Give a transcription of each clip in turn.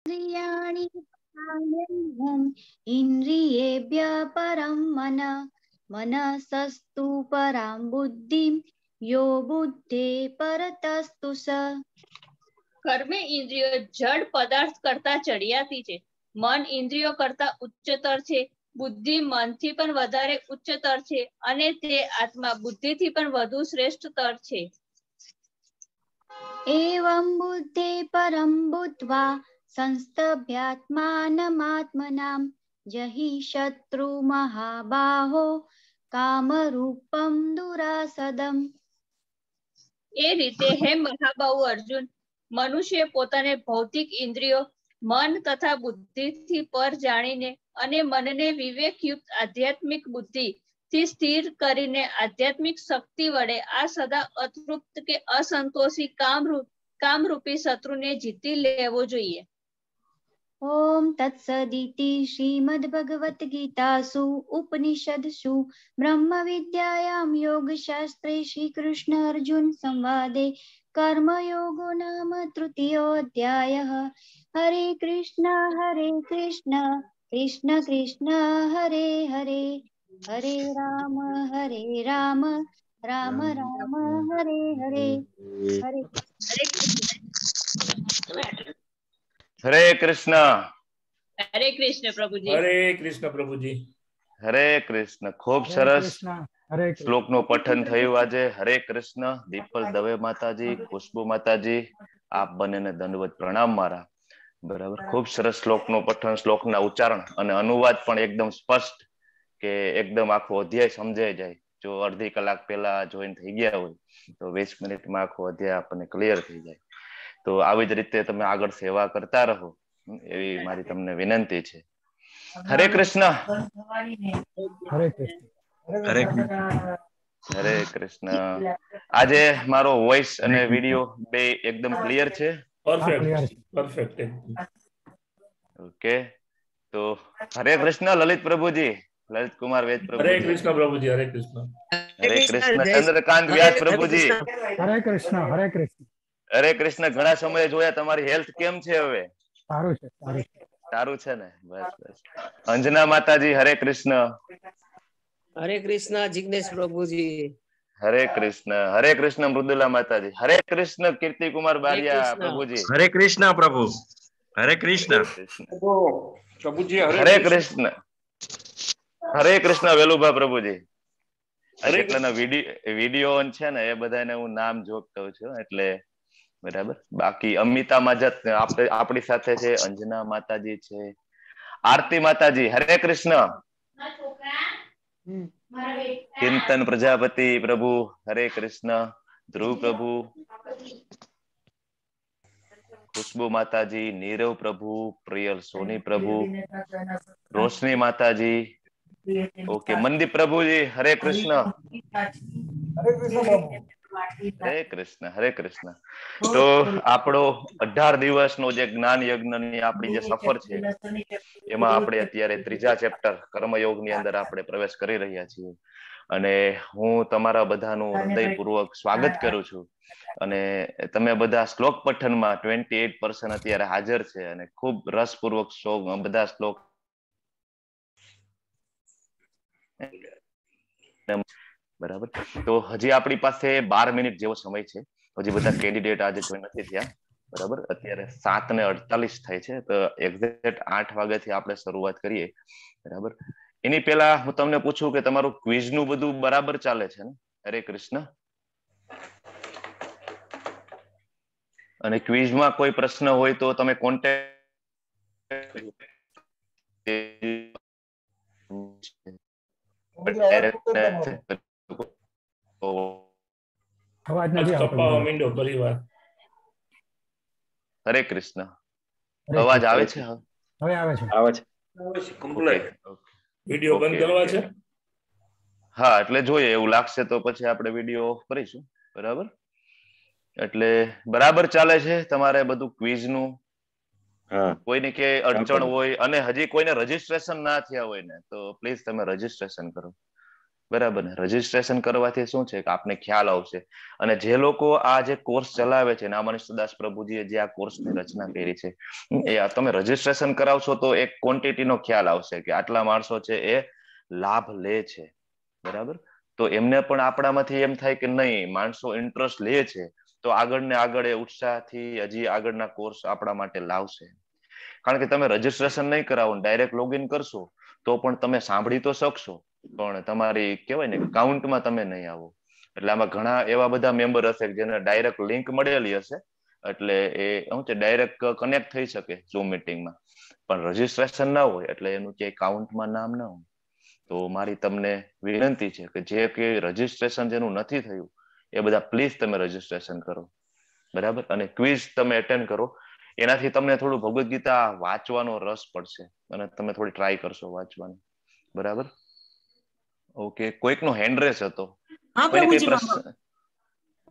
इंद्रियाणि पराण्यहम् इन्द्रियेभ्यः परं मनः मनसस्तु परां बुद्धिं यो बुद्धे परतस्तु स. કર્મે ઇન્દ્રિયો જડ પદાર્થ કરતા ચડિયાતી છે. મન ઇન્દ્રિયો કરતા ઉચ્ચતર છે. બુદ્ધિ મનથી પણ વધારે ઉચ્ચતર છે અને તે આત્મા બુદ્ધિથી પણ વધુ શ્રેષ્ઠતર છે. एवं बुद्धे परं बुद्ध्वा संस्तभ्यात्मानमात्मनां जहि शत्रु महाबाहो कामरूपं दुरासदम्. એ રીતે હે મહાબાહુ અર્જુન, મનુષ્ય પોતાને ભૌતિક ઇન્દ્રિયો મન તથા બુદ્ધિથી પર જાણીને અને મનને વિવેકયુક્ત આધ્યાત્મિક બુદ્ધિથી સ્થિર કરીને આધ્યાત્મિક શક્તિ વડે આ સદા અતૃપ્ત કે અસંતોષી કામરૂપી શત્રુને જીતી લેવો જોઈએ. ओम तत्सदिति श्रीमद्भगवद्गीतासु उपनिषदसु ब्रह्मविद्यायां योगशास्त्रे श्रीकृष्ण अर्जुन संवादे कर्मयोगो नाम तृतीयोऽध्यायः. हरे कृष्ण कृष्ण कृष्ण हरे हरे हरे राम राम राम हरे हरे. हरे हरे कृष्ण. હરે કૃષ્ણ પ્રભુજી. હરે કૃષ્ણ પ્રભુજી. હરે કૃષ્ણ. ખૂબ સરસ શ્લોકનું પઠન થયું આજે. હરે કૃષ્ણ. દીપલ દવે માતાજી, ખુશ્બુ માતાજી, આપ બંનેને દંડવત પ્રણામ મારા. બરાબર, ખૂબ સરસ શ્લોકનું પઠન, શ્લોકના ઉચ્ચારણ અને અનુવાદ પણ એકદમ સ્પષ્ટ, કે એકદમ આખો અધ્યાય સમજાઈ જાય. જો અડધી કલાક પહેલા જોઈન થઈ ગયા હોય તો 20 મિનિટમાં આખો અધ્યાય આપણને ક્લિયર થઈ જાય. તો આવી જ રીતે તમે આગળ સેવા કરતા રહો એવી મારી તમને વિનંતી છે. હરે કૃષ્ણ. હરે કૃષ્ણ. હરે કૃષ્ણ. આજે મારો વોઇસ અને વિડિયો બે એકદમ ક્લિયર છે? પરફેક્ટ. ઓકે. તો હરે કૃષ્ણ લલિત પ્રભુજી, લલિત કુમાર વેદ પ્રભુજી. હરે કૃષ્ણ પ્રભુજી. હરે કૃષ્ણ. હરે કૃષ્ણ ચંદ્રકાંત વ્યાસ પ્રભુજી. હરે કૃષ્ણ. હરે કૃષ્ણ. હરે કૃષ્ણ. ઘણા સમયે જોયા. તમારી હેલ્થ કેમ છે હવે? સારું છે. સારું છે ને? બસ બસ. અંજના માતાજી હરે કૃષ્ણ. હરે કૃષ્ણ જિગ્નેશ પ્રભુજી. હરે કૃષ્ણ. હરે કૃષ્ણ મૃદુલા માતાજી. હરે કૃષ્ણ કીર્તિકુમાર બારિયા પ્રભુજી. હરે કૃષ્ણ પ્રભુ. હરે કૃષ્ણ પ્રભુજી. હરે કૃષ્ણ. હરે કૃષ્ણ વેલુભા પ્રભુજી. જેટલાના વિડીયો છે ને એ બધાને હું નામ જોગ કહું છું એટલે બરાબર. બાકી અમિતા માજત આપણી સાથે છે, અંજના માતાજી છે, આરતી માતાજી હરે કૃષ્ણ, ચિંતન પ્રજાપતિ પ્રભુ હરે કૃષ્ણ, ધ્રુવ પ્રભુ, ખુશ્બુ માતાજી, નીરવ પ્રભુ, પ્રિયલ સોની પ્રભુ, રોશની માતાજી, ઓકે, મંદીપ પ્રભુજી હરે કૃષ્ણ. હરે કૃષ્ણ. હરે કૃષ્ણ. તો આપણો 18 દિવસનો જે જ્ઞાન યજ્ઞની આપણી જે સફર છે એમાં આપણે અત્યારે 3જા ચેપ્ટર કર્મયોગની અંદર આપણે પ્રવેશ કરી રહ્યા છીએ અને હું તમારા બધાનું હૃદયપૂર્વક સ્વાગત કરું છું અને તમે બધા શ્લોક પઠનમાં 28% અત્યારે હાજર છે અને ખૂબ રસપૂર્વક બધા શ્લોક બરાબર. તો હજી આપણી પાસે 12 મિનિટ જેવો સમય છે. હજી બધા કેન્ડિડેટ આજે જોઈન નથી થયા. બરાબર. અત્યારે 7:48 થાય છે તો એક્ઝેક્ટ 8 વાગ્યાથી આપણે શરૂઆત કરીએ. બરાબર. એની પહેલા હું તમને પૂછું કે તમારું ક્વિઝ નું બધું બરાબર ચાલે છે ને? હરે કૃષ્ણ. અને ક્વિઝમાં કોઈ પ્રશ્ન હોય તો તમે કોન્ટેક્ટ અવાજ નથી આવતો. હરે કૃષ્ણ. અવાજ આવે છે? હવે આવે છે. વિડિયો બંધ કરવા છે? હા, એટલે જોઈએ એવું લાગશે તો પછી આપણે વિડિયો ઓફ કરીશું. બરાબર. એટલે બરાબર ચાલે છે તમારે બધું ક્વિઝ નું? કોઈને કે અડચણ હોય અને હજી કોઈને રજીસ્ટ્રેશન ના થયા હોય ને તો પ્લીઝ તમે રજીસ્ટ્રેશન કરો. બરાબર ને? રજીસ્ટ્રેશન કરવાથી શું છે કે આપને ખ્યાલ આવશે. અને જે લોકો આ જે કોર્સ ચલાવે છે, નામાનિષ્ઠદાસ પ્રભુજીએ જે આ કોર્સની રચના કરી છે, એ તમે રજીસ્ટ્રેશન કરાવશો તો એક ક્વોન્ટિટીનો ખ્યાલ આવશે કે આટલા માણસો છે એ લાભ લે છે. બરાબર? તો એમને પણ આપણામાંથી એમ થાય કે નહીં, માણસો ઇન્ટરેસ્ટ લે છે તો આગળ ને આગળ એ ઉત્સાહથી હજી આગળના કોર્સ આપણા માટે લાવશે. કારણ કે તમે રજીસ્ટ્રેશન નહીં કરાવો, ડાયરેક્ટ લોગિન કરશો તો પણ તમે સાંભળી તો શકશો, પણ તમારી કહેવાય ને કાઉન્ટમાં તમે નહીં આવો. એટલે આમાં ઘણા એવા બધા મેમ્બર હશે જેને ડાયરેક્ટ લિંક મળેલી હશે, એટલે એ શું છે ડાયરેક્ટ કનેક્ટ થઈ શકે ઝૂમ મીટિંગમાં. પણ રજીસ્ટ્રેશન ના હોય એટલે એનું ક્યાંય કાઉન્ટમાં નામ ના હોય. તો મારી તમને વિનંતી છે કે જે કે રજીસ્ટ્રેશન જેનું નથી થયું એ બધા પ્લીઝ તમે રજીસ્ટ્રેશન કરો. બરાબર? અને ક્વિઝ તમે એટેન્ડ કરો. એનાથી તમને થોડું ભગવદ્ ગીતા વાંચવાનો રસ પડશે અને તમે થોડી ટ્રાય કરશો વાંચવાની. બરાબર? ઓકે, કોઈકનો હેન્ડ રેસ હતો. હા કોઈને કઈ પ્રભુજી, પ્રશ્ન?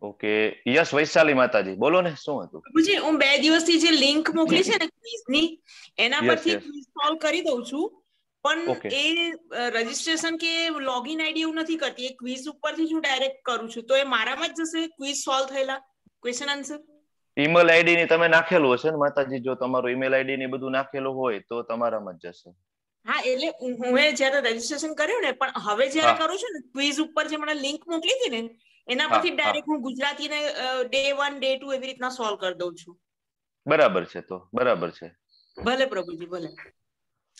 ઓકે, યસ વૈશાલી માતાજી, બોલો ને, શું હતું? પ્રભુજી, હું 2 દિવસથી જે લિંક મોકલી છે ને ક્વિઝની, એના યસ પરથી યસ. ક્વિઝ સોલ્વ કરી દઉં છું, પણ ઓકે. એ રજીસ્ટ્રેશન કે લોગિન આઈડી એવું નથી કરતી, એ ક્વિઝ ઉપરથી જ હું ડાયરેક્ટ કરું છું. તો એ મારામાં જ જશે ક્વિઝ સોલ્વ થયેલા ક્વેશ્ચન આન્સર? ઈમેલ આઈડી ની તમે નાખેલું હશે ને માતાજી? જો તમારું ઈમેલ આઈડી ની બધું નાખેલું હોય તો તમારામાં જ જશે. હા, એટલે હું જયારે રજીસ્ટ્રેશન કર્યું ને, પણ હવે જયારે હા કરું છું ને ક્વિઝ ઉપર જે મને લિંક મોકલી હતી ને, એના હા પરથી હા, ડાયરેક્ટ હું ગુજરાતી ને ડે 1 ડે 2 એવી રીતના સોલ્વ કરી દઉં છું. બરાબર છે. તો બરાબર છે. ભલે પ્રભુજી, ભલે.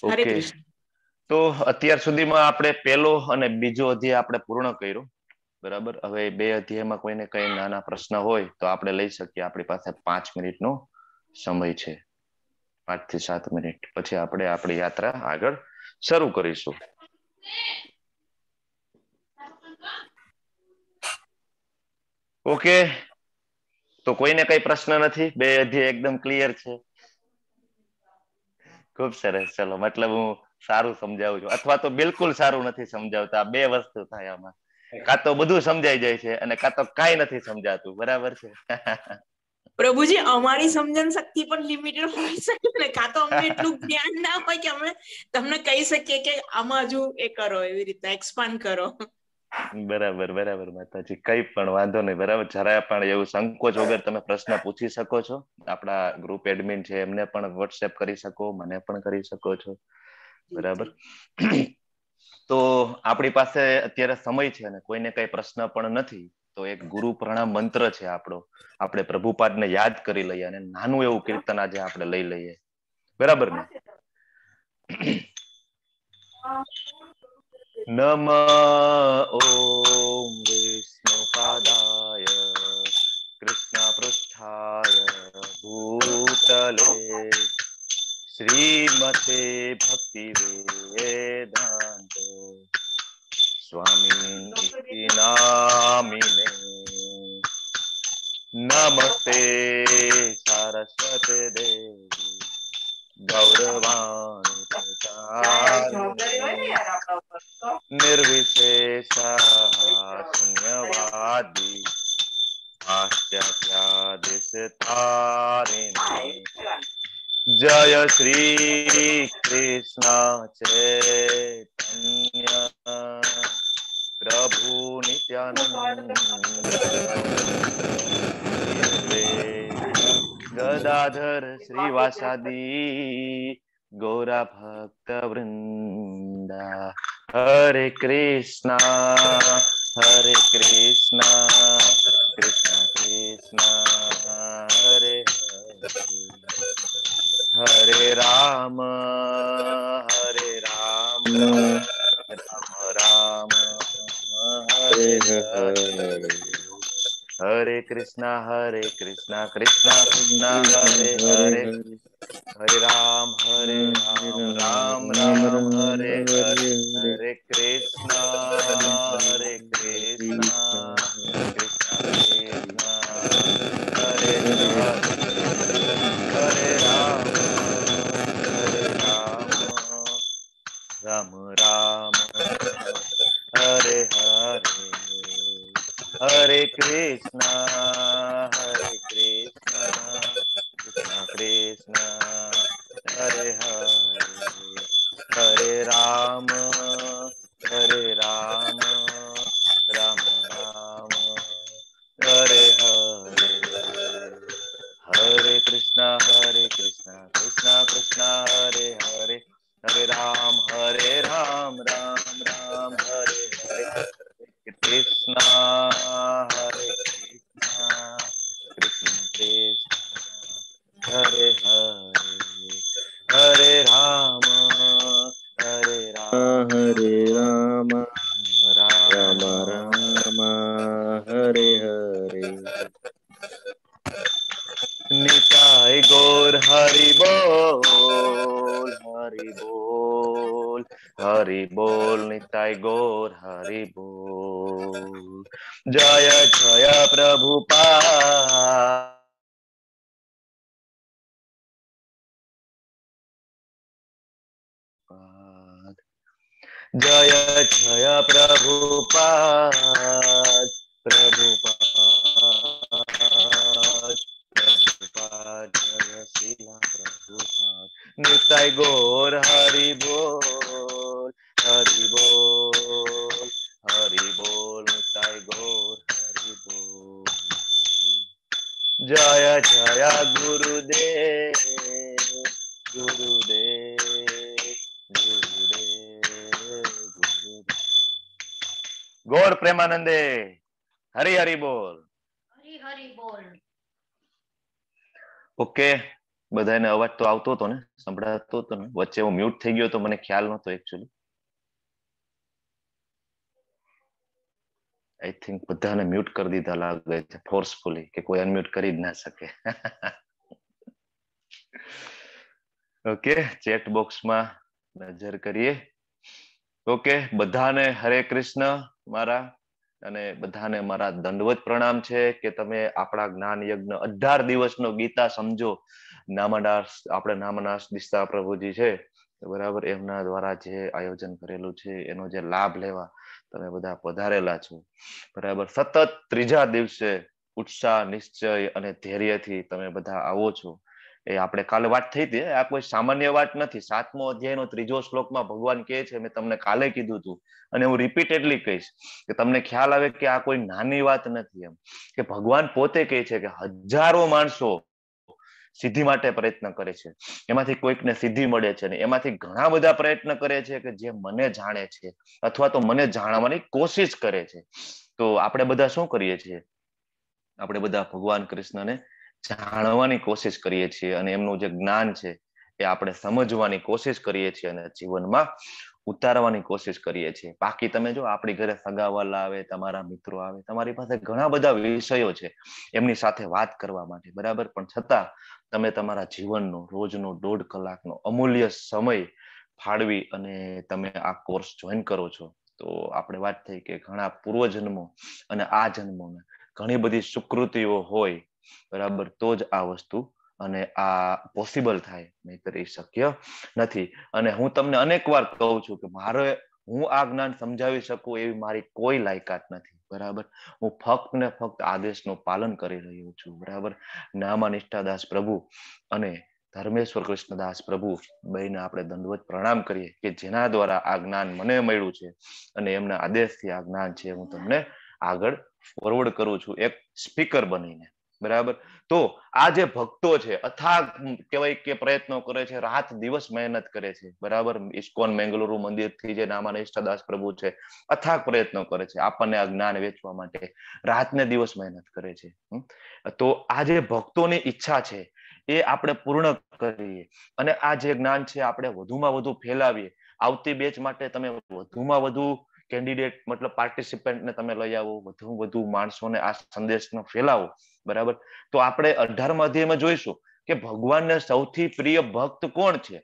હરે ઓકે, કૃષ્ણ. તો અત્યાર સુધીમાં આપણે પહેલો અને બીજો અધ્યાય આપણે પૂર્ણ કર્યો. બરાબર? હવે 2 અધ્યાયમાં કોઈને કઈ નાના પ્રશ્ન હોય તો આપણે લઈ શકીએ. આપણી પાસે 5 મિનિટનો સમય છે, 5 થી 7 મિનિટ. પછી આપણે આપણી યાત્રા આગળ શરૂ કરીશું. ઓકે, તો કોઈને કઈ પ્રશ્ન નથી? 2 અધ્યાય એકદમ ક્લિયર છે. ખૂબ સરસ. ચલો, મતલબ હું સારું સમજાવું છું અથવા તો બિલકુલ સારું નથી સમજાવતા. 2 વસ્તુ થાય આમાં. કાં તો બધું સમજાઈ જાય છે અને કાં તો કાંઈ નથી સમજાતું. બરાબર છે? પ્રભુજી, અમારી સમજણ શક્તિ પણ લિમિટેડ હોઈ શકે ને, કાં તો અમને એટલું જ્ઞાન ના હોય કે અમે તમને કહી શકીએ કે આમાં હજુ એ કરો, એવી રીતના એક્સપાન્ડ કરો. બરાબર બરાબર માતાજી, કઈ પણ વાંધો નહીં. બરાબર, જરા પણ એવું સંકોચ વગર તમે પ્રશ્ન પૂછી શકો છો. આપણા ગ્રુપ એડમિન છે એમને પણ વોટ્સએપ કરી શકો, મને પણ કરી શકો છો. બરાબર? તો આપણી પાસે અત્યારે સમય છે અને કોઈને કઈ પ્રશ્ન પણ નથી, તો એક ગુરુ પ્રણામ મંત્ર છે આપણો. આપણે પ્રભુપાદને યાદ કરી લઈએ અને નાનું એવું કીર્તન આજે આપણે લઈ લઈએ. બરાબર ને? નમઃ ઓમ વિષ્ણુપાદાય કૃષ્ણ પૃષ્ઠાય ભૂતલે શ્રીમતે ભક્તિ વેદાંત સ્વામી નામિને નમસ્તે સરસ્વતી દેવી ગૌરવાણી પ્રચારિણી निर्विशेषा शून्यवादी पाश्चात्यादिशतारिणी जय श्री कृष्ण चैतन्य प्रभु नित्यानंद गदाधर श्रीवासादि गौरा भक्त वृंदा हरे कृष्णा कृष्ण कृष्ण हरे हरे हरे राम राम राम हरे हरे हरे कृष्णा कृष्णा कृष्णा हरे हरे हरे राम राम राम हरे हरे हरे कृष्णा कृष्णा कृष्णा हरे हरे हरे राम राम राम हरे हरे हरे कृष्णा कृष्णा कृष्णा हरे हरे हरे राम हरे हरे, हरे राम राम राम हरे हरे, कृष्णा हरे कृष्णा, कृष्ण कृष्ण हरे हरे, हरे राम हरे राम, राम राम हरे हरे। निताय गौर हरि बोल, हरि बोल, हरि बोल, निताय गौर हरि बोल। जय जय प्रभुपाद, जय जय प्रभुपाद, प्रभुपाद, प्रभुपाद, जय श्रीला प्रभुपाद। निताय गौर हरि बोल, हरि बोल, हरि बोल, निताय गौर हरि बोल। जय जय गुरुदेव, गुरुदेव, गुरुदेव, गुरुदेव। गौर प्रेमानंदे, हरि हरि बोल, હરી હરી બોલ. ઓકે, બધાને અવાજ તો આવતો હતો ને, સંભળાતો હતો ને? વચ્ચે હું મ્યુટ થઈ ગયો તો મને ખ્યાલ નતો એકચ્યુઅલી. આઈ થિંક બધાને મ્યુટ કરી દીધા લાગે છે ફોર્સફુલી, કે કોઈ અનમ્યુટ કરી જ ના શકે. ઓકે, ચેટ બોક્સમાં નજર કરીએ. ઓકે, બધાને હરે કૃષ્ણ મારા, અને બધાને મારા દંડવત પ્રણામ છે કે તમે આપણા જ્ઞાન યજ્ઞ 18 દિવસનો ગીતા સમજો નામદાસ, આપણે નામદાસ દિસ્તા પ્રભુજી છે બરાબર, એમના દ્વારા જે આયોજન કરેલું છે એનો જે લાભ લેવા તમે બધા પધારેલા છો બરાબર. સતત ત્રીજા દિવસે ઉત્સાહ, નિશ્ચય અને ધૈર્યથી તમે બધા આવો છો. એ આપણે કાલે વાત થઈ હતી, આ કોઈ સામાન્ય વાત નથી. 7મો અધ્યાયનો 3જો શ્લોકમાં ભગવાન કહે છે, મેં તમને કાલે કીધું હતું અને હું રિપીટેડલી કહીશ કે તમને ખ્યાલ આવે કે આ કોઈ નાની વાત નથી. એમ કે ભગવાન પોતે કહે છે કે હજારો માણસો સિદ્ધિ માટે પ્રયત્ન કરે છે, એમાંથી કોઈકને સિદ્ધિ મળે છે, ને એમાંથી ઘણા બધા પ્રયત્ન કરે છે કે જે મને જાણે છે અથવા તો મને જાણવાની કોશિશ કરે છે. તો આપણે બધા શું કરીએ છીએ? આપણે બધા ભગવાન કૃષ્ણને જાણવાની કોશિશ કરીએ છીએ અને એમનું જે જ્ઞાન છે એ આપણે સમજવાની કોશિશ કરીએ છીએ અને જીવનમાં ઉતારવાની કોશિશ કરીએ છીએ. બાકી તમે જો આપણી ઘરે સગાવાલા આવે, તમારા મિત્રો આવે, તમારી પાસે ઘણા બધા વિષયો છે એમની સાથે વાત કરવા માટે બરાબર, પણ છતાં તમે તમારા જીવનનો રોજનો 1.5 કલાકનો અમૂલ્ય સમય ફાળવી અને તમે આ કોર્સ જોઈન કરો છો. તો આપણે વાત થઈ કે ઘણા પૂર્વજન્મો અને આ જન્મોને ઘણી બધી સુકૃતિઓ હોય બરાબર, તો જ આ વસ્તુ અને આ પોસિબલ થાય, નહીતર એ શક્ય નથી. અને હું તમને અનેક વાર કહું છું કે હું આ જ્ઞાન સમજાવી શકું એવી મારી કોઈ લાયકાત નથી બરાબર. હું ફક્ત ને ફક્ત આદેશનું પાલન કરી રહ્યો છું બરાબર. નામા નિષ્ઠાદાસ પ્રભુ અને ધર્મેશ્વર કૃષ્ણદાસ પ્રભુ બેયને આપણે દંડવત પ્રણામ કરીએ કે જેના દ્વારા આ જ્ઞાન મને મળ્યું છે અને એમના આદેશથી આ જ્ઞાન છે હું તમને આગળ ફોરવર્ડ કરું છું એક સ્પીકર બનીને બરાબર. તો આ જે ભક્તો છે અથાગ કહેવાય કે પ્રયત્નો કરે છે, રાત દિવસ મહેનત કરે છે બરાબર. ઇસ્કોન મેંગલુરુ મંદિર થી જે નામા નિષ્ઠાદાસ પ્રભુ છે અથાગ પ્રયત્નો કરે છે આપણને આ જ્ઞાન વેચવા માટે, રાત ને દિવસ મહેનત કરે છે. તો આ જે ભક્તોની ઈચ્છા છે એ આપણે પૂર્ણ કરીએ અને આ જે જ્ઞાન છે આપણે વધુમાં વધુ ફેલાવીએ. આવતી બેચ માટે તમે વધુમાં વધુ કેન્ડિડેટ મતલબ પાર્ટિસિપન્ટને તમે લઈ આવો, વધુ માણસોને આ સંદેશનો ફેલાવો બરાબર. તો આપણે 18મા અધ્યાયમાં જોઈશું કે ભગવાનને સૌથી પ્રિય ભક્ત કોણ છે.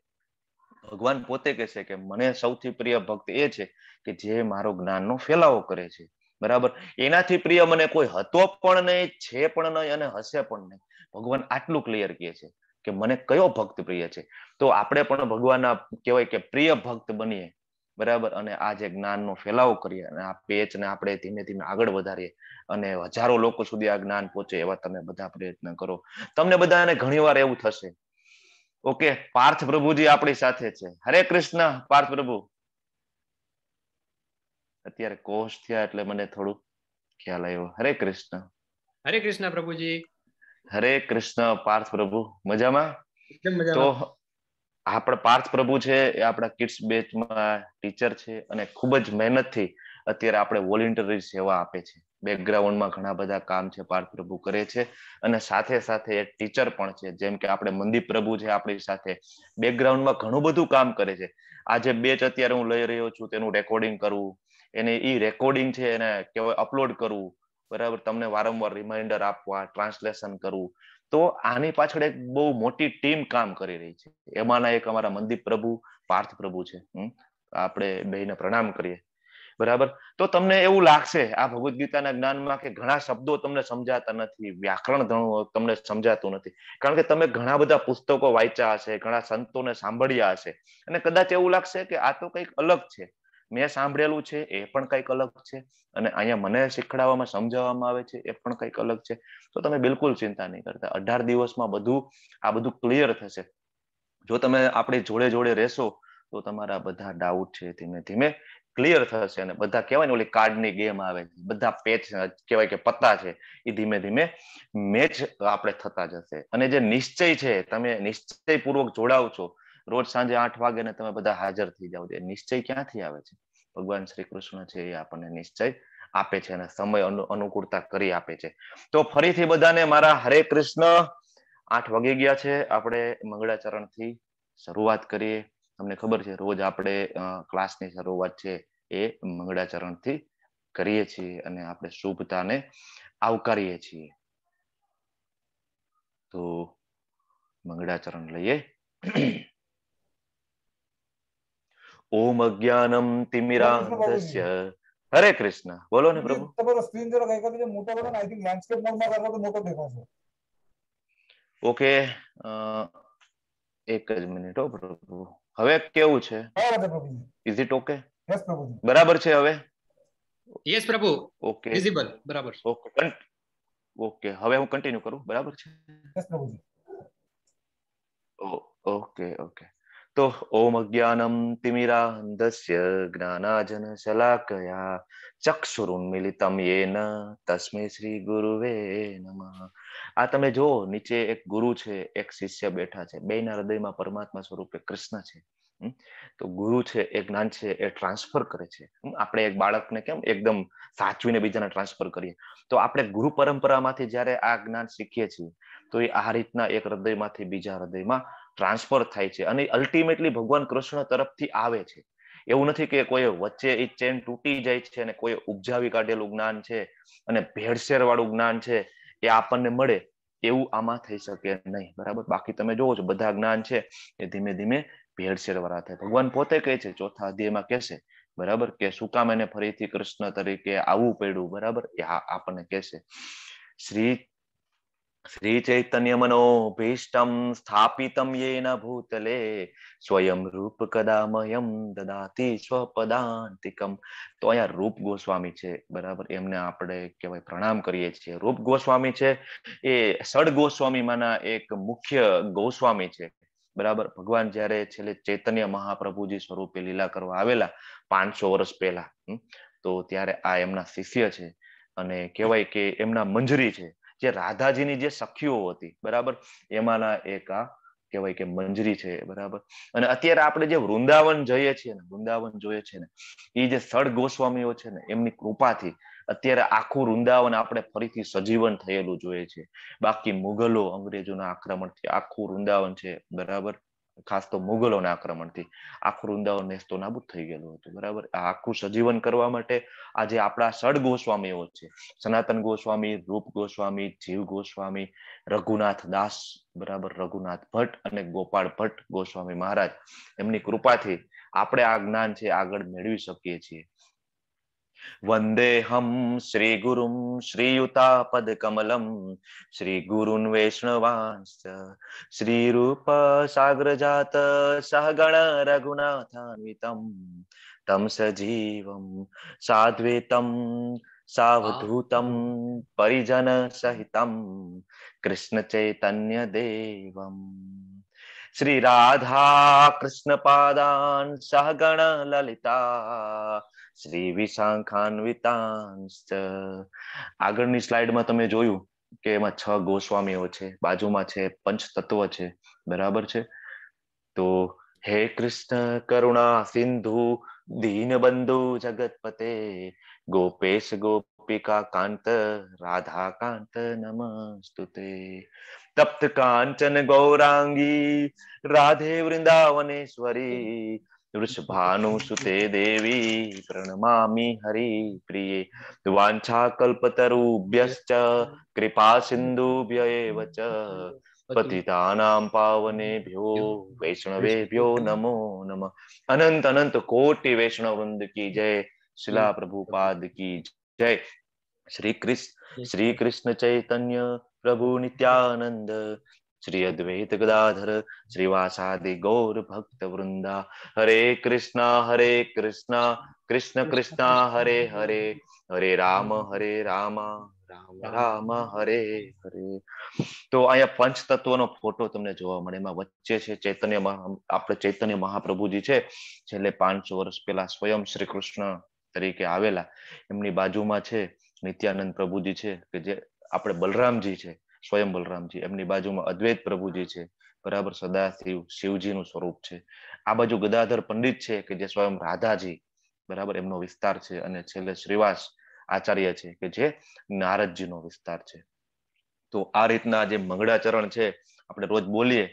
ભગવાન પોતે કહે છે કે મને સૌથી પ્રિય ભક્ત એ છે કે જે મારો જ્ઞાનનો ફેલાવો કરે છે બરાબર. એનાથી પ્રિય મને કોઈ હતો પણ નહીં, છે પણ નહીં અને હશે પણ નહીં. ભગવાન આટલું ક્લિયર કહે છે કે મને કયો ભક્ત પ્રિય છે. તો આપણે પણ ભગવાનના કહેવાય કે પ્રિય ભક્ત બનીએ બરાબર, અને આ જે જ્ઞાનનો ફેલાવો કરીએ અને આ પેચને આપણે ધીમે ધીમે આગળ વધારીએ અને હજારો લોકો સુધી આ જ્ઞાન પહોંચે એવા તમે બધા પ્રયત્ન કરો. તમને બધાને ઘણીવાર એવું થશે. ઓકે, પાર્થ પ્રભુજી આપણી સાથે છે. હરે કૃષ્ણ પાર્થ પ્રભુ. અત્યારે કોષ થયા એટલે મને થોડું ખ્યાલ આવ્યો. હરે કૃષ્ણ. હરે કૃષ્ણ પ્રભુજી. હરે કૃષ્ણ પાર્થ પ્રભુ. મજામાં? તો આપણા પાર્થ પ્રભુ છે એ આપણા કિડ્સ બેચમાં ટીચર છે અને ખૂબ જ મહેનતથી અત્યારે આપણે વોલેન્ટરી સેવા આપે છે. બેકગ્રાઉન્ડમાં ઘણા બધા કામ છે પાર્થ પ્રભુ કરે છે અને સાથે સાથે એક ટીચર પણ છે. જેમ કે આપણે મનદીપ પ્રભુ છે આપણી સાથે બેકગ્રાઉન્ડમાં ઘણું બધું કામ કરે છે. આજે બેચ અત્યારે હું લઈ રહ્યો છું તેનું રેકોર્ડિંગ કરવું, એને ઈ રેકોર્ડિંગ છે એને કેવાય અપલોડ કરવું, બરાબર, તમને વારંવાર રિમાઇન્ડર આપવા, ટ્રાન્સલેશન કરવું. તો આની પાછળ એક બહુ મોટી ટીમ કામ કરી રહી છે. એમાંના એક અમારા મનદીપ પ્રભુ, પાર્થ પ્રભુ છે. આપણે બેને પ્રણામ કરીએ, બરાબર. તો તમને એવું લાગશે આ ભગવદ ગીતાના જ્ઞાનમાં કે ઘણા શબ્દો તમને સમજાતા નથી, વ્યાકરણ તમને સમજાતું નથી, કારણ કે તમે ઘણા બધા પુસ્તકો વાંચ્યા હશે, ઘણા સંતોને સાંભળ્યા હશે અને કદાચ એવું લાગશે કે આ તો કંઈક અલગ છે. મેં સાંભળેલું છે એ પણ કંઈક અલગ છે અને અહીંયા મને શીખડાવવામાં સમજાવવામાં આવે છે એ પણ કંઈક અલગ છે. તો તમે બિલકુલ ચિંતા નહીં કરતા. 18 દિવસમાં આ બધું ક્લિયર થશે. જો તમે આપણી જોડે જોડે રહેશો તો તમારા બધા ડાઉટ છે ધીમે ધીમે ક્લિયર થશે અને બધા કહેવાય ને ઓલી કાર્ડની ગેમ આવે છે, બધા પેચ કહેવાય કે પત્તા છે એ ધીમે ધીમે મેચ આપણે થતા જશે. અને જે નિશ્ચય છે, તમે નિશ્ચયપૂર્વક જોડાવ છો, રોજ સાંજે 8 વાગે ને તમે બધા હાજર થઈ જાવ, એ નિશ્ચય ક્યાંથી આવે છે? ભગવાન શ્રી કૃષ્ણ છે એ આપણને નિશ્ચય આપે છે અને સમય અનુકૂળતા કરી આપે છે. તો ફરીથી બધાને મારા હરે કૃષ્ણ. 8 વાગી ગયા છે. આપણે મંગળાચરણ થી શરૂઆત કરીએ. તમને ખબર છે રોજ આપણે ક્લાસની શરૂઆત છે એ મંગળાચરણ થી કરીએ છીએ અને આપણે શુભતાને આવકારીએ છીએ. તો મંગળાચરણ લઈએ. ઓમ અજ્ઞાનમ તિમિરાંધસ્ય. હરે કૃષ્ણ. બોલો ને પ્રભુ. સ્ક્રીન જરા કઈ કરી મોટો કરો ને. આઈ થિંક લેન્ડસ્કેપ મોડમાં કરો તો મોટો દેખાશે. ઓકે, એક જ મિનિટ હો પ્રભુ. હવે કેવું છે? Is it okay? યસ પ્રભુજી. બરાબર છે હવે? યસ પ્રભુ. Okay, visible. બરાબર. ઓકે, હવે હું કન્ટિન્યુ કરું. બરાબર છે? યસ પ્રભુજી. Okay okay. તો ઓમ અજ્ઞાનમ તિમિરાંધસ્ય જ્ઞાનાજન શલાકયા ચક્ષુરુન્મિલિતમ યેન તસ્मै શ્રી ગુરુવે નમઃ. આ તમે જો નીચે એક ગુરુ છે, એક શિષ્ય બેઠા છે, બેયના હૃદયમાં પરમાત્મા સ્વરૂપે કૃષ્ણ છે. તો ગુરુ છે એ જ્ઞાન છે એ ટ્રાન્સફર કરે છે. આપણે એક બાળકને કેમ એકદમ સાચવીને બીજાને ટ્રાન્સફર કરીએ, તો આપણે ગુરુ પરંપરામાંથી જયારે આ જ્ઞાન શીખીએ છીએ તો એ આ રીતના એક હૃદયમાંથી બીજા હૃદયમાં ટ્રાન્સફર થાય છે અને અલ્ટિમેટલી ભગવાન કૃષ્ણ તરફથી આવે છે. એવું નથી કે કોઈ વચ્ચે એ ચેન તૂટી જાય છે અને કોઈ ઉપજાવી કાઢેલું જ્ઞાન છે અને ભેળસેળ વાળું જ્ઞાન છે એ આપણને મળે, એવું આમાં થઈ શકે નહીં. બરાબર. બાકી તમે જોવો છો બધા જ્ઞાન છે એ ધીમે ધીમે ભેળસેળ વાળા થાય. ભગવાન પોતે કહે છે, ચોથા અધ્યાયમાં કહેશે, બરાબર, કે શું કામ એને ફરીથી કૃષ્ણ તરીકે આવવું પડ્યું. બરાબર, એ આપણને કહેશે. શ્રી ચૈતન્ય મનોભીષ્ટમ સ્થાપિતમ યેન ભૂતલે સ્વયં રૂપ કદા મહ્યમ દદાતિ સ્વપદાંતિકમ. તો અહીંયા રૂપ ગોસ્વામી છે, બરાબર, એમને આપણે કહેવાય પ્રણામ કરીએ છીએ. રૂપ ગોસ્વામી છે એ સડ ગોસ્વામીમાંના એક મુખ્ય ગોસ્વામી છે. બરાબર. ભગવાન જયારે છેલ્લે ચૈતન્ય મહાપ્રભુજી સ્વરૂપે લીલા કરવા આવેલા 500 વર્ષ પહેલા, તો ત્યારે આ એમના શિષ્ય છે અને કહેવાય કે એમના મંજરી છે, જે રાધાજીની જે સખીઓ હતી, બરાબર, એમાંના એક આ કહેવાય કે મંજરી છે. બરાબર. અને અત્યારે આપણે જે વૃંદાવન જઈએ છીએ ને, વૃંદાવન જોઈએ છે ને, એ જે સડ ગોસ્વામીઓ છે ને, એમની કૃપાથી અત્યારે આખું વૃંદાવન આપણે ફરીથી સજીવન થયેલું જોઈએ છે. બાકી મુગલો, અંગ્રેજોના આક્રમણથી આખું વૃંદાવન છે, બરાબર, ખાસ તો મુગલોના આક્રમણથી આખું વૃંદાવન નેસ્તો નાબૂદ થઈ ગયેલું હતું. બરાબર. આ આખું સજીવન કરવા માટે આજે આપણા સડ ગોસ્વામીઓ છે, સનાતન ગોસ્વામી, રૂપ ગોસ્વામી, જીવ ગોસ્વામી, રઘુનાથ દાસ, બરાબર, રઘુનાથ ભટ્ટ અને ગોપાળ ભટ્ટ ગોસ્વામી મહારાજ, એમની કૃપાથી આપણે આ જ્ઞાન છે આગળ મેળવી શકીએ છીએ. વંદેહમ શ્રી ગુરુમ શ્રીયુતાપદ કમલમ શ્રી ગુરુન વૈષ્ણવાંશ્ચ શ્રી રૂપ સાગર જાત સહગણ રઘુનાથાન્વિતમ તમ સજીવમ સાદ્વૈતમ સાવધૂતમ પરિજન સહિતમ કૃષ્ણ ચૈતન્ય દેવમ શ્રી રાધા કૃષ્ણ પાદાન સહગણ લલિતા શ્રી વિશાખાન્વિતાંશ્ચ. આગળની સ્લાઇડમાં તમે જોયું કે એમાં 6 ગોસ્વામીઓ છે, બાજુમાં છે પંચ તત્વ છે, બરાબર છે. તો હે કૃષ્ણ કરુણા સિંધુ દીનબંધુ જગતપતે ગોપેશ ગોપિકા કાંત રાધા કાંત નમસ્તુતે તપ્ત કાંચન ગૌરાંગી રાધે વૃંદાવનેશ્વરી વૃષભાનુસુતે દેવી પ્રણમામિ હરિ પ્રિયે વાંછા કલ્પતરુભ્યશ્ચ કૃપા સિંધુભ્ય એવ ચ પતિતાનાં પાવનેભ્યો વૈષ્ણવેભ્યો નમો નમઃ. અનંત અનંત કોટી વૈષ્ણવ વૃંદ કી જય. શિલા પ્રભુપાદ કી જય. શ્રી કૃષ્ણ ચૈતન્ય પ્રભુ નિત્યાનંદ શ્રી અદ્વૈત ગદાધર શ્રીવાસાદિ ગૌર ભક્ત વૃંદા. હરે કૃષ્ણ કૃષ્ણ કૃષ્ણ હરે હરે હરે રામ રામ રામ હરે હરે. તો અહીંયા પંચ તત્વનો ફોટો તમને જોવા મળે. એમાં વચ્ચે છે ચૈતન્ય આપણે ચૈતન્ય મહાપ્રભુજી છે, છેલ્લે 500 વર્ષ પહેલા સ્વયં શ્રી કૃષ્ણ તરીકે આવેલા. એમની બાજુમાં છે નિત્યાનંદ પ્રભુજી છે, કે જે આપણે બલરામજી છે, સ્વયં બલરામજી. એમની બાજુમાં અદ્વૈત પ્રભુજી છે, બરાબર, સદાશિવ શિવજીનું સ્વરૂપ છે. આ બાજુ ગદાધર પંડિત છે, કે જે સ્વયં રાધાજી, બરાબર, એમનો વિસ્તાર છે. અને છેલ્લે શ્રીવાસ આચાર્ય છે, કે જે નારદજીનો વિસ્તાર છે. તો આ રીતના જે મંગળાચરણ છે આપણે રોજ બોલીએ,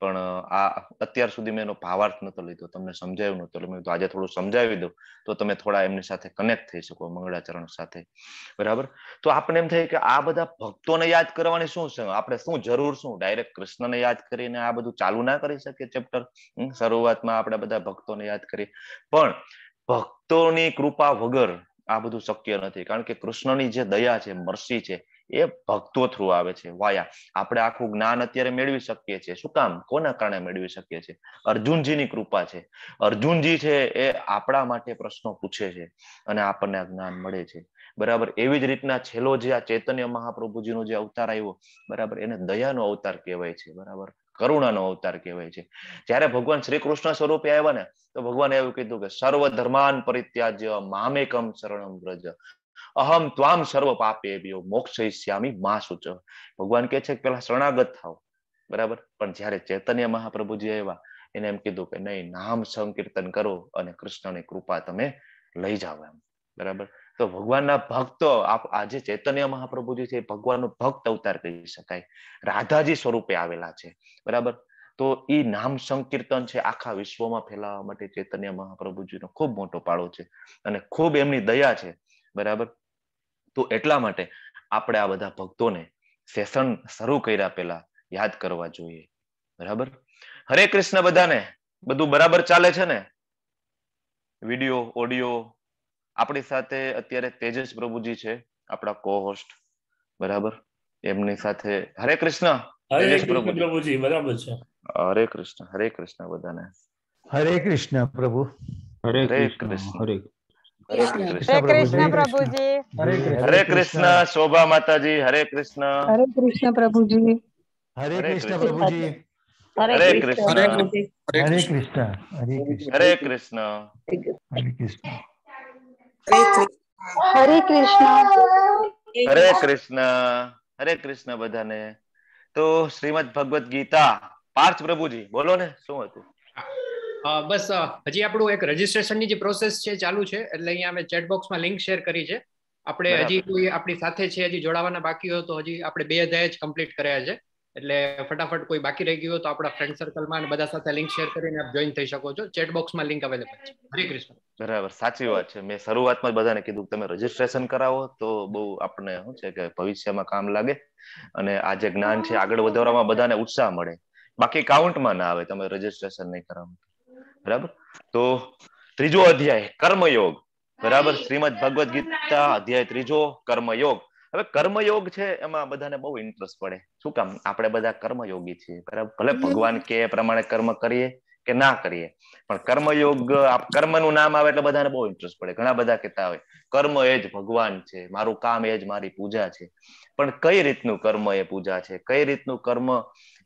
પણ આ અત્યાર સુધી મેં એનો ભાવાર્થ નતો લીધો, તમને સમજાવ્યું નતો, એટલે મેં આજે થોડું સમજાવી દઉં તો તમે થોડા એમની સાથે કનેક્ટ થઈ શકો, મંગળાચરણ સાથે, બરાબર. તો આપણે એમ થાય કે આ બધા ભક્તોને યાદ કરવાની શું છે, આપણે શું જરૂર, શું ડાયરેક્ટ કૃષ્ણને યાદ કરીને આ બધું ચાલુ ના કરી શકીએ ચેપ્ટર? શરૂઆતમાં આપણે બધા ભક્તોને યાદ કરીએ, પણ ભક્તોની કૃપા વગર આ બધું શક્ય નથી. કારણ કે કૃષ્ણની જે દયા છે, મર્સી છે, એ ભક્તો થ્રુ આવે છે, વાયા. આપણે આખું જ્ઞાન અત્યારે મેળવી શકીએ છીએ. શું કામ? કોના કારણે મેળવી શકીએ છીએ? અર્જુનજીની કૃપા છે. અર્જુનજી છે એ આપણા માટે પ્રશ્નો પૂછે છે અને આપણને આ જ્ઞાન મળે છે, બરાબર. એવી જ રીતના છેલ્લો જે આ ચૈતન્ય મહાપ્રભુજીનો જે અવતાર આવ્યો, બરાબર, એને દયાનો અવતાર કહેવાય છે, બરાબર, કરુણાનો અવતાર કહેવાય છે. જ્યારે ભગવાન શ્રી કૃષ્ણ સ્વરૂપે આવ્યા ને, તો ભગવાને એવું કીધું કે સર્વ ધર્માન પરિત્યાજ્ય મામેકમ શરણમ વ્રજ અહમ ત્વામ સર્વ પાપેભ્યો મોક્ષયિષ્યામિ મા શુચ. ભગવાન કહે છે કે પેલા શરણાગત થાવ, બરાબર. પણ જ્યારે ચૈતન્ય મહાપ્રભુજી આવ્યા, એને એમ કીધું કે નહીં, નામ સંકીર્તન કરો અને કૃષ્ણની કૃપા તમે લઈ જાઓ, એમ, બરાબર. તો ભગવાનના ભક્તો, આજે ચૈતન્ય મહાપ્રભુજી છે, ભગવાનનો ભક્ત અવતાર કહી શકાય, રાધાજી સ્વરૂપે આવેલા છે, બરાબર. તો એ નામ સંકીર્તન છે આખા વિશ્વમાં ફેલાવવા માટે ચૈતન્ય મહાપ્રભુજીનો ખૂબ મોટો ફાળો છે અને ખૂબ એમની દયા છે, બરાબર. તો એટલા માટે આપણે આ બધા ભક્તોને સેશન શરૂ કર્યા પહેલા યાદ કરવા જોઈએ, બરાબર. હરે કૃષ્ણ બધાને. બધું બરાબર ચાલે છે ને? Video, audio? આપણી સાથે અત્યારે તેજસ પ્રભુજી છે, આપણા કો હોસ્ટ, બરાબર. એમની સાથે હરે કૃષ્ણ. તેજસ પ્રભુજી બરાબર છે. હરે કૃષ્ણ બધાને. હરે કૃષ્ણ પ્રભુ. હરે કૃષ્ણ. હરે કૃષ્ણ પ્રભુજી. હરે કૃષ્ણ શોભા માતાજી. હરે કૃષ્ણ. હરે કૃષ્ણ પ્રભુજી. હરે કૃષ્ણ પ્રભુજી. હરે કૃષ્ણ. હરે કૃષ્ણ. હરે કૃષ્ણ. હરે કૃષ્ણ. હરે કૃષ્ણ. હરે કૃષ્ણ. હરે કૃષ્ણ બધાને. તો શ્રીમદ ભગવદ ગીતા પાર્થ પ્રભુજી બોલો ને, શું હતું? બસ હજી આપણું એક રજીસ્ટ્રેશનની જે પ્રોસેસ છે ચાલુ છે, એટલે અહીંયા અમે ચેટ બોક્સમાં લિંક શેર કરી છે. આપણે હજી કોઈ આપણી સાથે છે હજી જોડાવાના બાકી હોય તો હજી આપણે 2 અધ્યાય જ કમ્પ્લીટ કર્યા છે, એટલે ફટાફટ કોઈ બાકી રહી ગયું હોય તો આપણા ફ્રેન્ડ સર્કલમાં બધા સાથે લિંક શેર કરીને આપ જોઈન થઈ શકો છો. ચેટ બોક્સમાં લિંક અવેલેબલ છે. હરે કૃષ્ણ. બરાબર, સાચી વાત છે. મેં શરૂઆતમાં બધાને કીધું તમે રજીસ્ટ્રેશન કરાવો તો બહુ આપણને શું છે કે ભવિષ્યમાં કામ લાગે અને આ જે જ્ઞાન છે આગળ વધારવામાં બધાને ઉત્સાહ મળે. બાકી કાઉન્ટમાં ના આવે તમે રજીસ્ટ્રેશન નહીં કરાવો, બરાબર. તો 3જો અધ્યાય કર્મયોગ, બરાબર. શ્રીમદ ભગવદ ગીતા અધ્યાય 3 કર્મયોગ. હવે કર્મયોગ છે એમાં બધાને બહુ ઇન્ટરેસ્ટ પડે. શું કામ? આપણે બધા કર્મયોગી છીએ, બરાબર. ભલે ભગવાન કે પ્રમાણે કર્મ કરીએ કે ના કરીએ, પણ કર્મયોગ, કર્મનું નામ આવે એટલે બધાને બહુ ઇન્ટરેસ્ટ પડે. ઘણા બધા કહેતા હોય કર્મ એ જ ભગવાન છે, મારું કામ એ જ મારી પૂજા છે. પણ કઈ રીતનું કર્મ એ પૂજા છે? કઈ રીતનું કર્મ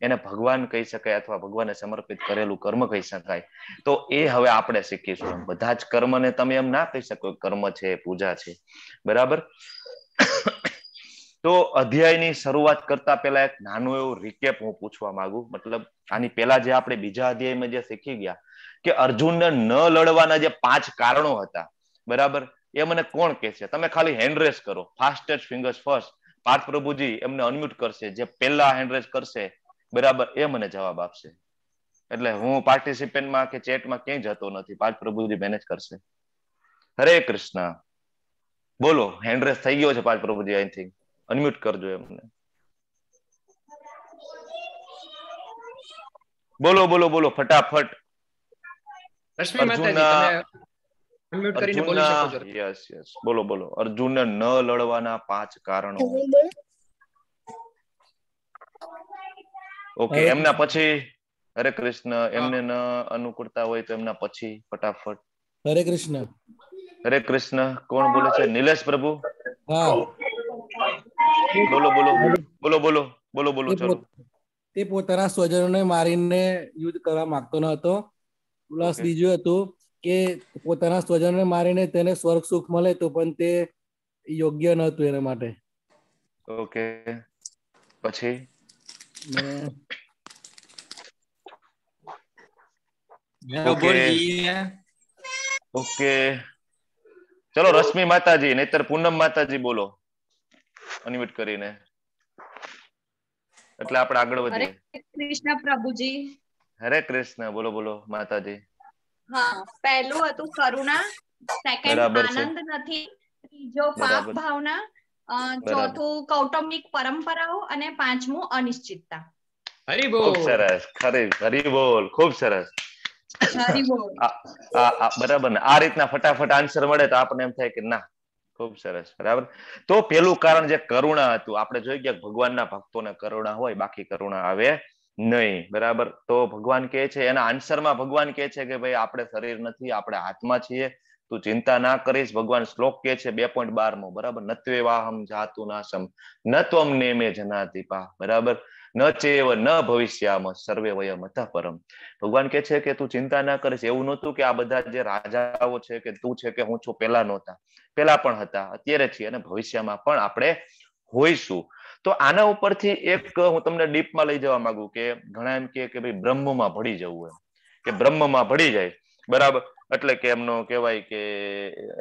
એને ભગવાન કહી શકાય અથવા ભગવાનને સમર્પિત કરેલું કર્મ કહી શકાય? તો એ હવે આપણે શીખીશું. બધા જ કર્મને તમે એમ ના કહી શકો કર્મ છે, પૂજા છે, બરાબર. તો અધ્યાયની શરૂઆત કરતા પહેલા એક નાનું એવું રિકેપ હું પૂછવા માંગુ. મતલબ આની પહેલા જે આપણે બીજા અધ્યાયમાં જે શીખી ગયા કે અર્જુનને ન લડવાના જે 5 કારણો હતા, બરાબર, એ મને કોણ કહે છે? તમે ખાલી હેન્ડ રેસ કરો, ફાસ્ટેસ્ટ ફિંગર્સ ફર્સ્ટ. પાર્થ પ્રભુજી એમને અનમ્યુટ કરશે, જે પહેલા હેન્ડ રેસ કરશે, બરાબર, એ મને જવાબ આપશે. એટલે હું પાર્ટિસિપેન્ટમાં કે ચેટમાં ક્યાંય જતો નથી, પાર્થ પ્રભુજી મેનેજ કરશે. હરે કૃષ્ણ. બોલો, હેન્ડ રેસ થઈ ગયો છે પાર્થ પ્રભુજી, આઈ થિંક અનમ્યુટ કરજો એમને. બોલો બોલો બોલો ફટાફટ. રશ્મિ માતાજી તમે અનમ્યુટ કરીને બોલી શકો છો. યસ યસ, બોલો બોલો. અર્જુનને ન લડવાના 5 કારણો. ઓકે, એમના પછી હરે કૃષ્ણ. એમને ન અનુકૂળતા હોય તો એમના પછી ફટાફટ. હરે કૃષ્ણ. હરે કૃષ્ણ. કોણ બોલે છે? નિલેશ પ્રભુ. હા, બોલો બોલો બોલો બોલો બોલો બોલો. ચલો. તે પોતાના સ્વજનોને મારીને યુદ્ધ કરવા માંગતો ન હતો. પ્લસ બીજું હતું કે પોતાના સ્વજનોને મારીને તેને સ્વર્ગ સુખ મળે તો પણ તે યોગ્ય ન હતું એના માટે. ઓકે, પછી ઓકે, ચલો રશ્મિ માતાજી, નહીતર પૂનમ માતાજી બોલો અનમ્યુટ કરીને, એટલે આપણે આગળ વધીએ. હરે કૃષ્ણ પ્રભુજી. હરે કૃષ્ણ. બોલો બોલો માતાજી. હા, પહેલું હતું કરુણા, સેકન્ડ આનંદ નથી, ત્રીજો પાપ ભાવના, ચોથું કૌટુંબિક પરંપરાઓ અને પાંચમું અનિશ્ચિતતા. હરી બોલ. ખૂબ સરસ. હરી બોલ. ખૂબ સરસ. બરાબર ને? આ રીતના ફટાફટ આન્સર મળે તો આપણને એમ થાય કે ના, ખૂબ સરસ. બરાબર. તો પેલું કારણ જે કરુણા હતું, આપણે જોઈ ગયા ભગવાનના ભક્તોને કરુણા હોય, બાકી કરુણા આવે નહીં. બરાબર. તો ભગવાન કહે છે, એના આન્સરમાં ભગવાન કહે છે કે ભાઈ આપણે શરીર નથી, આપણે આત્મા છીએ, તું ચિંતા ના કરીશ. ભગવાન શ્લોક કહે છે 2.12 બરાબર, નત્વેવાહમ જાતુ નાશમ ન ત્વમ નેમે જનાતિપા, બરાબર, ન ચેવ ન ભવિષ્યામ સર્વે વયમ અતઃ પરમ. ભગવાન કહે છે કે તું ચિંતા ના કરીશ. એવું નહોતું કે આ બધા જે રાજાઓ છે કે તું છે કે હું છું, પેલા નહોતા, પેલા પણ હતા, અત્યારે છીએ અને ભવિષ્યમાં પણ આપણે હોઈશું. તો આના ઉપરથી એક હું તમને ડીપમાં લઈ જવા માંગુ કે ઘણા એમ કે ભાઈ બ્રહ્મમાં ભળી જવું, એમ કે બ્રહ્મમાં ભળી જાય, બરાબર, એટલે કે એમનો કહેવાય કે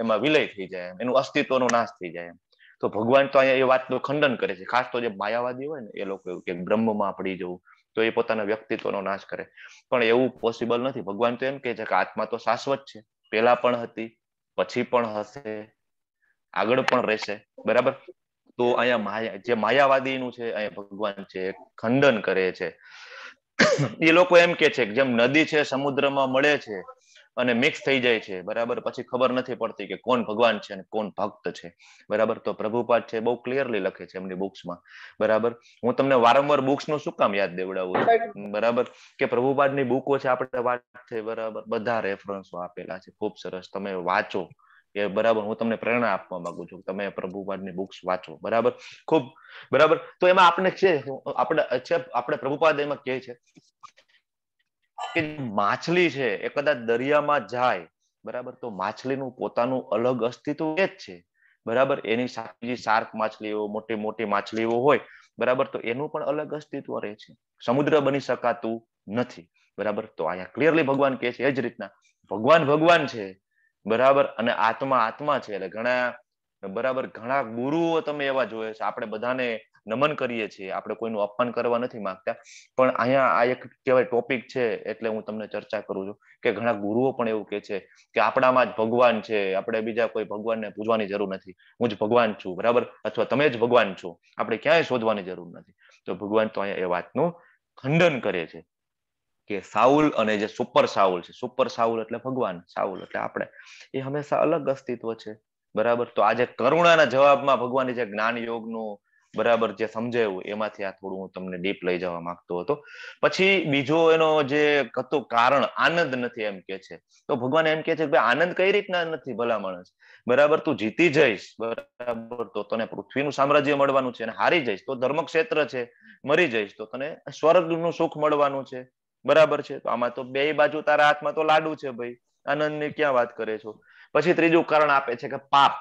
એમાં વિલય થઈ જાય, એનું અસ્તિત્વનો નાશ થઈ જાય. તો ભગવાન તો અહીંયા એ વાતનું ખંડન કરે છે. ખાસ તો જે માયાવાદી હોય ને એ લોકો એવું કે બ્રહ્મમાં ભળી જવું, તો એ પોતાના વ્યક્તિત્વનો નાશ કરે. પણ એવું પોસિબલ નથી. ભગવાન તો એમ કહે છે કે આત્મા તો શાશ્વત છે, પેલા પણ હતી, પછી પણ હશે, આગળ પણ રહેશે. બરાબર. તો અહીંયા જે માયાવાદીનું છે અહીંયા ભગવાન છે ખંડન કરે છે. એ લોકો એમ કે છે કે જેમ નદી છે સમુદ્રમાં મળે છે અને મિક્સ થઈ જાય છે, બરાબર, પછી ખબર નથી પડતી કે કોણ ભગવાન છે અને કોણ ભક્ત છે. બરાબર. તો પ્રભુપાદ છે બહુ ક્લિયરલી લખે છે એમની બુક્સમાં. બરાબર. હું તમને વારંવાર બુક્સ નું શું કામ યાદ દેવડાવું છું? બરાબર, કે પ્રભુપાદની બુકો છે, આપણે વાત છે, બરાબર, બધા રેફરન્સો આપેલા છે. ખૂબ સરસ, તમે વાંચો. એ બરાબર, હું તમને પ્રેરણા આપવા માંગુ છું, તમે પ્રભુપાદની બુક્સ વાંચો. બરાબર, ખૂબ બરાબર. તો એમાં આપણે છે આપણે પ્રભુપાદ એમાં કહે છે કે માછલી છે એ કદાચ દરિયામાં જાય, બરાબર, તો માછલીનું પોતાનું અલગ અસ્તિત્વ એ જ છે. બરાબર. એની સાથે જે શાર્ક માછલીઓ, મોટી મોટી માછલીઓ હોય, બરાબર, તો એનું પણ અલગ અસ્તિત્વ રહે છે. સમુદ્ર બની શકાતું નથી. બરાબર. તો અહીંયા ક્લિયરલી ભગવાન કહે છે એ જ રીતના ભગવાન ભગવાન છે, બરાબર, અને આત્મા આત્મા છે. એટલે ઘણા ગુરુઓ તમે એવા જોયે છે. આપણે બધાને નમન કરીએ છીએ, આપણે કોઈનું અપમાન કરવા નથી માંગતા, પણ અહીંયા આ એક કહેવાય ટોપિક છે એટલે હું તમને ચર્ચા કરું છું કે ઘણા ગુરુઓ પણ એવું કે છે કે આપણામાં જ ભગવાન છે, આપણે બીજા કોઈ ભગવાનને પૂજવાની જરૂર નથી, હું જ ભગવાન છું. બરાબર. અથવા તમે જ ભગવાન છો, આપણે ક્યાંય શોધવાની જરૂર નથી. તો ભગવાન તો અહીંયા એ વાતનું ખંડન કરે છે કે સાઉલ અને જે સુપર સાઉલ છે, સુપર સાઉલ એટલે ભગવાન, સાઉલ એટલે આપણે, એ હંમેશા અલગ અસ્તિત્વ છે. બરાબર. તો આજે કરુણાના જવાબમાં ભગવાનની જે જ્ઞાન યોગનું બરાબર જે સમજાયું એમાંથી આ થોડું હું તમને ડીપ લઈ જવા માંગતો હતો. પછી બીજો એનો જે હતું કારણ આનંદ નથી એમ કે છે. તો ભગવાન એમ કે છે કે આનંદ કઈ રીતના નથી ભલા માણસ? બરાબર, તું જીતી જઈશ, બરાબર, તો તને પૃથ્વીનું સામ્રાજ્ય મળવાનું છે, અને હારી જઈશ તો ધર્મક્ષેત્ર છે, મરી જઈશ તો તને સ્વર્ગનું સુખ મળવાનું છે. બરાબર છે. તો આમાં તો બે બાજુ તારા હાથમાં તો લાડુ છે ભાઈ, આનંદની ક્યાં વાત કરે છો? પછી ત્રીજું કારણ આપે છે કે પાપ.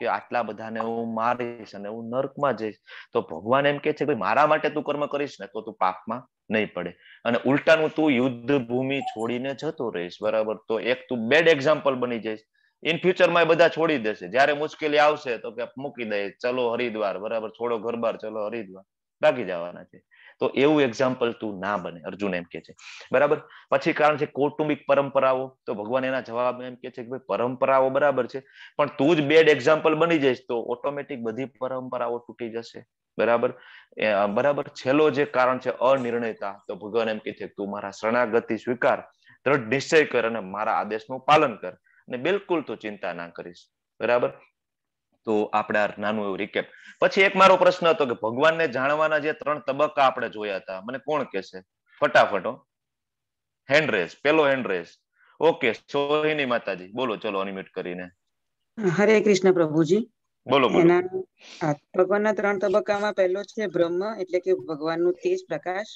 કે આટલા બધાને હું મારીશ અને હું નર્કમાં જઈશ, તો ભગવાન એમ કે છે કે મારા માટે તું કર્મ કરીશ ને તો તું પાપમાં નહીં પડે, અને ઉલટાનું તું યુદ્ધ ભૂમિ છોડીને જતો રહીશ, બરાબર. તો એક તું બેડ એક્ઝામ્પલ બની જઈશ. ઇન ફ્યુચર માં એ બધા છોડી દેશે, જયારે મુશ્કેલી આવશે તો કે મૂકી દે, ચલો હરિદ્વાર, બરાબર, છોડો ઘર બાર, ચલો હરિદ્વાર, ભાગી જવાના છે. તો એવું એક્ઝામ્પલ તું ના બને, અર્જુન એમ કે છે, બરાબર. પછી કારણ છે કૌટુંબિક પરંપરાઓ, તો ભગવાન એના જવાબ એમ કે છે કે ભાઈ પરંપરાઓ બરાબર છે, પણ તું જ બેડ એક્ઝામ્પલ બની જઈશ તો ઓટોમેટિક બધી પરંપરાઓ તૂટી જશે, બરાબર. બરાબર. છેલ્લો જે કારણ છે અનિર્ણયતા, તો ભગવાન એમ કે છે તું મારા શરણાગતિ સ્વીકાર, દ્રઢ નિશ્ચય કર અને મારા આદેશનું પાલન કર, અને બિલકુલ તું ચિંતા ના કરીશ, બરાબર. તો આપણે આ નાનું એવું રિકેપ. પછી એક મારો પ્રશ્ન હતો કે ભગવાનને જાણવાના જે 3 તબક્કા આપણે જોયા હતા, મને કોણ કહેશે ફટાફટ? હેન્ડ રેસ, પેલો હેન્ડ રેસ. ઓકે, સોહિની માતાજી બોલો, ચલો અનમ્યુટ કરીને. હરે કૃષ્ણ પ્રભુજી. બોલો બોલો. એના ભગવાનના 3 તબક્કામાં પહેલો છે બ્રહ્મ, એટલે કે ભગવાનનું તેજ પ્રકાશ.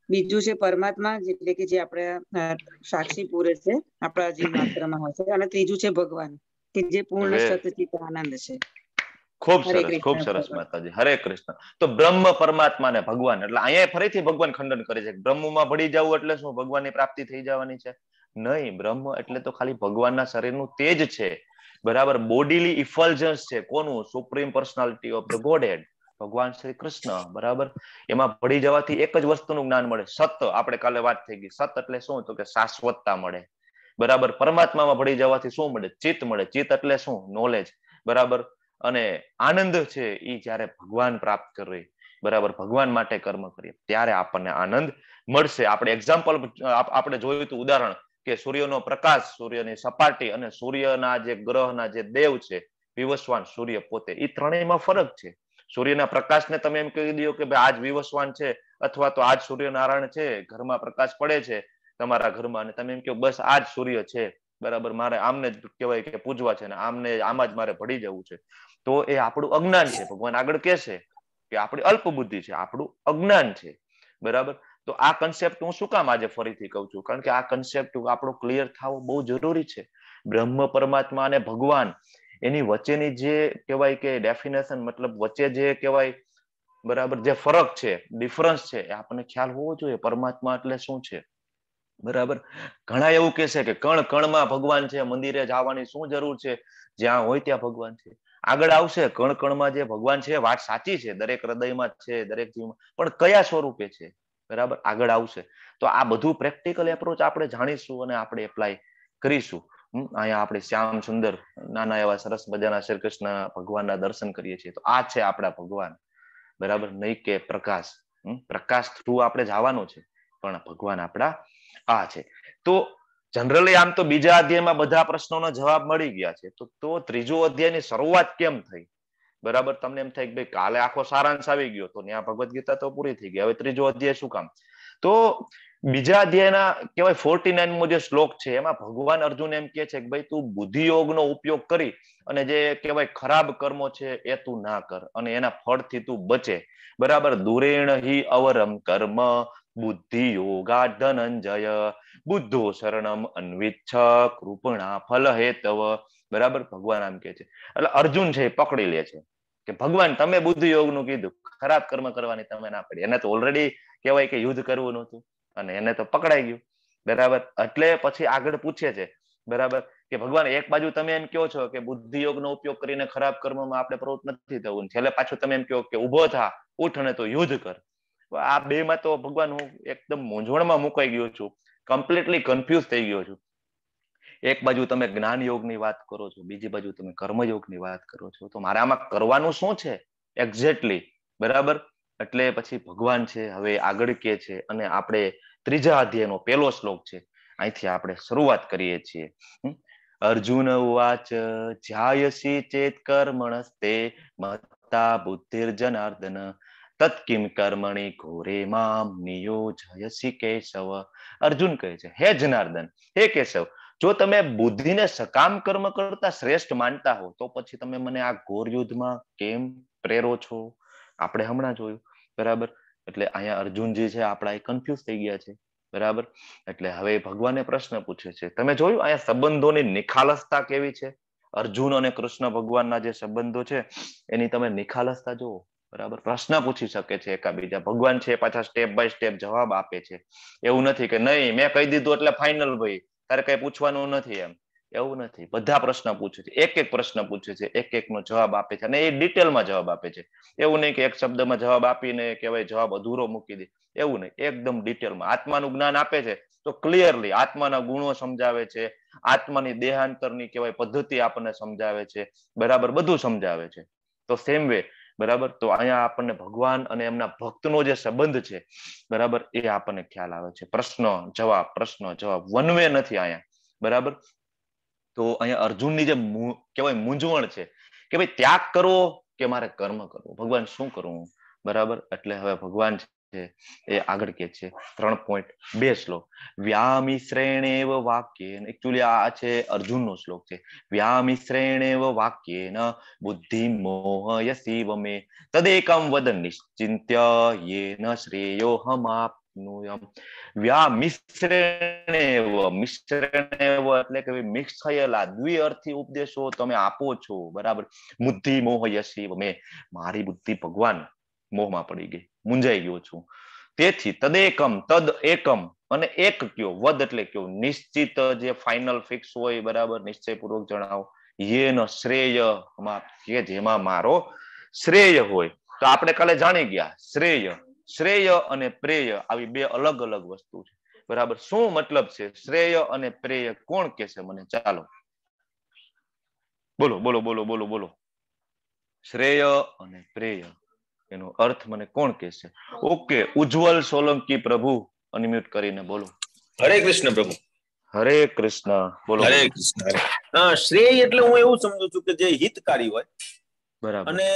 બીજું છે પરમાત્મા, એટલે કે જે આપણે સાક્ષી પૂરે છે આપણા જે માત્રામાં હોય છે, અને ત્રીજું છે ભગવાન, કે જે પૂર્ણ સતચિત આનંદ છે. ખૂબ સરસ, ખૂબ સરસ માતાજી, હરે કૃષ્ણ. તો બ્રહ્મ, પરમાત્મા ને ભગવાન, એટલે અહીંયા ફરીથી ભગવાન ખંડન કરે છે બ્રહ્મમાં ભળી જવું એટલે શું ભગવાનની પ્રાપ્તિ થઈ જવાની છે? નહીં, બ્રહ્મ એટલે તો ખાલી ભગવાનના શરીરનું તેજ છે, બરાબર. બોડીલી ઇફલ્જન્સ છે કોનું? સુપ્રીમ પર્સનાલિટી ઓફ ધ ગોડહેડ, ભગવાન શ્રી કૃષ્ણ, બરાબર. એમાં ભળી જવાથી એક જ વસ્તુનું જ્ઞાન મળે, સત. આપણે કાલે વાત થઈ ગઈ, સત એટલે શું? તો કે શાશ્વતતા મળે, બરાબર. પરમાત્મામાં ભળી જવાથી શું મળે? ચિત્ત મળે. ચિત્ત એટલે શું? નોલેજ, બરાબર. અને આનંદ છે એ જયારે ભગવાન પ્રાપ્ત કરીએ, બરાબર, ભગવાન માટે કર્મ કરીએ ત્યારે આપણને આનંદ મળશે. આપણે એક્ઝામ્પલ આપણે જોયું હતું, ઉદાહરણ કે સૂર્યનો પ્રકાશ, સૂર્યની સપાટી અને સૂર્યના જે ગ્રહના જે દેવ છે વિવસ્વાન, સૂર્ય પોતે, એ ત્રણેયમાં ફરક છે. સૂર્યના પ્રકાશને તમે એમ કહી દો કે ભાઈ આજ વિવસ્વાન છે, અથવા તો આજ સૂર્યનારાયણ છે, ઘરમાં પ્રકાશ પડે છે તમારા ઘરમાં, અને તમે એમ કહો બસ આજ સૂર્ય છે, બરાબર, મારે આમને જ કહેવાય કે પૂજવા છે, ને આમને આમાં જ મારે ભળી જવું છે, તો એ આપણું અજ્ઞાન છે. ભગવાન આગળ કહે છે કે આપણી અલ્પ બુદ્ધિ છે, આપણું અજ્ઞાન છે, બરાબર. તો આ કન્સેપ્ટ હું શું કામ આજે ફરીથી કહું છું? કારણ કે આ કન્સેપ્ટ આપણો ક્લિયર થવો બહુ જરૂરી છે. બ્રહ્મ, પરમાત્મા અને ભગવાન, એની વચ્ચેની જે કહેવાય કે ડેફિનેશન, મતલબ વચ્ચે જે કહેવાય, બરાબર, જે ફરક છે, ડિફરન્સ છે, એ આપણને ખ્યાલ હોવો જોઈએ. પરમાત્મા એટલે શું છે, બરાબર. ઘણા એવું કહે છે કે કણ કણમાં ભગવાન છે, મંદિરે જવાની શું જરૂર છે, જ્યાં હોય ત્યાં ભગવાન છે. આગળ આવશે કણ કણમાં જે ભગવાન છે, વાત સાચી છે, દરેક હૃદયમાં છે, દરેક જીવમાં, પણ કયા સ્વરૂપે છે, બરાબર, આગળ આવશે. તો આ બધું પ્રેક્ટિકલ એપ્રોચ આપણે જાણીશું અને આપણે એપ્લાય કરીશું. અહીંયા આપણે શ્યામ સુંદર નાના એવા સરસ મજાના શ્રી કૃષ્ણ ભગવાનના દર્શન કરીએ છીએ, તો આ છે આપણા ભગવાન, બરાબર. નહીં કે પ્રકાશ, પ્રકાશ થ્રુ આપણે જવાનું છે, પણ ભગવાન આપણા આ છે. તો જનરલી આમ તો બીજા અધ્યાયમાં બધા પ્રશ્નોનો જવાબ મળી ગયા છે, તો ત્રીજો અધ્યાયની શરૂઆત કેમ થઈ, બરાબર. તમને એમ થાય કે ભાઈ કાલે આખો સારાંશ આવી ગયો, તો ત્યાં ભગવદ ગીતા તો પૂરી થઈ ગઈ, હવે ત્રીજો અધ્યાય શું કામ? તો બીજા અધ્યાયના કહેવાય 49મો જે શ્લોક છે, એમાં ભગવાન અર્જુન એમ કહે છે કે ભાઈ તું બુદ્ધિયોગનો ઉપયોગ કરી અને જે કહેવાય ખરાબ કર્મો છે એ તું ના કર, અને એના ફળથી તું બચે, બરાબર. દુરેણ હિ અવરમ કર્મ બુદ્ધિ યોગા ધનંજય બુદ્ધો શરણમ અન્વિચ્છ કૃપણા ફલ હેતવ, બરાબર. ભગવાન આમ કે છે, એટલે અર્જુન છે એ પકડી લે છે કે ભગવાન તમે બુદ્ધિ યોગનું કીધું, ખરાબ કર્મ કરવાની તમે ના પડી. એને તો ઓલરેડી કહેવાય કે યુદ્ધ કરવું નહોતું, અને એને તો પકડાઈ ગયું, બરાબર. એટલે પછી આગળ પૂછે છે, બરાબર, કે ભગવાન એક બાજુ તમે એમ કહો છો કે બુદ્ધિ યોગનો ઉપયોગ કરીને ખરાબ કર્મમાં આપણે પ્રવૃત્ત નથી થવું, છેલ્લે પાછું તમે એમ કહો કે ઉભો થા, ઉઠ અને તો યુદ્ધ કર. આ બેમાં તો ભગવાન હું એકદમ મૂંઝવણમાં મુકાઈ ગયો છું, કમ્પ્લીટલી કન્ફ્યુઝ થઈ ગયો છું. એક બાજુ તમે જ્ઞાન યોગની વાત કરો છો, બીજી બાજુ તમે કર્મયોગની વાત કરો છો, તો મારે આમાં કરવાનું શું છે એક્ઝેક્ટલી, બરાબર. એટલે પછી ભગવાન છે હવે આગળ કે છે, અને આપણે ત્રીજા અધ્યાયનો પહેલો શ્લોક છે, અહીંથી આપણે શરૂઆત કરીએ છીએ. અર્જુન ઉવાચ જ્યાયસી ચેત કર્મણસ્તે મત્તા બુદ્ધિર્જનાર્દન તત્કિમ કર્મણિ ઘોરે મામ નિયોજયસી કેશવ. અર્જુન કહે છે, હે જનાર્દન, હે કેશવ, જો તમે બુદ્ધિને સકામ કર્મ કરતા શ્રેષ્ઠ માનતા હો, તો પછી તમે મને આ ઘોર યુદ્ધમાં કેમ પ્રેરો છો? આપણે હમણાં જોયું, બરાબર. એટલે અહીંયા અર્જુનજી છે આપણા એ કન્ફ્યુઝ થઈ ગયા છે, બરાબર. એટલે હવે ભગવાને પ્રશ્ન પૂછે છે, તમે જોયું અહીંયા સંબંધોની નિખાલસતા કેવી છે, અર્જુન અને કૃષ્ણ ભગવાનના જે સંબંધો છે એની તમે નિખાલસતા જુઓ, બરાબર. પ્રશ્ન પૂછી શકે છે એકાબીજા. ભગવાન છે પાછા સ્ટેપ બાય સ્ટેપ જવાબ આપે છે. એવું નથી કે નહીં મેં કહી દીધું એટલે ફાઇનલ ભાઈ તારે કઈ પૂછવાનું નથી, એમ એવું નથી. બધા પ્રશ્ન પૂછે છે, એક એક પ્રશ્ન પૂછે છે, એક એક નો જવાબ આપે છે, અને એ ડિટેલમાં જવાબ આપે છે. એવું નહીં કે એક શબ્દમાં જવાબ આપીને કહેવાય જવાબ અધૂરો મૂકી દે, એવું નહીં. એકદમ ડિટેલમાં આત્માનું જ્ઞાન આપે છે તો ક્લિયરલી આત્માના ગુણો સમજાવે છે, આત્માની દેહાંતરની કહેવાય પદ્ધતિ આપણને સમજાવે છે, બરાબર, બધું સમજાવે છે. તો સેમ વે, બરાબર, તો અહીંયા આપણને ભગવાન અને એમના ભક્તનો જે સંબંધ છે, બરાબર, એ આપણને ખ્યાલ આવે છે. પ્રશ્ન જવાબ વન વે નથી અહીંયા, બરાબર. તો અહીંયા અર્જુનની જે કહેવાય મૂંઝવણ છે કે ભાઈ ત્યાગ કરવો કે મારે કર્મ કરવું, ભગવાન શું કરવું, બરાબર. એટલે હવે ભગવાન છે એ આગળ કે છે 3.2 શ્લોક. વ્યામિશ્રેણેવ વાક્યેન, એકચ્યુઅલી આ છે અર્જુનનો શ્લોક છે. વ્યામિશ્રેણેવ વાક્યેન બુદ્ધિ મોહયસીવ મે તદેકમ વદ નિશ્ચિંત્ય યેન શ્રેયો હમાપ્નુયમ. વ્યામિશ્રેણેવ, મિશ્રેણેવ એટલે કે મિક્સ થયેલા દ્વિઅર્થી ઉપદેશો તમે આપો છો, બરાબર. બુદ્ધિ મોહયસીવ મે, મારી બુદ્ધિ ભગવાન મોહમાં પડી ગઈ, મૂંઝાઈ ગયો છું. તેથી તદેકમ, તદ એકમ અને એક કયો, વદ એટલે કયો, નિશ્ચિત જે ફાઇનલ ફિક્સ હોય, બરાબર, નિશ્ચયપૂર્વક જણાવો. યેન શ્રેય, કે જેમાં મારો શ્રેય હોય. તો આપણે કાલે જાણી ગયા શ્રેય અને પ્રેય આવી બે અલગ અલગ વસ્તુ છે, બરાબર. શું મતલબ છે શ્રેય અને પ્રેય? કોણ કે છે મને? ચાલો બોલો બોલો બોલો બોલો બોલો. શ્રેય અને પ્રેય એનો અર્થ મને કોણ કહેશે? ઓકે, ઉજ્જવલ સોલંકી પ્રભુ અનમ્યુટ કરીને બોલો. હરે કૃષ્ણ પ્રભુ. હરે કૃષ્ણ, બોલો. હરે કૃષ્ણ. શ્રેય એટલે હું એવું સમજુ છું કે જે હિતકારી હોય, બરાબર. અને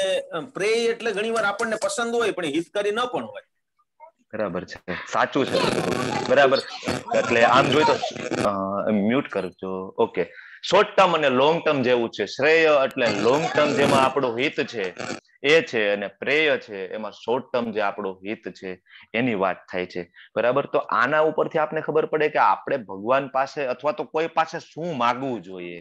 પ્રેય એટલે ઘણીવાર આપણને પસંદ હોય પણ હિતકારી ન પણ હોય. બરાબર છે, સાચું છે, બરાબર. એટલે આમ જોઈ તો મ્યુટ કરજો. ઓકે, શોર્ટ ટર્મ અને લોંગ ટર્મ જેવું છે. શ્રેય એટલે લોંગ ટર્મ જેમાં આપણું હિત છે એ છે, અને પ્રેય છે એમાં શોર્ટ ટર્મ જે આપણું હિત છે એની વાત થાય છે, બરાબર. તો આના ઉપરથી આપણે ખબર પડે કે આપણે ભગવાન પાસે અથવા તો કોઈ પાસે શું માગવું જોઈએ,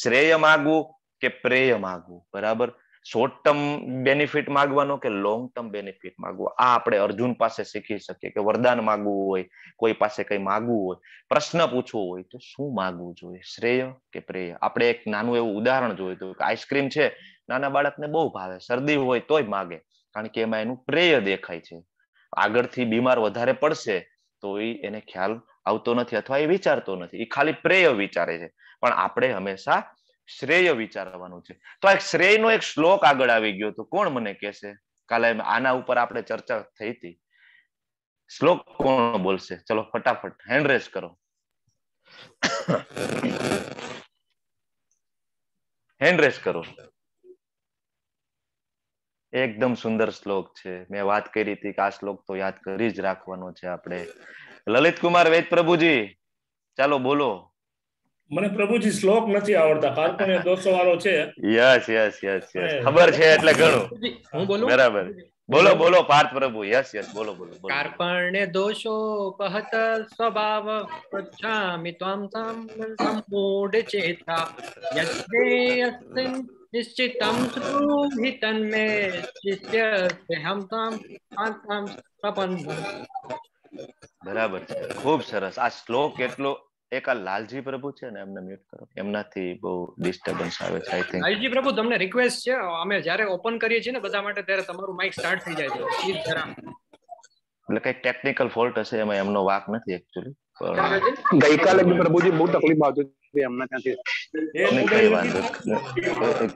શ્રેય માગવું કે પ્રેય માગવું, બરાબર. શોર્ટ ટર્મ બેનિફિટ માંગવાનો કે લોંગ ટર્મ બેનિફિટ માંગવો, આ આપણે અર્જુન પાસે શીખી શકીએ. કે વરદાન માંગવું હોય, કોઈ પાસે કઈ માંગવું હોય, પ્રશ્ન પૂછવો હોય તો શું માંગવું જોઈએ, શ્રેય કે પ્રેય? આપણે એક નાનું એવું ઉદાહરણ જોયું હતું કે આઈસ્ક્રીમ છે, નાના બાળકને બહુ ભાવે, શરદી હોય તોય માગે, કારણ કે એમાં એનું પ્રેય દેખાય છે. આગળથી બીમાર વધારે પડશે તો એને ખ્યાલ આવતો નથી અથવા એ વિચારતો નથી, એ ખાલી પ્રેય વિચારે છે. પણ આપણે હંમેશા શ્રેય વિચારવાનું છે. તો એક શ્રેયનો એક શ્લોક આગળ આવી ગયો તો કોણ મને કહેશે? કાલે આના ઉપર આપણે ચર્ચા થઈ હતી. શ્લોક કોણ બોલશે? ચલો ફટાફટ હેન્ડ રેઝ કરો. હેન્ડ રેઝ કરો. એકદમ સુંદર શ્લોક છે. મેં વાત કરી હતી કે આ શ્લોક તો યાદ કરી જ રાખવાનો છે આપણે. લલિત કુમાર વેદ પ્રભુજી, ચાલો બોલો. મને પ્રભુજી શ્લોક નથી આવડતા, કાલ્પનિક દોષો વાળો છે. યસ યસ યસ યસ, ખબર છે એટલે ઘણું. હું બોલું? બરાબર, બોલો બોલો પાર્થ પ્રભુ. યસ યસ, બોલો બોલો. કાર્પણ્ય દોષો પહત સ્વભાવ પૃચ્છામિ ત્વં સંમૂઢ ચેતા યશ્રેયસ્મિન નિશ્ચિતં શ્રુહિ તન્મે શિષ્યસ્તેહં ત્વં આત્મં પ્રપન્નં. બરાબર છે, ખૂબ સરસ. આ શ્લોક એટલો એક આ લાલજી પ્રભુ છે ને, એમને મ્યુટ કરો, એમનાથી બહુ ડિસ્ટર્બન્સ આવે છે. આઈ થિંક લાલજી પ્રભુ, તમને રિક્વેસ્ટ છે, અમે જ્યારે ઓપન કરીએ છીએ ને બધા માટે ત્યારે તમારું માઇક સ્ટાર્ટ થઈ જાય છે, પ્લીઝ જરા. એટલે કઈ ટેકનિકલ ફોલ્ટ હશે, એમાં એમનો વાક નથી એકચ્યુઅલી. ગઈકાલે પ્રભુજી બહુ તકલીફ આવતી હતી એમના ત્યાંથી.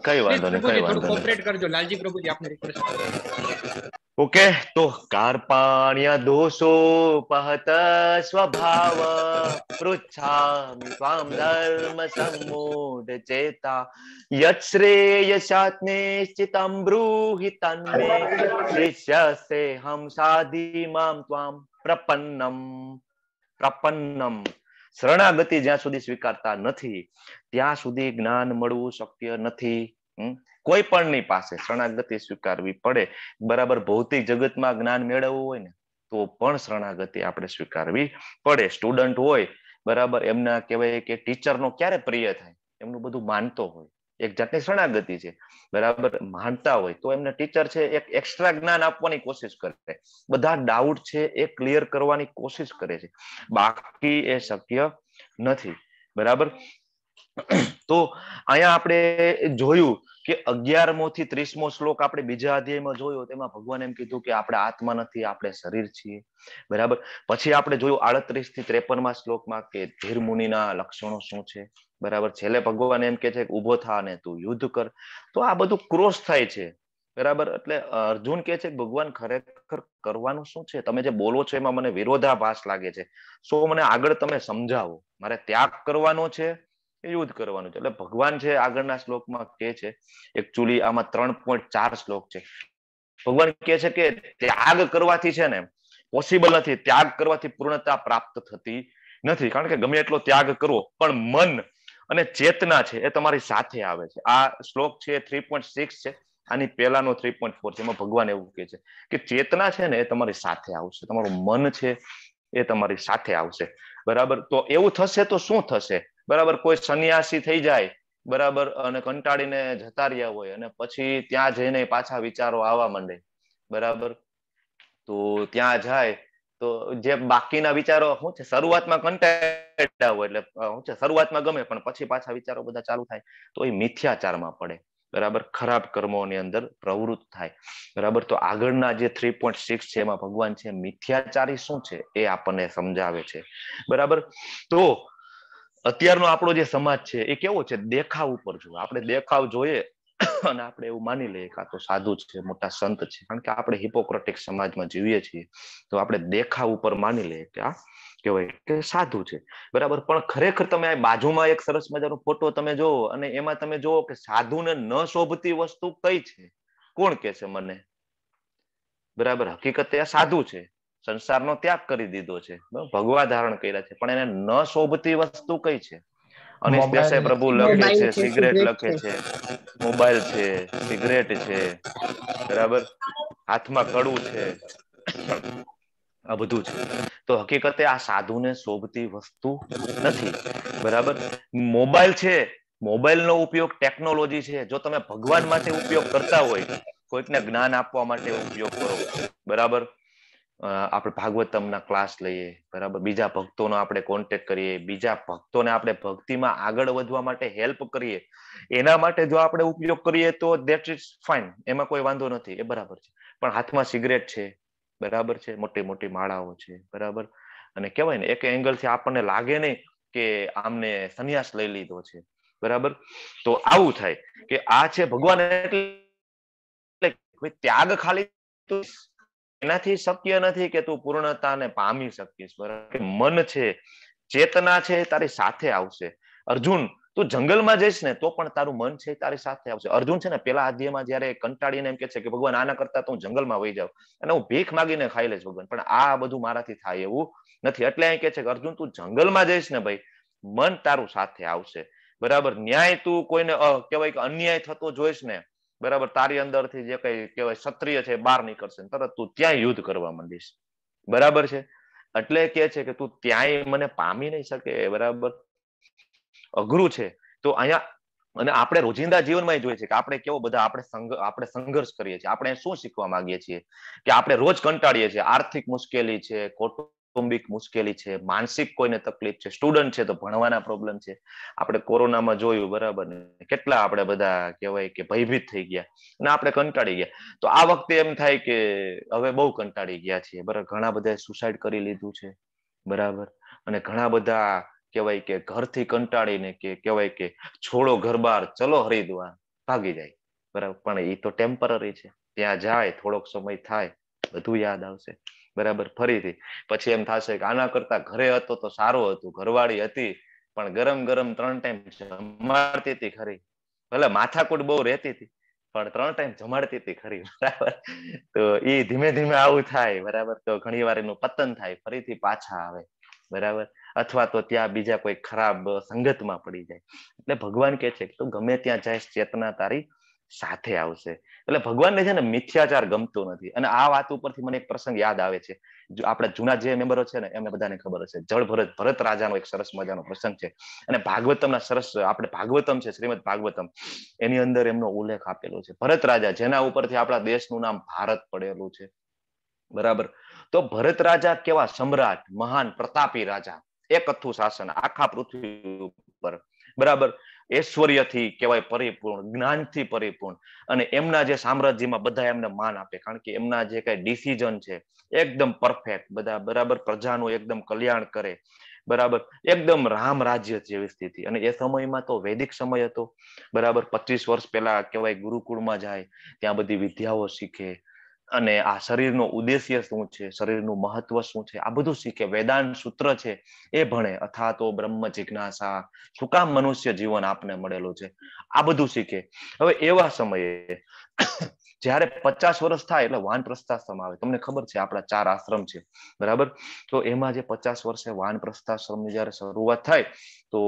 કઈ વાંધો નહીં. કોઓપરેટ કરજો લાલજી પ્રભુજી, આપને રિક્વેસ્ટ. ઓકે, તો કાર્પાણ્ય દોષો પહત સ્વભાવ પૃચ્છામિ ત્વામ ધર્મ સમ્મૂઢ ચેતા યશ્રેયસ્યાત્મેશ્ચિતં બ્રૂહિ તન્મે શિષ્યસ્તેહં સાધિ મામ ત્વામ પ્રપન્નમ. શરણાગતિ જ્યાં સુધી સ્વીકારતા નથી ત્યાં સુધી જ્ઞાન મળવું શક્ય નથી. કોઈ પણની પાસે શરણાગતિ સ્વીકારવી પડે, બરાબર. ભૌતિક જગતમાં જ્ઞાન મેળવવું હોય ને તો પણ શરણાગતિ આપણે સ્વીકારવી પડે. સ્ટુડન્ટ હોય, બરાબર, એમના કહેવાય કે ટીચરનો ક્યારે પ્રિય થાય? એમનું બધું માનતો હોય, એક જાતની શરણાગતિ છે, બરાબર. માનતા હોય તો એમને ટીચર છે એક એક્સ્ટ્રા જ્ઞાન આપવાની કોશિશ કરે, બધા ડાઉટ છે એ ક્લિયર કરવાની કોશિશ કરે છે, બાકી એ શક્ય નથી, બરાબર. તો અહીંયા આપણે જોયું કે 11મો થી 30મો શ્લોક આપણે બીજા અધ્યાયમાં જોયો, તેમાં ભગવાન એમ કીધું કે આપણે આત્મા નથી, આપણે શરીર છીએ, બરાબર. પછી આપણે જોયું 38 થી 53મા શ્લોકમાં કે ધીર મુનિના લક્ષણો શું છે, બરાબર. છેલ્લે ભગવાન એમ કે છે કે ઉભો થા અને તું યુદ્ધ કર. તો આ બધું ક્રોસ થાય છે, બરાબર. એટલે અર્જુન કે છે કે ભગવાન ખરેખર કરવાનું શું છે, તમે જે બોલો છો એમાં મને વિરોધાભાસ લાગે છે, સો મને આગળ તમે સમજાવો, મારે ત્યાગ કરવાનો છે, યુદ્ધ કરવાનું છે. એટલે ભગવાન છે આગળના શ્લોકમાં કે છે, એકચ્યુઅલી આમાં 3.4 શ્લોક છે. ભગવાન કે છે કે ત્યાગ કરવાથી છે ને પોસિબલ નથી, ત્યાગ કરવાથી પૂર્ણતા પ્રાપ્ત થતી નથી, કારણ કે ગમે એટલો ત્યાગ કરવો પણ મન અને ચેતના છે એ તમારી સાથે આવે છે. આ શ્લોક છે 3.6 છે, આની પહેલાનો 3.4 છે. એમાં ભગવાન એવું કે છે કે ચેતના છે ને એ તમારી સાથે આવશે, તમારું મન છે એ તમારી સાથે આવશે, બરાબર. તો એવું થશે તો શું થશે, બરાબર. કોઈ સંન્યાસી થઈ જાય, બરાબર, અને કંટાળીને જતા રહ્યા હોય અને પછી ત્યાં જઈને પાછા વિચારો આવવા માંડે, બરાબર. તો ત્યાં જાય તો જે બાકીના વિચારો શું છે, શરૂઆતમાં કંટાળ્યા હોય એટલે શું છે, શરૂઆતમાં ગમે પણ પછી પાછા વિચારો બધા ચાલુ થાય તો એ મિથ્યાચારમાં પડે, બરાબર. ખરાબ કર્મોની અંદર પ્રવૃત્ત થાય, બરાબર. તો આગળના જે 3.6 છે એમાં ભગવાન છે મિથ્યાચારી શું છે એ આપણને સમજાવે છે, બરાબર. તો અત્યારનો આપણો જે સમાજ છે એ કેવો છે, દેખાવ ઉપર જો આપણે દેખાવ જોઈએ અને આપણે એવું માની લઈએ કે આ તો સાધુ છે, મોટા સંત છે, કારણ કે આપણે હિપોક્રેટિક સમાજમાં જીવીએ છીએ, તો આપણે દેખાવ ઉપર માની લઈએ કે આ કહેવાય કે સાધુ છે, બરાબર. પણ ખરેખર તમે આ બાજુમાં એક સરસ મજાનો ફોટો તમે જોવો અને એમાં તમે જોવો કે સાધુને ન શોભતી વસ્તુ કઈ છે, કોણ કે છે મને, બરાબર. હકીકતે આ સાધુ છે, સંસારનો ત્યાગ કરી દીધો છે, ભગવા ધારણ કર્યા છે, પણ એને ન શોભતી વસ્તુ કઈ છે, અનિશ દેસાઈ પ્રભુ લખે છે સિગરેટ લખે છે, મોબાઈલ છે, સિગરેટ છે, બરાબર, હાથમાં કડું છે, આ બધું છે. તો હકીકતે આ સાધુને શોભતી વસ્તુ નથી, બરાબર. મોબાઈલ છે, મોબાઈલનો ઉપયોગ ટેકનોલોજી છે, જો તમે ભગવાન માટે ઉપયોગ કરતા હોય, કોઈકને જ્ઞાન આપવા માટે ઉપયોગ કરો, બરાબર. આપણે ભાગવતમના ક્લાસ લઈએ, બરાબર, બીજા ભક્તોનો આપણે કોન્ટેક્ટ કરીએ, બીજા ભક્તોને આપણે ભક્તિમાં આગળ વધવા માટે હેલ્પ કરીએ, એના માટે જો આપણે ઉપયોગ કરીએ તો ધેટ ઇઝ ફાઇન, એમાં કોઈ વાંધો નથી, એ બરાબર છે. પણ હાથમાં સિગરેટ છે, બરાબર છે, મોટી મોટી માળાઓ છે, બરાબર, અને કહેવાય ને એક એંગલથી આપણને લાગે નહીં કે આમને સંન્યાસ લઈ લીધો છે, બરાબર. તો આવું થાય કે આ છે ભગવાન, એટલે ત્યાગ ખાલી એનાથી શક્ય નથી કે તું પૂર્ણતાને પામી શકીશ, બરાબર. મન છે, ચેતના છે, તારી સાથે આવશે. અર્જુન, તું જંગલમાં જઈશ ને તો પણ તારું મન છે તારી સાથે આવશે. અર્જુન છે ને પેલા અધ્યાયમાં જયારે કંટાળીને એમ કે છે કે ભગવાન આના કરતા તો હું જંગલમાં વહી જાઉં અને હું ભીખ માગીને ખાઈ લઈશ ભગવાન, પણ આ બધું મારાથી થાય એવું નથી. એટલે અહીં કે છે કે અર્જુન તું જંગલમાં જઈશ ને ભાઈ, મન તારું સાથે આવશે, બરાબર. ન્યાય તું કોઈને કહેવાય કે અન્યાય થતો જોઈશ ને, બરાબર, તારી અંદરથી જે કઈ કહેવાય ક્ષત્રિય છે બહાર નીકળશે, તરત તું ત્યાં યુદ્ધ કરવા માંડીશ, બરાબર છે. એટલે કે છે કે તું ત્યાંય મને પામી નહીં શકે, બરાબર. અઘરું છે. તો અહીંયા અને આપણે રોજિંદા જીવનમાં જોઈએ છે કે આપણે કેવો બધા આપણે સંઘર્ષ કરીએ છીએ. આપણે શું શીખવા માંગીએ છીએ કે આપણે રોજ કંટાળીએ છીએ, આર્થિક મુશ્કેલી છે, કૌટુંબિક મુશ્કેલી છે, માનસિક કોઈને તકલીફ છે, સ્ટુડન્ટ છે તો ભણવાના પ્રોબ્લેમ છે. આપણે કોરોનામાં જોયું, બરાબર ને, કેટલા આપણે બધા કહેવાય કે ભયભીત થઈ ગયા અને આપણે કંટાળી ગયા. તો આ વખતે એમ થાય કે હવે બહુ કંટાળી ગયા છીએ, બરાબર. ઘણા બધા સુસાઇડ કરી લીધું છે, બરાબર, અને ઘણા બધા કહેવાય કે ઘરથી કંટાળીને કે કહેવાય કે છોડો ઘર બાર ચલો હરિદ્વાર ભાગી જાય, બરાબર. પણ એ તો ટેમ્પરરી છે, ત્યાં જાય થોડોક સમય થાય બધું યાદ આવશે, બરાબર. ફરીથી પછી એમ થશે કે આના કરતા ઘરે હતો તો સારું હતું, ઘરવાળી હતી પણ ગરમ ગરમ 3 ટાઈમ જમાડતી હતી ખરી, ભલે માથાકૂટ બહુ રહેતી હતી પણ 3 ટાઈમ જમાડતી હતી ખરી, બરાબર. તો એ ધીમે ધીમે આવું થાય, બરાબર. તો ઘણી વાર એનું પતન થાય, ફરીથી પાછા આવે, બરાબર. અથવા તો ત્યાં બીજા કોઈ ખરાબ સંગતમાં પડી જાય. એટલે ભગવાન કે છે કે તું ગમે ત્યાં જાય ચેતના તારી સાથે આવશે. એટલે ભગવાનને છે ને મિથ્યાચાર ગમતો નથી. અને આ વાત ઉપરથી મને એક પ્રસંગ યાદ આવે છે. આપણા જૂના જે મેમ્બરો છે ને એમને બધાને ખબર હશે. ભરત રાજાનો એક સરસ મજાનો પ્રસંગ છે. અને ભાગવતમના સરસ આપણે ભાગવતમ છે, શ્રીમદ ભાગવતમ, એની અંદર એમનો ઉલ્લેખ આપેલો છે. ભરત રાજા, જેના ઉપરથી આપણા દેશનું નામ ભારત પડેલું છે, બરાબર. તો ભરત રાજા કેવા સમ્રાટ, મહાન પ્રતાપી રાજા, એક અથું શાસન આખા પૃથ્વી ઉપર, બરાબર. ઐશ્વર્યથી કહેવાય પરિપૂર્ણ, જ્ઞાનથી પરિપૂર્ણ. અને એમના જે સામ્રાજ્યમાં બધા એમને માન આપે, કારણ કે એમના જે કઈ ડિસિઝન છે એકદમ પરફેક્ટ, બધા બરાબર, પ્રજાનું એકદમ કલ્યાણ કરે, બરાબર. એકદમ રામ રાજ્ય જેવી સ્થિતિ. અને એ સમયમાં તો વૈદિક સમય હતો, બરાબર. 25 વર્ષ પહેલા કહેવાય ગુરુકુળમાં જાય, ત્યાં બધી વિદ્યાઓ શીખે, અને આ શરીરનો ઉદ્દેશ્ય શું છે, શરીરનું મહત્વ શું છે, આ બધું શીખે. વેદાંત સૂત્ર છે એ ભણે, અથવા તો બ્રહ્મ જિજ્ઞાસા, શું કામ મનુષ્ય જીવન આપને મળેલું છે, આ બધું શીખે. હવે એવા સમયે જયારે 50 વર્ષ થાય એટલે વાનપ્રસ્થાશ્રમ આવે. તમને ખબર છે આપણા 4 આશ્રમ છે, બરાબર. તો એમાં જે 50 વર્ષે વાનપ્રસ્થાશ્રમની જયારે શરૂઆત થાય તો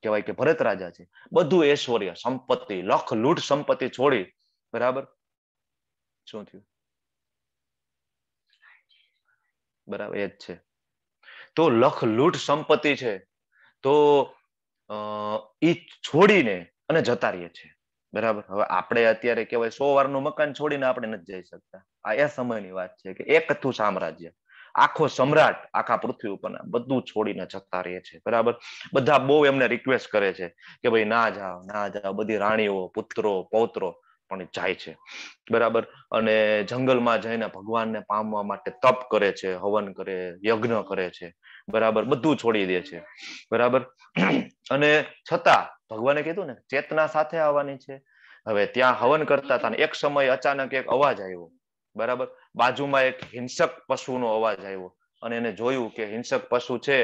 કહેવાય કે ભરત રાજા છે બધું ઐશ્વર્ય, સંપત્તિ, લખ લૂંટ સંપત્તિ છોડી, બરાબર. શું થયું? બરાબર, એ જ છે. તો લખ લૂંટ સંપત્તિ છે તો ઈ છોડીને અને જતા રહીએ છે, બરાબર. હવે આપણે અત્યારે કહેવાય 100 વારનું મકાન છોડીને આપણે નથી જઈ શકતા. આ એ સમયની વાત છે કે એક હતું સામ્રાજ્ય, આખો સમ્રાટ આખા પૃથ્વી ઉપરના, બધું છોડીને જતા રહે છે, બરાબર. બધા બહુ એમને રિક્વેસ્ટ કરે છે કે ભાઈ ના જાઓ, ના જાઓ. બધી રાણીઓ, પુત્રો, પૌત્રો પણ જાય છે, બરાબર. અને જંગલમાં જઈને ભગવાનને પામવા માટે તપ કરે છે, હવન કરે, યજ્ઞ કરે છે, બરાબર. બધું છોડી દે છે, બરાબર. અને છતાં ભગવાને કીધું ને ચેતના સાથે આવવાની છે. હવે ત્યાં હવન કરતા હતા ને એક સમય અચાનક એક અવાજ આવ્યો, બરાબર. બાજુમાં એક હિંસક પશુનો અવાજ આવ્યો, અને એને જોયું કે હિંસક પશુ છે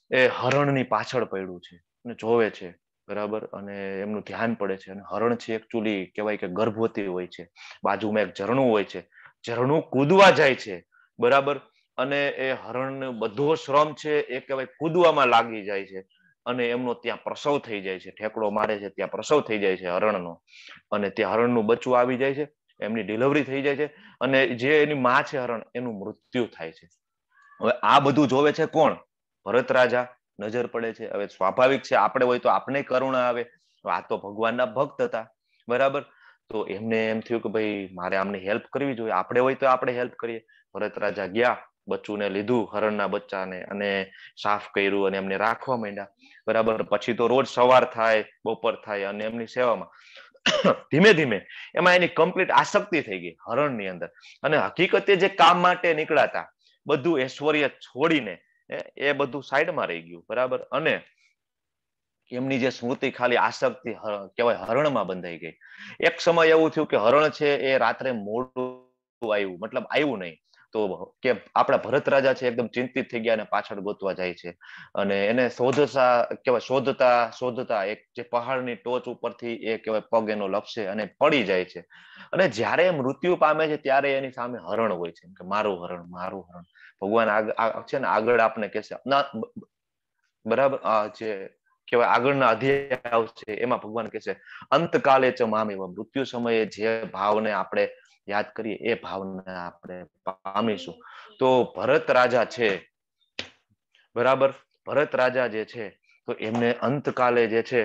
એ હરણની પાછળ પડ્યું છે અને જોવે છે, બરાબર. અને એમનું ધ્યાન પડે છે, અને હરણ છે એકચ્યુઅલી કહેવાય કે ગર્ભવતી હોય છે. બાજુમાં એક ઝરણું હોય છે, ઝરણું કૂદવા જાય છે, બરાબર. અને એ હરણ બધો શ્રમ છે એ કહેવાય કૂદવામાં લાગી જાય છે, અને એમનો ત્યાં પ્રસવ થઈ જાય છે. ઠેકડો મારે છે ત્યાં પ્રસવ થઈ જાય છે હરણનો, અને ત્યાં હરણનું બચ્ચું આવી જાય છે, એમની ડિલિવરી થઈ જાય છે, અને જે એની માં છે હરણ, એનું મૃત્યુ થાય છે. હવે આ બધું જોવે છે કોણ? ભરત રાજા. નજર પડે છે. હવે સ્વાભાવિક છે, આપણે હોય તો આપણે કરુણા આવે. આ તો ભગવાનના ભક્ત હતા, બરાબર. તો એમને એમ થયું કે ભાઈ મારે આમને હેલ્પ કરવી જોઈએ, આપણે હોય તો આપણે હેલ્પ કરીએ. ભરત રાજા ગયા, બચ્ચુને લીધું, હરણના બચ્ચાને, અને સાફ કર્યું, અને એમને રાખવા માંડ્યા, બરાબર. પછી તો રોજ સવાર થાય, બપોર થાય, અને એમની સેવામાં ધીમે ધીમે એમાં એની કમ્પ્લીટ આસક્તિ થઈ ગઈ હરણની અંદર. અને હકીકતે જે કામ માટે નીકળાતા બધું ઐશ્વર્ય છોડીને એ બધું સાઈડમાં રહી ગયું, બરાબર. અને એમની જે સ્મૃતિ ખાલી આસક્તિ કહેવાય હરણમાં બંધાઈ ગઈ. એક સમય એવું થયું કે હરણ છે એ રાત્રે મોડું આવ્યું, મતલબ આવ્યું નહીં, તો કે આપણા ભરત રાજા છે એકદમ ચિંતિત થઈ ગયા અને પાછળ ગોતવા જાય છે. અને એને શોધતા એક જે પહાડની ટોચ ઉપરથી એ કહેવાય પગ એનો લપસે અને પડી જાય છે. અને જ્યારે મૃત્યુ પામે છે ત્યારે એની સામે હરણ હોય છે કે મારું હરણ, મારું હરણ. ભગવાન છે ને આગળ આપને કહેશે, બરાબર. જે કહેવાય આગળના અધ્યાય આવશે એમાં ભગવાન કહેશે અંતકાલે ચ મામેવ, મૃત્યુ સમયે જે ભાવને આપણે યાદ કરીએ એ ભાવને આપણે પામીશું. તો ભરત રાજા છે, બરાબર. ભરત રાજા જે છે તો એમને અંતકાલે જે છે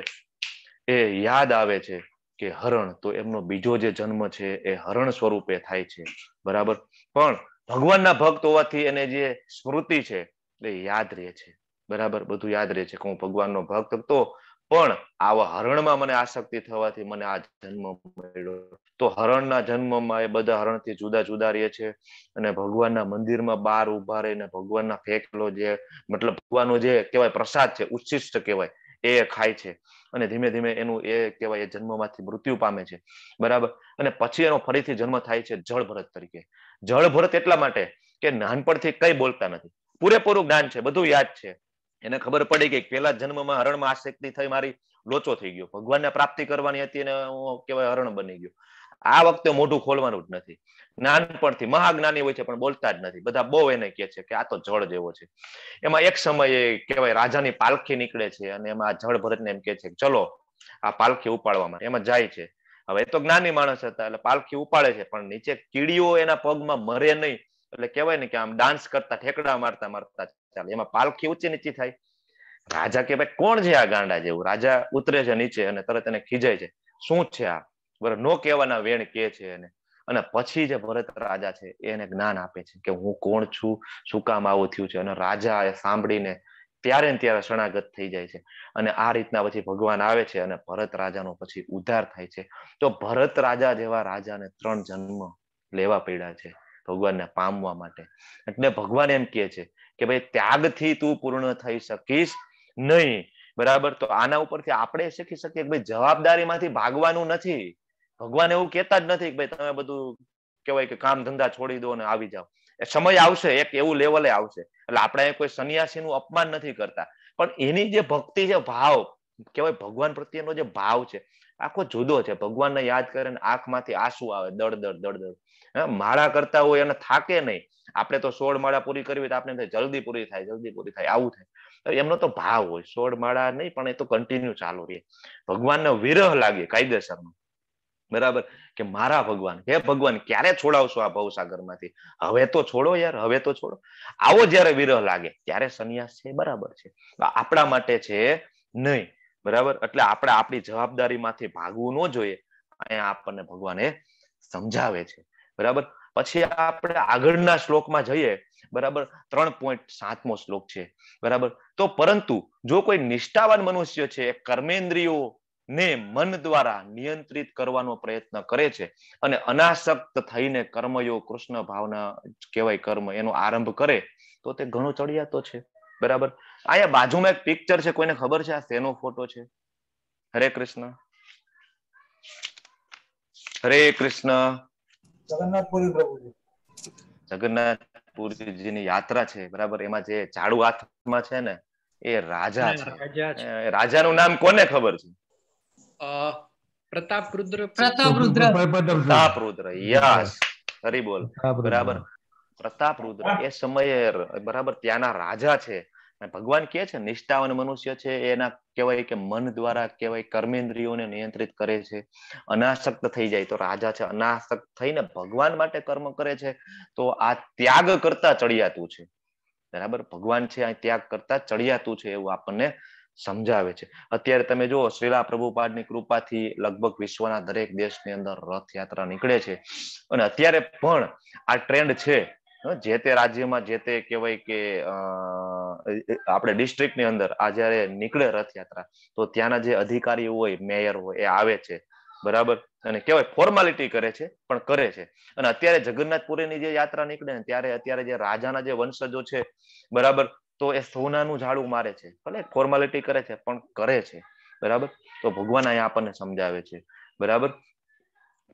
એ યાદ આવે છે કે હરણ, તો એમનો બીજો જે જન્મ છે એ હરણ સ્વરૂપે થાય છે, બરાબર. પણ ભગવાનના ભક્ત હોવાથી એને જે સ્મૃતિ છે એ યાદ રહે છે, બરાબર. બધું યાદ રહે છે કે હું ભગવાનનો ભક્ત હતો, પણ આવા હરણમાં મને આસક્તિ થવાથી મને આ જન્મ મળ્યો. તો હરણના જન્મમાં એ બધા હરણથી જુદા જુદા રહે છે, અને ભગવાનના મંદિરમાં બહાર ઉભા રહીને ભગવાનના ફેંકલો જે મતલબ ભગવાનનો જે કહેવાય પ્રસાદ છે, ઉચ્છિષ્ટ કહેવાય, એ ખાય છે. અને ધીમે ધીમે એનું એ કહેવાય એ જન્મમાંથી મૃત્યુ પામે છે, બરાબર. અને પછી એનો ફરીથી જન્મ થાય છે જળ ભરત તરીકે. જળ ભરત એટલા માટે કે નાનપણથી કઈ બોલતા નથી, પૂરેપૂરું જ્ઞાન છે, બધું યાદ છે. એને ખબર પડી કે પેલા જન્મમાં હરણમાં આસક્તિ થઈ, મારી લોચો થઈ ગયો, ભગવાનને પ્રાપ્તિ કરવાની હતી અને હું કહેવાય હરણ બની ગયો. આ વખતે મોઢું ખોલવાનું જ નથી. નાનપણથી મહાજ્ઞાની હોય છે પણ બોલતા જ નથી. બધા બહુ એને કહે છે કે આ તો જળ જેવો છે. એમાં એક સમયે કહેવાય રાજાની પાલખી નીકળે છે, અને એમાં જળ ભરતને એમ કહે છે ચલો આ પાલખી ઉપાડવામાં. એમાં જાય છે. હવે તો જ્ઞાની માણસ હતા એટલે પાલખી ઉપાડે છે, પણ નીચે કીડીઓ એના પગમાં મરે નહીં, એટલે કહેવાય ને કે આમ ડાન્સ કરતા ઠેકડા મારતા મારતા ચાલે, એમાં પાલખી ઊંચી નીચી થાય. રાજા કે ભાઈ કોણ છે આ ગાંડા જેવું? રાજા ઉતરે છે નીચે અને તરત એને ખીજાય છે, શું છે આ? બરાબર, નો કહેવાના વેણ કે છે એને. અને પછી જે ભરત રાજા છે એને જ્ઞાન આપે છે કે હું કોણ છું, શું કામ આવું થયું છે. અને રાજા એ સાંભળીને ત્યારે ને ત્યારે શરણાગત થઈ જાય છે. અને આ રીતના પછી ભગવાન આવે છે અને ભરત રાજાનો પછી ઉદ્ધાર થાય છે. તો ભરત રાજા જેવા રાજાને 3 જન્મ લેવા પડ્યા છે ભગવાનને પામવા માટે. એટલે ભગવાન એમ કહે છે કે ભાઈ ત્યાગથી તું પૂર્ણ થઈ શકીશ નહીં. બરાબર, તો આના ઉપરથી આપણે શીખી શકીએ કે ભાઈ જવાબદારીમાંથી ભાગવાનું નથી. ભગવાન એવું કહેતા જ નથી કે ભાઈ તમે બધું કહેવાય કે કામ ધંધા છોડી દો અને આવી જાઓ. એ સમય આવશે, એક એવું લેવલે આવશે. એટલે આપણે કોઈ સન્યાસીનું અપમાન નથી કરતા, પણ એની જે ભક્તિ છે, ભાવ કહેવાય ભગવાન પ્રત્યેનો જે ભાવ છે આખો જુદો છે. ભગવાનને યાદ કરે ને આંખમાંથી આંસુ આવે, દળદળ દળદળ. માળા કરતા હોય અને થાકે નહીં. આપણે તો 16 માળા પૂરી કરવી તો આપણે જલ્દી પૂરી થાય, જલ્દી પૂરી થાય, આવું થાય. એમનો તો ભાવ હોય, 16 માળા નહીં પણ એ તો કન્ટિન્યુ ચાલુ રહે. ભગવાનનો વિરહ લાગે કાયદેસરનો. બરાબર, કે મારા ભગવાન, હે ભગવાન ક્યારે છોડાવશો આ ભવસાગરમાંથી? હવે તો છોડો યાર, હવે તો છોડો. આવો જયારે વિરહ લાગે ત્યારે સંન્યાસ છે, બરાબર છે, આપણા માટે છે નહીં. બરાબર, એટલે આપણે આપણી જવાબદારીમાંથી ભાગવું ન જોઈએ. અહીંયા આપણને ભગવાન એ સમજાવે છે. બરાબર, પછી આપણે આગળના શ્લોકમાં જઈએ. બરાબર, 3.7મો શ્લોક છે. બરાબર, તો પરંતુ જો કોઈ નિષ્ઠાવાન મનુષ્ય છે કર્મેન્દ્રિયો ને મન દ્વારા નિયંત્રિત કરવાનો પ્રયત્ન કરે છે અને અનાસક્ત થઈને કર્મયોગ કૃષ્ણ ભાવના કહેવાય કર્મ એનો આરંભ કરે તો તે ઘણો ચડિયાતો છે. બરાબર, અહીંયા બાજુમાં એક પિક્ચર છે, કોઈને ખબર છે આ શેનો ફોટો છે? હરે કૃષ્ણ, હરે કૃષ્ણ. જગન્નાથપુરી પ્રભુજી, જગન્નાથપુરીજીની યાત્રા છે. બરાબર, એમાં જે ઝાડુ હાથમાં છે ને એ રાજા છે. રાજાનું નામ કોને ખબર છે? પ્રતાપરુદ્ર. પ્રતાપરુદ્ર, યસ, હરી બોલ. બરાબર, પ્રતાપરુદ્ર એ સમયે બરાબર ત્યાંના રાજા છે. ભગવાન કહે છે નિષ્ઠાવાન મનુષ્ય છે એના કહેવાય કે મન દ્વારા કહેવાય કર્મેન્દ્રિયોને નિયંત્રિત કરે છે, અનાસક્ત થઈ જાય. તો રાજા છે અનાસક્ત થઈને ભગવાન માટે કર્મ કરે છે. તો આ ત્યાગ કરતા ચડિયાતું છે. બરાબર, ભગવાન છે આ ત્યાગ કરતા ચડિયાતું છે એવું આપણને સમજાવે છે. અત્યારે તમે જુઓ શ્રીલા પ્રભુપાદની કૃપાથી લગભગ વિશ્વના દરેક દેશની અંદર રથયાત્રા નીકળે છે. અને અત્યારે પણ આ ટ્રેન્ડ છે. જે તે રાજ્યમાં જે તે કહેવાય કે આપણે ડિસ્ટ્રિક્ટની અંદર આ જયારે નીકળે રથયાત્રા તો ત્યાંના જે અધિકારીઓ હોય, મેયર હોય, એ આવે છે. બરાબર, અને કહેવાય ફોર્માલિટી કરે છે પણ કરે છે. અને અત્યારે જગન્નાથપુરીની જે યાત્રા નીકળે ને ત્યારે અત્યારે જે રાજાના જે વંશજો છે, બરાબર, તો એ સોનાનું ઝાડુ મારે છે. ભલે ફોર્માલિટી કરે છે પણ કરે છે. બરાબર, તો ભગવાન અહીંયા આપણને સમજાવે છે. બરાબર,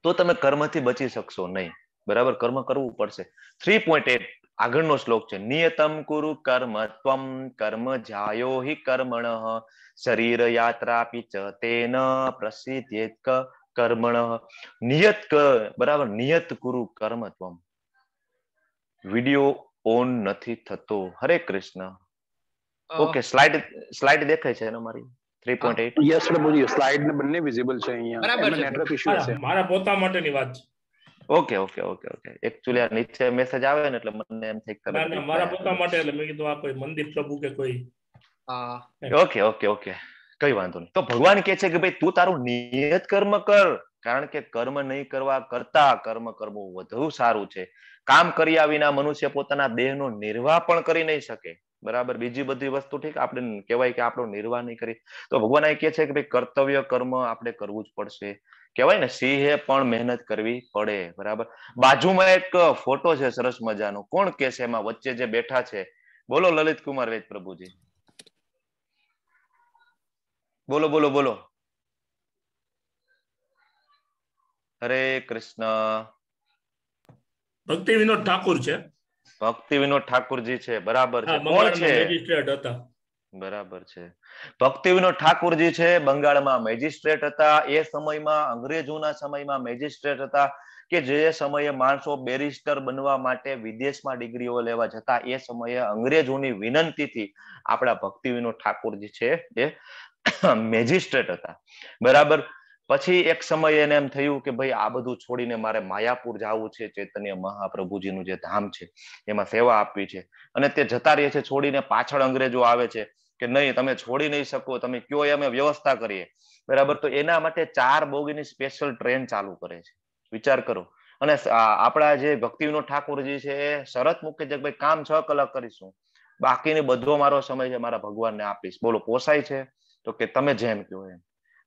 તો તમે કર્મથી બચી શકશો નહીં. બરાબર, કર્મ કરવું પડશે. 3.8 આગળનો શ્લોક છે. નિયતમ કુરુ કર્મ ત્વમ કર્મ જાયો હિ કર્મણઃ શરીર યાત્રા પિચ તેન પ્રસિદ્ધેત કર્મણઃ. નિયત બરાબર, નિયત કુરુ કર્મ ત્વમ. વિડિયો ઓન નથી થતો. હરે કૃષ્ણ. ઓકે, સ્લાઇડ દેખાય છે ને મારી 3.8? યસ પ્રભુજી, સ્લાઇડ ને બંને વિઝિબલ છે અહીંયા. એમાં નેટવર્ક ઇશ્યુ છે. મારા પોતા માટેની વાત છે. Okay okay okay okay. Actually આ નીચે મેસેજ આવે ને એટલે મને એમ થઈ ના ના, મારા પોતા માટે એટલે મેં કીધું આ કોઈ મંદિર પ્રભુ કે કોઈ. ઓકે ઓકે ઓકે, કઈ વાંધો નહીં. તો ભગવાન કહે છે કે ભાઈ તું તારું નિયત કર્મ કર, કારણ કે કર્મ નહીં કરવા કરતા કર્મ કરવું વધુ સારું છે. કામ કર્યા વિના મનુષ્ય પોતાના દેહનો નિર્વાહ પણ કરી નહીં શકે. બરાબર, બીજી બધી વસ્તુ ઠીક આપણે કહેવાય કે આપણો નિર્વાહ નહીં કરી. તો ભગવાન અહીં કહે છે કે ભાઈ કર્તવ્ય કર્મ આપણે કરવું જ પડશે. કહેવાય ને સિંહે પણ મહેનત કરવી પડે. બરાબર, બાજુમાં એક ફોટો છે સરસ મજાનો. કોણ કે છે એમાં વચ્ચે જે બેઠા છે? બોલો લલિત કુમાર વેદ પ્રભુજી, બોલો બોલો બોલો. હરે કૃષ્ણ. ભક્તિ વિનોદ ઠાકુર છે. ભક્તિ વિનોદ ઠાકુરજી છે. બરાબર છે. કોણ છે? મેજિસ્ટ્રેટ હતા. બરાબર છે. ભક્તિ વિનોદ ઠાકુરજી છે, બંગાળમાં મેજિસ્ટ્રેટ હતા. એ સમયમાં અંગ્રેજોના સમયમાં મેજિસ્ટ્રેટ હતા કે જે સમયે માણસો બેરિસ્ટર બનવા માટે વિદેશમાં ડિગ્રીઓ લેવા જતા. એ સમયે અંગ્રેજોની વિનંતીથી આપણા ભક્તિ વિનોદ ઠાકુરજી છે એ મેજિસ્ટ્રેટ હતા. બરાબર, પછી એક સમય એને એમ થયું કે ભાઈ આ બધું છોડીને મારે માયાપુર જવું છે, ચૈતન્ય મહાપ્રભુજીનું જે ધામ છે એમાં સેવા આપવી છે. અને તે જતા રહે છે છોડીને. પાછળ અંગ્રેજો આવે છે કે નહીં, તમે છોડી નહીં શકો, તમે કયો અમે વ્યવસ્થા કરીએ, બરાબર. તો એના માટે 4 બોગીની સ્પેશિયલ ટ્રેન ચાલુ કરે છે, વિચાર કરો. અને આપણા જે ભક્તિ વિનોદ ઠાકોરજી છે એ શરત મૂકે છે કે ભાઈ કામ 6 કલાક કરીશું, બાકીની બધો મારો સમય છે મારા ભગવાનને આપીશ. બોલો પોસાય છે? તો કે તમે જેમ કહો એમ,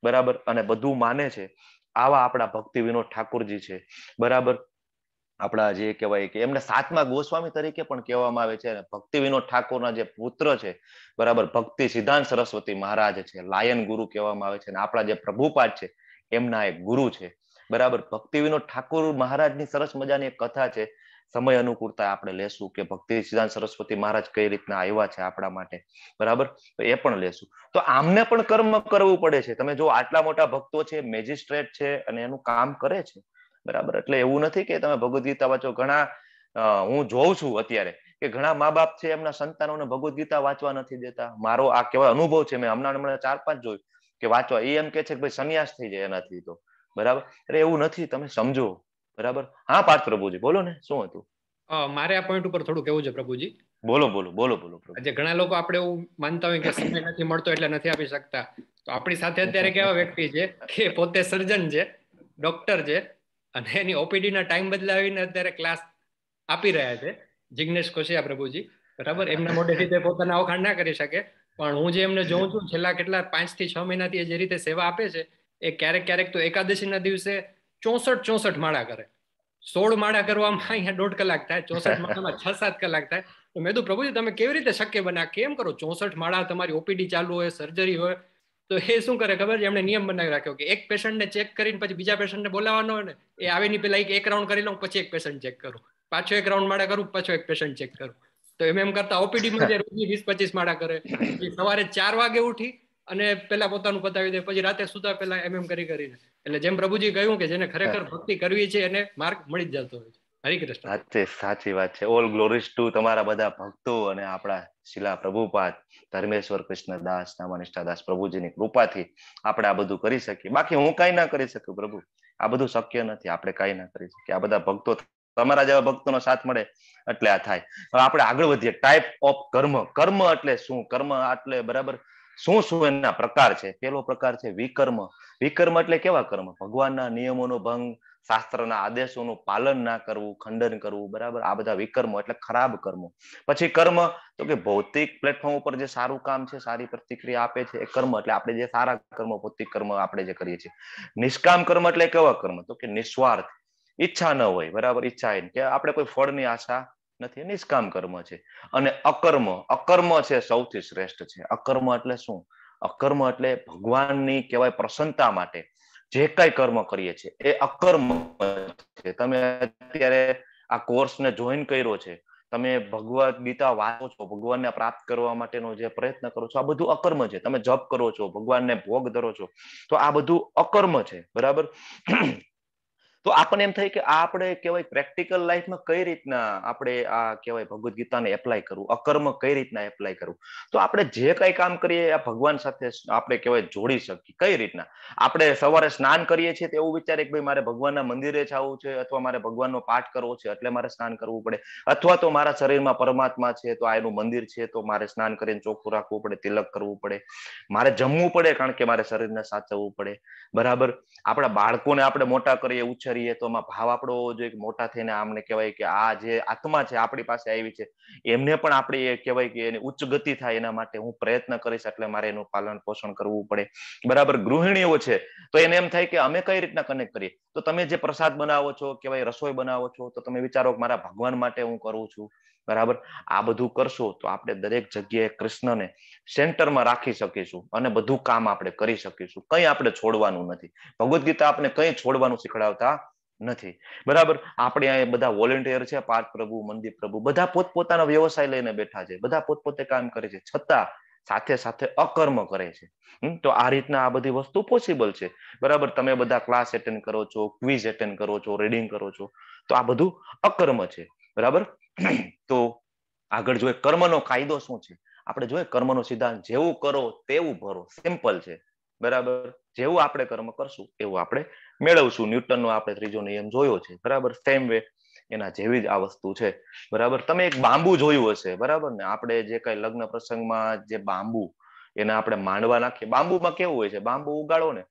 બરાબર. અને બધું માને છે. આવા આપણા ભક્તિ વિનોદ ઠાકોરજી છે, બરાબર. આપણા જે કહેવાય કે એમને 7મા ગોસ્વામી તરીકે પણ કહેવામાં આવે છે. અને ભક્તિ વિનોદ ઠાકોરના જે પુત્ર છે, બરાબર, ભક્તિ સિદ્ધાંત સરસ્વતી મહારાજ છે, લાયન ગુરુ કહેવામાં આવે છે. અને આપણા જે પ્રભુપાદ છે એમના એક ગુરુ છે, બરાબર. ભક્તિ વિનોદ ઠાકોર મહારાજની સરસ મજાની એક કથા છે, સમય અનુકૂળતા આપણે લેશું કે ભક્તિ સિદ્ધાંત સરસ્વતી મહારાજ કઈ રીતના આવ્યા છે આપણા માટે, બરાબર. તો એ પણ લેશું. તો આમને પણ કર્મ કરવું પડે છે. તમે જો આટલા મોટા ભક્તો છે, મેજિસ્ટ્રેટ છે અને એનું કામ કરે છે, બરાબર. એટલે એવું નથી કે તમે ભગવદ ગીતા વાંચો. ઘણા હું જોઉં છું અત્યારે કે ઘણા મા બાપ છે એમના સંતાનોને ભગવદ ગીતા વાંચવા નથી દેતા. મારો આ કેવા અનુભવ છે, મેં હમણાં 4-5 જોયું કે વાંચવા. એ એમ કે છે કે ભાઈ સંન્યાસ થઈ જાય એનાથી, તો બરાબર. એટલે એવું નથી, તમે સમજો, બરાબર. હા પાર્થ પ્રભુજી બોલો ને, શું હતું? મારે આ પોઈન્ટ ઉપર થોડું કેવું છે પ્રભુજી. બોલો બોલો બોલો બોલો. આજે ઘણા લોકો આપણે એવું માનતા હોય કે સમય નથી મળતો એટલે નથી આપી શકતા. તો આપણી સાથે અત્યારે કેવા વ્યક્તિ છે કે પોતે સર્જન છે, ડોક્ટર છે, અને એની ઓપીડી ના ટાઈમ બદલાવીને અત્યારે ક્લાસ આપી રહ્યા છે. જિગ્નેશ કોશિયા પ્રભુજી, બરાબર. એમના મોઢેથી તે પોતાના વખાણ ના કરી શકે, પણ હું જે એમને જોઉં છું છેલ્લા કેટલા 5 થી 6 મહિનાથી જે રીતે સેવા આપે છે, એ ક્યારેક તો એકાદશીના દિવસે 64 માળા કરે. 16 માળા કરવામાં અહીંયા 1.5 કલાક થાય, 64 માળામાં 6-7 કલાક થાય. તો મેં કીધું પ્રભુજી તમે કેવી રીતે શક્ય બને, કેમ કરો? 64 માળા, તમારી ઓપીડી ચાલુ હોય, સર્જરી હોય. તો એ શું કરે ખબર છે? એમણે નિયમ બનાવી રાખ્યો કે એક પેશન્ટને ચેક કરીને પછી બીજા પેશન્ટને બોલાવવાનો હોય ને, એ આવીની પેલા એક રાઉન્ડ કરી લઉં, પછી એક પેશન્ટ ચેક કરું, પાછો એક રાઉન્ડ માળા કરું, પાછો એક પેશન્ટ ચેક કરું. તો એમ કરતા ઓપીડીમાં જે રોજની 20-25 માળા કરે, સવારે 4 વાગે ઉઠી અને પેલા પોતાનું પતાવી દે, પછી રાતે સુતા પેલા એમ કરીને. એટલે જેમ પ્રભુજી કહ્યું કે જેને ખરેખર ભક્તિ કરવી છે એને માર્ગ મળી જ જતો હોય છે. હરે કૃષ્ણ. સાચી વાત છે. ઓલ ગ્લોરીઝ ટુ તમારા બધા ભક્તો અને આપણા શિલા પ્રભુપાદ ધર્મેશ્વર કૃષ્ણદાસ નામાનિષ્ઠાદાસ પ્રભુજીની કૃપાથી આપણે આ બધું કરી શકીએ. બાકી હું કઈ ના કરી શકું પ્રભુ, આ બધું શક્ય નથી, આપણે કઈ ના કરી શકીએ. આ બધા ભક્તો, તમારા જેવા ભક્તોનો સાથ મળે એટલે આ થાય. હવે આપણે આગળ વધીએ. ટાઈપ ઓફ કર્મ. કર્મ એટલે શું? કર્મ એટલે બરાબર શું એના પ્રકાર છે? પેલો પ્રકાર છે વિકર્મ. વિકર્મ એટલે કેવા કર્મ? ભગવાનના નિયમોનો ભંગ, શાસ્ત્રના આદેશોનું પાલન ના કરવું, ખંડન કરવું, બરાબર. આ બધા વિકર્મો એટલે ખરાબ કર્મો. પછી કર્મ તો કે ભૌતિક પ્લેટફોર્મ ઉપર જે સારું કામ છે, સારી પ્રતિક્રિયા આપે છે, એ કર્મ. એટલે આપણે જે સારા કર્મ, ભૌતિક કર્મ આપણે જે કરીએ છીએ. નિષ્કામ કર્મ એટલે કેવા કર્મ? તો કે નિસ્વાર્થ, ઈચ્છા ન હોય, બરાબર. ઈચ્છા કે આપણે કોઈ ફળની આશા નથી, નિષ્કામ કર્મ છે. અને અકર્મ. અકર્મ છે સૌથી શ્રેષ્ઠ છે. અકર્મ એટલે શું? અકર્મ એટલે ભગવાનની કહેવાય પ્રસન્નતા માટે જે કઈ કર્મ કરીએ છીએ એ અકર્મ છે. તમે અત્યારે આ કોર્સને જોઈન કર્યો છે, તમે ભગવદ ગીતા વાંચો છો, ભગવાનને પ્રાપ્ત કરવા માટેનો જે પ્રયત્ન કરો છો, આ બધું અકર્મ છે. તમે જપ કરો છો, ભગવાનને ભોગ ધરો છો, તો આ બધું અકર્મ છે, બરાબર. તો આપણને એમ થાય કે આ આપણે કહેવાય પ્રેક્ટિકલ લાઈફમાં કઈ રીતના આપણે આ કહેવાય ભગવદ ગીતાને એપ્લાય કરવું, અકર્મ કઈ રીતના એપ્લાય કરવું. તો આપણે જે કઈ કામ કરીએ આ ભગવાન સાથે આપણે કહેવાય જોડી શકીએ. કઈ રીતના? આપણે સવારે સ્નાન કરીએ છીએ તો એવું વિચારે કે ભાઈ મારે ભગવાનના મંદિરે જવું છે, અથવા મારે ભગવાનનો પાઠ કરવો છે એટલે મારે સ્નાન કરવું પડે, અથવા તો મારા શરીરમાં પરમાત્મા છે તો આ એનું મંદિર છે તો મારે સ્નાન કરીને ચોખ્ખું રાખવું પડે, તિલક કરવું પડે, મારે જમવું પડે કારણ કે મારે શરીરને સાચવવું પડે, બરાબર. આપણા બાળકોને આપણે મોટા કરીએ, ઉછેરીએ તો એમાં ભાવ આપણો જોઈએ કે મોટા થઈને આમને કહેવાય કે આ જે આત્મા છે આપણી પાસે આવી છે, એમને પણ આપણે એ કહેવાય કે એની ઉચ્ચ ગતિ થાય એના માટે હું પ્રયત્ન કરીશ, એટલે મારે એનું પાલન પોષણ કરવું પડે, બરાબર. ગૃહિણીઓ છે તો એને એમ થાય કે અમે કઈ રીતના કનેક્ટ કરીએ. તો તમે જે પ્રસાદ બનાવો છો, કહેવાય રસોઈ બનાવો છો, તો તમે વિચારો કે મારા ભગવાન માટે હું કરું છું, બરાબર. આ બધું કરશો તો આપણે દરેક જગ્યાએ કૃષ્ણને સેન્ટરમાં રાખી શકીશું અને બધું કામ આપણે કરી શકીશું. કંઈ આપણે છોડવાનું નથી. ભગવદ ગીતા આપણે કંઈ છોડવાનું શીખડાવતા નથી, બરાબર. આપણે અહીંયા બધા વોલેન્ટિયર છે, પાર્થ પ્રભુ, મનદીપ પ્રભુ, બધા પોતપોતાનો વ્યવસાય લઈને બેઠા છે, બધા પોતપોતે કામ કરે છે, છતાં સાથે સાથે અકર્મ કરે છે. તો આ રીતના આ બધી વસ્તુ પોસિબલ છે, બરાબર. તમે બધા ક્લાસ એટેન્ડ કરો છો, ક્વિઝ એટેન્ડ કરો છો, રીડિંગ કરો છો, તો આ બધું અકર્મ છે, બરાબર. તો આગળ જોઈએ કર્મનો કાયદો શું છે. આપણે જોઈએ કર્મનો સિદ્ધાંત જેવું કરો તેવું ભરો. સિમ્પલ છે, બરાબર. જેવું આપણે કર્મ કરશું એવું આપણે મેળવશું. ન્યૂટનનો આપણે ત્રીજો નિયમ જોયો છે, બરાબર. સેમ વે એના જેવી જ આ વસ્તુ છે, બરાબર. તમે એક બાંબુ જોયું હશે, બરાબર ને. આપણે જે કઈ લગ્ન પ્રસંગમાં જે બાંબુ એને આપણે માંડવા નાખીએ, બાંબુમાં કેવું હોય છે, બાંબુ ઉગાડો ને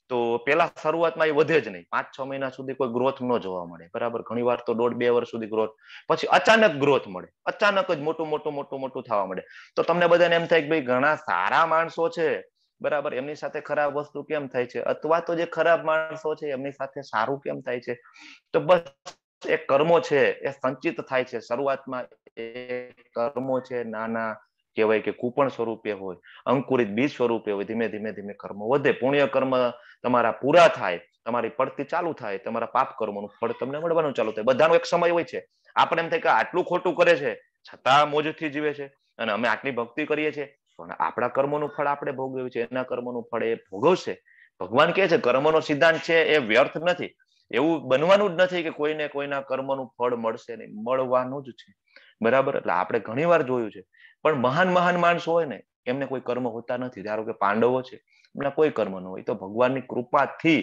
તો પેલા શરૂઆતમાં એ વધે જ નહીં, 5-6 મહિના સુધી કોઈ ગ્રોથ ન જોવા મળે, બરાબર. ઘણી વાર તો 1.5-2 વર્ષ સુધી ગ્રોથ, પછી અચાનક ગ્રોથ મળે, અચાનક જ મોટું થવા મળે. તો તમને બધાને એમ થાય કે ભાઈ ઘણા સારા માણસો છે, બરાબર, એમની સાથે ખરાબ વસ્તુ કેમ થાય છે, અથવા તો જે ખરાબ માણસો છે એમની સાથે સારું કેમ થાય છે. તો બસ એ કર્મો છે એ સંચિત થાય છે શરૂઆતમાં. એ કર્મો છે નાના કહેવાય કે કૂપણ સ્વરૂપે હોય, અંકુરિત બીજ સ્વરૂપે હોય. ધીમે ધીમે કર્મ વધે, પુણ્ય કર્મ તમારા પૂરા થાય, તમારી પડતી ચાલુ થાય, તમારા પાપ કર્મોનું ફળ તમને મળવાનું ચાલુ થાય. બધાનો એક સમય હોય છે. આપણે એમ થાય કે આટલું ખોટું કરે છે છતાં મોજથી જીવે છે, અને અમે આટલી ભક્તિ કરીએ છીએ, પણ આપણા કર્મોનું ફળ આપણે ભોગવ્યું છે, એના કર્મોનું ફળ એ ભોગવશે. ભગવાન કહે છે કર્મનો સિદ્ધાંત છે એ વ્યર્થ નથી. એવું બનવાનું જ નથી કે કોઈને કોઈના કર્મનું ફળ મળશે નહીં, મળવાનું જ છે, બરાબર. એટલે આપણે ઘણી વાર જોયું છે, પણ મહાન માણસો હોય ને એમને કોઈ કર્મ હોતા નથી. ધારો કે પાંડવો છે, એમના કોઈ કર્મ ન હોય, તો ભગવાનની કૃપાથી,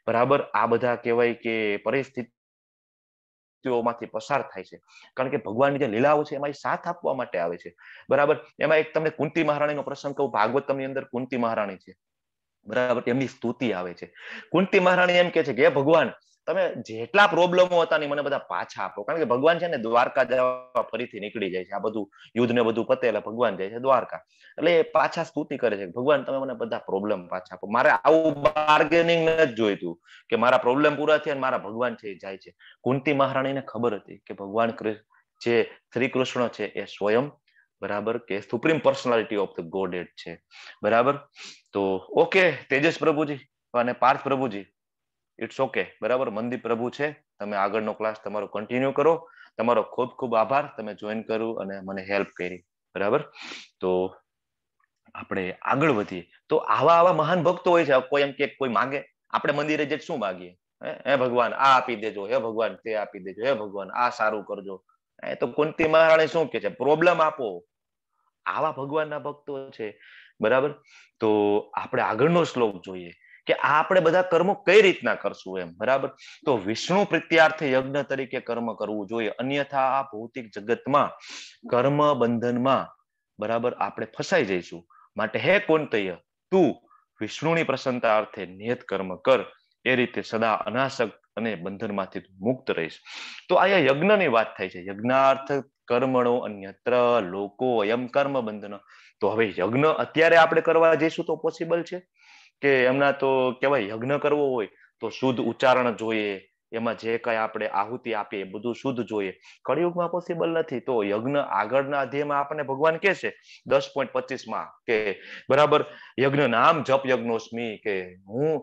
બરાબર, આ બધા કહેવાય કે પરિસ્થિતિઓમાંથી પસાર થાય છે. કારણ કે ભગવાનની જે લીલાઓ છે એમાં સાથ આપવા માટે આવે છે, બરાબર. એમાં એક તમને કુંતી મહારાણીનો પ્રસંગ કહું. ભાગવતમની અંદર કુંતી મહારાણી છે, બરાબર. એમની સ્તુતિ આવે છે. કુંતી મહારાણી એમ કે છે કે ભગવાન તમે જેટલા પ્રોબ્લેમો હતા ને મને બધા પાછા આપો. કારણ કે ભગવાન છે ને દ્વારકા જવા ફરીથી નીકળી જાય છે, આ બધું યુદ્ધ ને બધું પતે એટલે ભગવાન જાય છે દ્વારકા. એટલે એ પાછા સ્તુતિ કરે છે, ભગવાન તમે મને બધા પ્રોબ્લેમ પાછા આપો. મારે આવું બાર્ગેનિંગ નથી જોઈતું કે મારા પ્રોબ્લેમ પૂરા થયા મારા ભગવાન છે એ જાય છે. કુંતી મહારાણીને ખબર હતી કે ભગવાન જે શ્રી કૃષ્ણ છે એ સ્વયં, બરાબર, કે સુપ્રીમ પર્સનાલિટી ઓફ ધ ગોડહેડ છે, બરાબર. તો ઓકે તેજસ પ્રભુજી અને પાર્થ પ્રભુજી, ઇટ્સ ઓકે, બરાબર. મંદિર પ્રભુ છે, તમે આગળનો ક્લાસ તમારો કન્ટિન્યુ કરો. તમારો ખૂબ ખૂબ આભાર, તમે જોઈન કર્યું અને મને હેલ્પ કરી, બરાબર. તો આપણે આગળ વધીએ. તો આવા મહાન ભક્તો હોય છે. કોઈ એમ કે કોઈ માંગે, આપણે મંદિરે જઈને શું માંગીએ? હે ભગવાન આ આપી દેજો, હે ભગવાન તે આપી દેજો, હે ભગવાન આ સારું કરજો. એ તો કુંતી મહારાણી શું કે છે? પ્રોબ્લેમ આપો. આવા ભગવાનના ભક્તો છે, બરાબર. તો આપણે આગળનો શ્લોક જોઈએ કે આપણે બધા કર્મો કઈ રીતના કરશું એમ, બરાબર. તો વિષ્ણુ પ્રીત્યાર્થે યજ્ઞ તરીકે કર્મ કરવું જોઈએ, અન્યથા આ ભૌતિક જગતમાં કર્મ બંધનમાં, બરાબર, આપણે ફસાઈ જઈશું. માટે હે કુંતય, તું વિષ્ણુની પ્રસન્નતા અર્થે નિયત કર્મ કર, એ રીતે સદા અનાસક્ત અને બંધનમાંથી મુક્ત રહીશ. તો અહીંયા યજ્ઞની વાત થાય છે. યજ્ઞાર્થ કર્મણો અન્યત્ર લોકો અયમ કર્મ બંધન. તો હવે યજ્ઞ અત્યારે આપણે કરવા જઈશું તો પોસિબલ છે કે એમના તો કહેવાય યજ્ઞ કરવો હોય તો શુદ્ધ ઉચ્ચારણ જોઈએ, એમાં જે કઈ આપણે આહુતિ આપીએ બધું શુદ્ધ જોઈએ. કળિયુગમાં પોસિબલ નથી. તો યજ્ઞ આગળના અધ્યાયમાં આપણને ભગવાન કહે છે 10.25 કે બરાબર, યજ્ઞ નામ જપ યજ્ઞોસ્મી, કે હું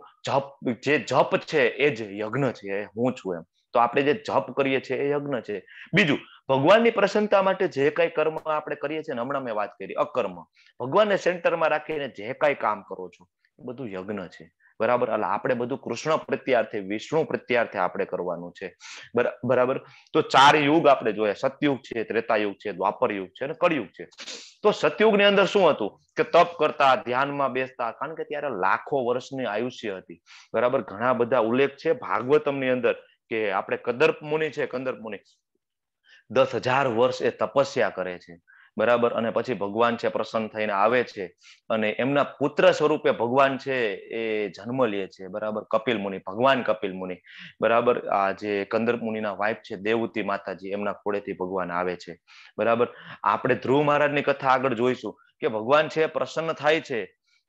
જે જપ છે એ જ યજ્ઞ છે, હું છું એમ. તો આપણે જે જપ કરીએ છીએ એ યજ્ઞ છે. બીજું, ભગવાનની પ્રસન્નતા માટે જે કઈ કર્મ આપણે કરીએ છીએ, હમણાં મેં વાત કરી અકર્મ, ભગવાનને સેન્ટરમાં રાખીને જે કઈ કામ કરો છો બધું યજ્ઞ છે, બરાબર. એટલે આપણે બધું કૃષ્ણ પ્રત્યાર્થે, વિષ્ણુ પ્રત્યાર્થે આપણે કરવાનું છે, બરાબર. તો 4 યુગ આપણે જોયા, સતયુગ છે, ત્રેતાયુગ છે, દ્વાપર યુગ છે અને કળિયુગ છે. તો સતયુગની અંદર શું હતું કે તપ કરતા, ધ્યાનમાં બેસતા, કારણ કે ત્યારે લાખો વર્ષની આયુષ્ય હતી, બરાબર. ઘણા બધા ઉલ્લેખ છે ભાગવતમની અંદર કે આપણે કદર્પ મુનિ છે, કંદર્પ મુનિ 10,000 વર્ષ એ તપસ્યા કરે છે, બરાબર. અને પછી ભગવાન છે પ્રસન્ન થઈને આવે છે અને એમના પુત્ર સ્વરૂપે ભગવાન છે એ જન્મ લે છે, બરાબર. કપિલ મુનિ, ભગવાન કપિલ મુનિ, બરાબર. આ જે કંદર્પ મુનિના વાઇફ છે દેવતી માતાજી, એમના ખોળેથી ભગવાન આવે છે, બરાબર. આપણે ધ્રુવ મહારાજની કથા આગળ જોઈશું કે ભગવાન છે પ્રસન્ન થાય છે,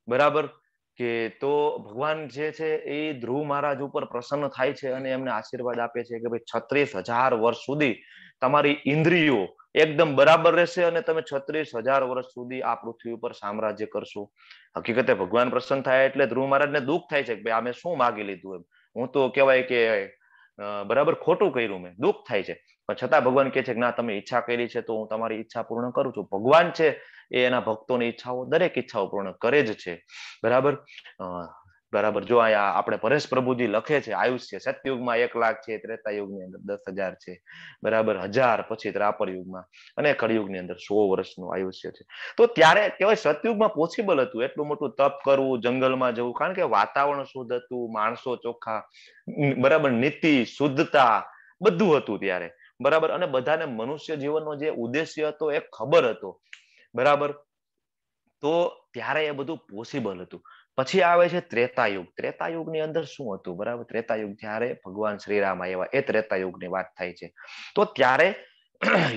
બરાબર, કે તો ભગવાન જે છે એ ધ્રુવ મહારાજ ઉપર પ્રસન્ન થાય છે અને એમને આશીર્વાદ આપે છે કે ભાઈ 36,000 વર્ષ સુધી તમારી ઇન્દ્રિયો એકદમ બરાબર રહેશે અને તમે 36,000 વર્ષ સુધી આ પૃથ્વી ઉપર સામ્રાજ્ય કરશો. હકીકતે ભગવાન પ્રસન્ન થાય એટલે ધ્રુવ મહારાજને દુઃખ થાય છે કે ભાઈ અમે શું માગી લીધું એમ, હું તો કહેવાય કે બરાબર ખોટું કર્યું, મેં દુઃખ થાય છે. પણ છતાં ભગવાન કહે છે કે ના તમે ઈચ્છા કરી છે તો હું તમારી ઈચ્છા પૂર્ણ કરું છું. ભગવાન છે એ એના ભક્તોની ઈચ્છાઓ, દરેક ઈચ્છાઓ પૂર્ણ કરે જ છે, બરાબર. બરાબર. જો અહીંયા આપણે પરેશ પ્રભુજી લખે છે આયુષ્ય સતયુગમાં 1 લાખ છે, ત્રેતાયુગની અંદર 10,000 છે, બરાબર, 1000 પછી દ્વાપર યુગમાં, અને કળિયુગની અંદર 100 વર્ષનું આયુષ્ય છે. તો ત્યારે કહેવાય સતયુગમાં પોસિબલ હતું એટલું મોટું તપ કરવું, જંગલમાં જવું, કારણ કે વાતાવરણ શુદ્ધ હતું, માણસો ચોખ્ખા, બરાબર, નીતિ શુદ્ધતા બધું હતું ત્યારે, બરાબર. અને બધાને મનુષ્ય જીવનનો જે ઉદ્દેશ્ય હતો એ ખબર હતો, બરાબર. તો ત્યારે એ બધું પોસિબલ હતું. પછી આવે છે ત્રેતાયુગ. ત્રેતાયુગની અંદર શું હતું, બરાબર? ત્રેતાયુગ જ્યારે ભગવાન શ્રીરામ આવ્યા એ ત્રેતાયુગની વાત થાય છે. તો ત્યારે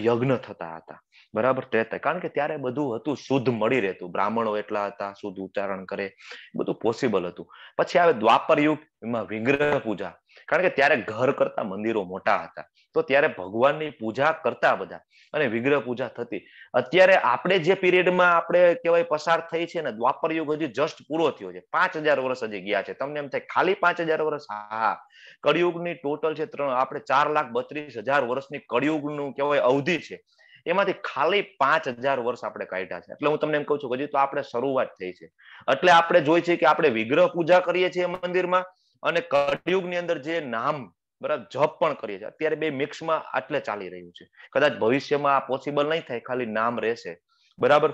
યજ્ઞ થતા હતા, બરાબર, ત્રેતા, કારણ કે ત્યારે બધું હતું, શુદ્ધ મળી રહેતું, બ્રાહ્મણો એટલા હતા, શુદ્ધ ઉચ્ચારણ કરે, બધું પોસિબલ હતું. પછી આવે દ્વાપર યુગ, એમાં વિગ્રહ પૂજા, કારણ કે ત્યારે ઘર કરતા મંદિરો મોટા હતા, તો ત્યારે ભગવાનની પૂજા કરતા બધા, અને વિગ્રહ પૂજા થતી. અત્યારે આપણે જે પીરિયડમાં આપણે કહેવાય પસાર થઈ છે ને, દ્વાપર યુગ હજી જસ્ટ પૂરો થયો છે, 5000 વર્ષ હજી ગયા છે. તમને એમ થાય ખાલી 5000 વર્ષ? હા, કળિયુગની ટોટલ છે આપણે 4,32,000 વર્ષની કળિયુગનું કહેવાય અવધિ છે, એમાંથી ખાલી 5000 વર્ષ આપણે કાઢ્યા છે. એટલે હું તમને એમ કહું છું કે હજી તો આપણે શરૂઆત થઈ છે. એટલે આપણે જોઈ છે કે આપણે વિગ્રહ પૂજા કરીએ છીએ મંદિરમાં, અને કળિયુગની અંદર જે નામ, બરાબર, જપ પણ કરીએ છીએ. અત્યારે બે મિક્સમાં આટલે ચાલી રહ્યું છે. કદાચ ભવિષ્યમાં આ પોસિબલ નહીં થાય, ખાલી નામ રહેશે, બરાબર.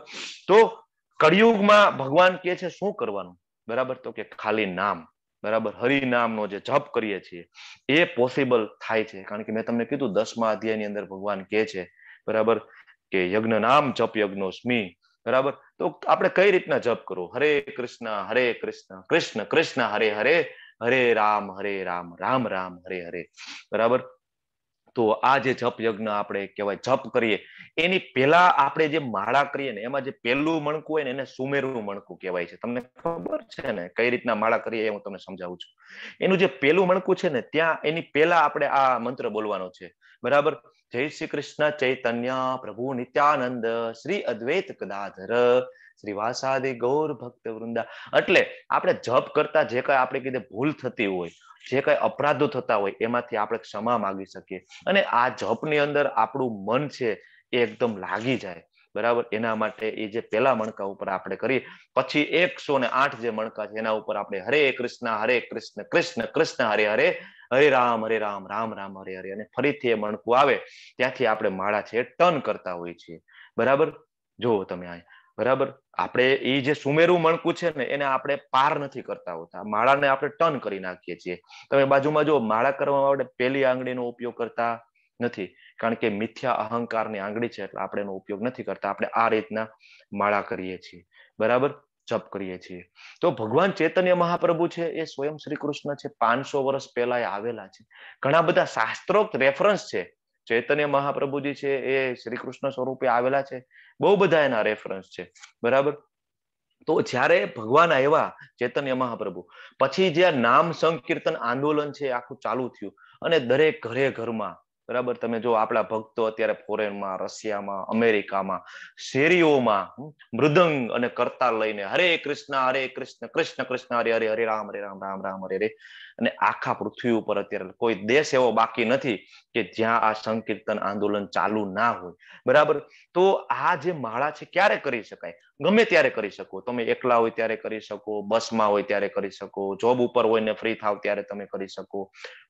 તો કળિયુગમાં ભગવાન કહે છે શું કરવાનું, બરાબર, તો કે ખાલી નામ, બરાબર, હરિનામનો જે જપ કરીએ છીએ એ પોસિબલ થાય છે. કારણ કે મેં તમને કીધું 10મા અધ્યાયની અંદર ભગવાન કહે છે, બરાબર, કે યજ્ઞ નામ જપ યજ્ઞોસ્મી, બરાબર. તો આપણે કઈ રીતના જપ કરવો? હરે કૃષ્ણ કૃષ્ણ કૃષ્ણ હરે હરે, હરે રામ રામ રામ હરે હરે, બરાબર. તો આ જે જપ યજ્ઞ આપણે કહેવાય જપ કરીએ, એની પહેલા આપણે જે માળા કરીએ ને, એમાં જે પહેલું મણકું હોય ને એને સુમેરું મણકું કહેવાય છે. તમને ખબર છે ને કઈ રીતના માળા કરીએ એ હું તમને સમજાવું છું. એનું જે પહેલું મણકું છે ને, ત્યાં એની પહેલા આપણે આ મંત્ર બોલવાનો છે, બરાબર. જય શ્રી કૃષ્ણ ચૈતન્ય પ્રભુ નિત્યાનંદ શ્રી અદ્વૈત ગદાધર શ્રી વાસાદિ ગૌર ભક્ત વૃંદા. એટલે આપણે જપ કરતા જે કઈ આપણે કીધે ભૂલ થતી હોય, જે કઈ અપરાધો થતા હોય, એમાંથી આપણે ક્ષમા માંગી શકીએ. અને આ જપની અંદર આપણું મન છે એ એકદમ લાગી જાય, બરાબર. એના માટે એ જે પહેલા મણકા ઉપર આપણે કરીએ, પછી 108 જે મણકા છે એના ઉપર આપણે હરે કૃષ્ણ કૃષ્ણ કૃષ્ણ હરે હરે, હરે રામ રામ રામ હરે હરે, અને ફરીથી એ મણકું આવે ત્યાંથી આપણે માળા છે ટર્ન કરતા હોઈએ છીએ, બરાબર. જુઓ તમે આ, બરાબર. આપણે એ જે સુમેરું મણકું છે ને એને આપણે પાર નથી કરતા હોતા, માળાને આપણે ટર્ન કરી નાખીએ છીએ. તમે બાજુમાં જો માળા કરવા માટે પહેલી આંગળીનો ઉપયોગ કરતા નથી, કારણ કે મિથ્યા અહંકારની આંગળી છે, એટલે આપણે એનો ઉપયોગ નથી કરતા. આપણે આ રીતના માળા કરીએ છીએ, બરાબર, જપ કરીએ છીએ. તો ભગવાન ચૈતન્ય મહાપ્રભુ છે એ સ્વયં શ્રી કૃષ્ણ છે, 500 વર્ષ પહેલા આવેલા છે. ઘણા બધા શાસ્ત્રોક્ત રેફરન્સ છે. ચૈતન્ય મહાપ્રભુજી છે એ શ્રી કૃષ્ણ સ્વરૂપે આવેલા છે, બહુ બધા એના રેફરન્સ છે, બરાબર. તો જ્યારે ભગવાન આવ્યા ચૈતન્ય મહાપ્રભુ, પછી જે નામ સંકીર્તન આંદોલન છે આખું ચાલુ થયું, અને દરેક ઘરે ઘરમાં, બરાબર. તમે જો આપણા ભક્તો અત્યારે ફોરેનમાં, રશિયામાં, અમેરિકામાં, શેરીઓમાં મૃદંગ અને કરતાલ લઈને હરે કૃષ્ણ કૃષ્ણ કૃષ્ણ હરે હરે, હરે રામ રામ રામ હરે હરે. અને આખા પૃથ્વી ઉપર અત્યારે કોઈ દેશ એવો બાકી નથી કે જ્યાં આ સંકીર્તન આંદોલન ચાલુ ના હોય, બરાબર. તો આ જે માળા છે ક્યારે કરી શકાય? ગમે ત્યારે કરી શકો. તમે એકલા હોય ત્યારે કરી શકો, બસમાં હોય ત્યારે કરી શકો, જોબ ઉપર હોય ને ફ્રી થાવ ત્યારે તમે કરી શકો,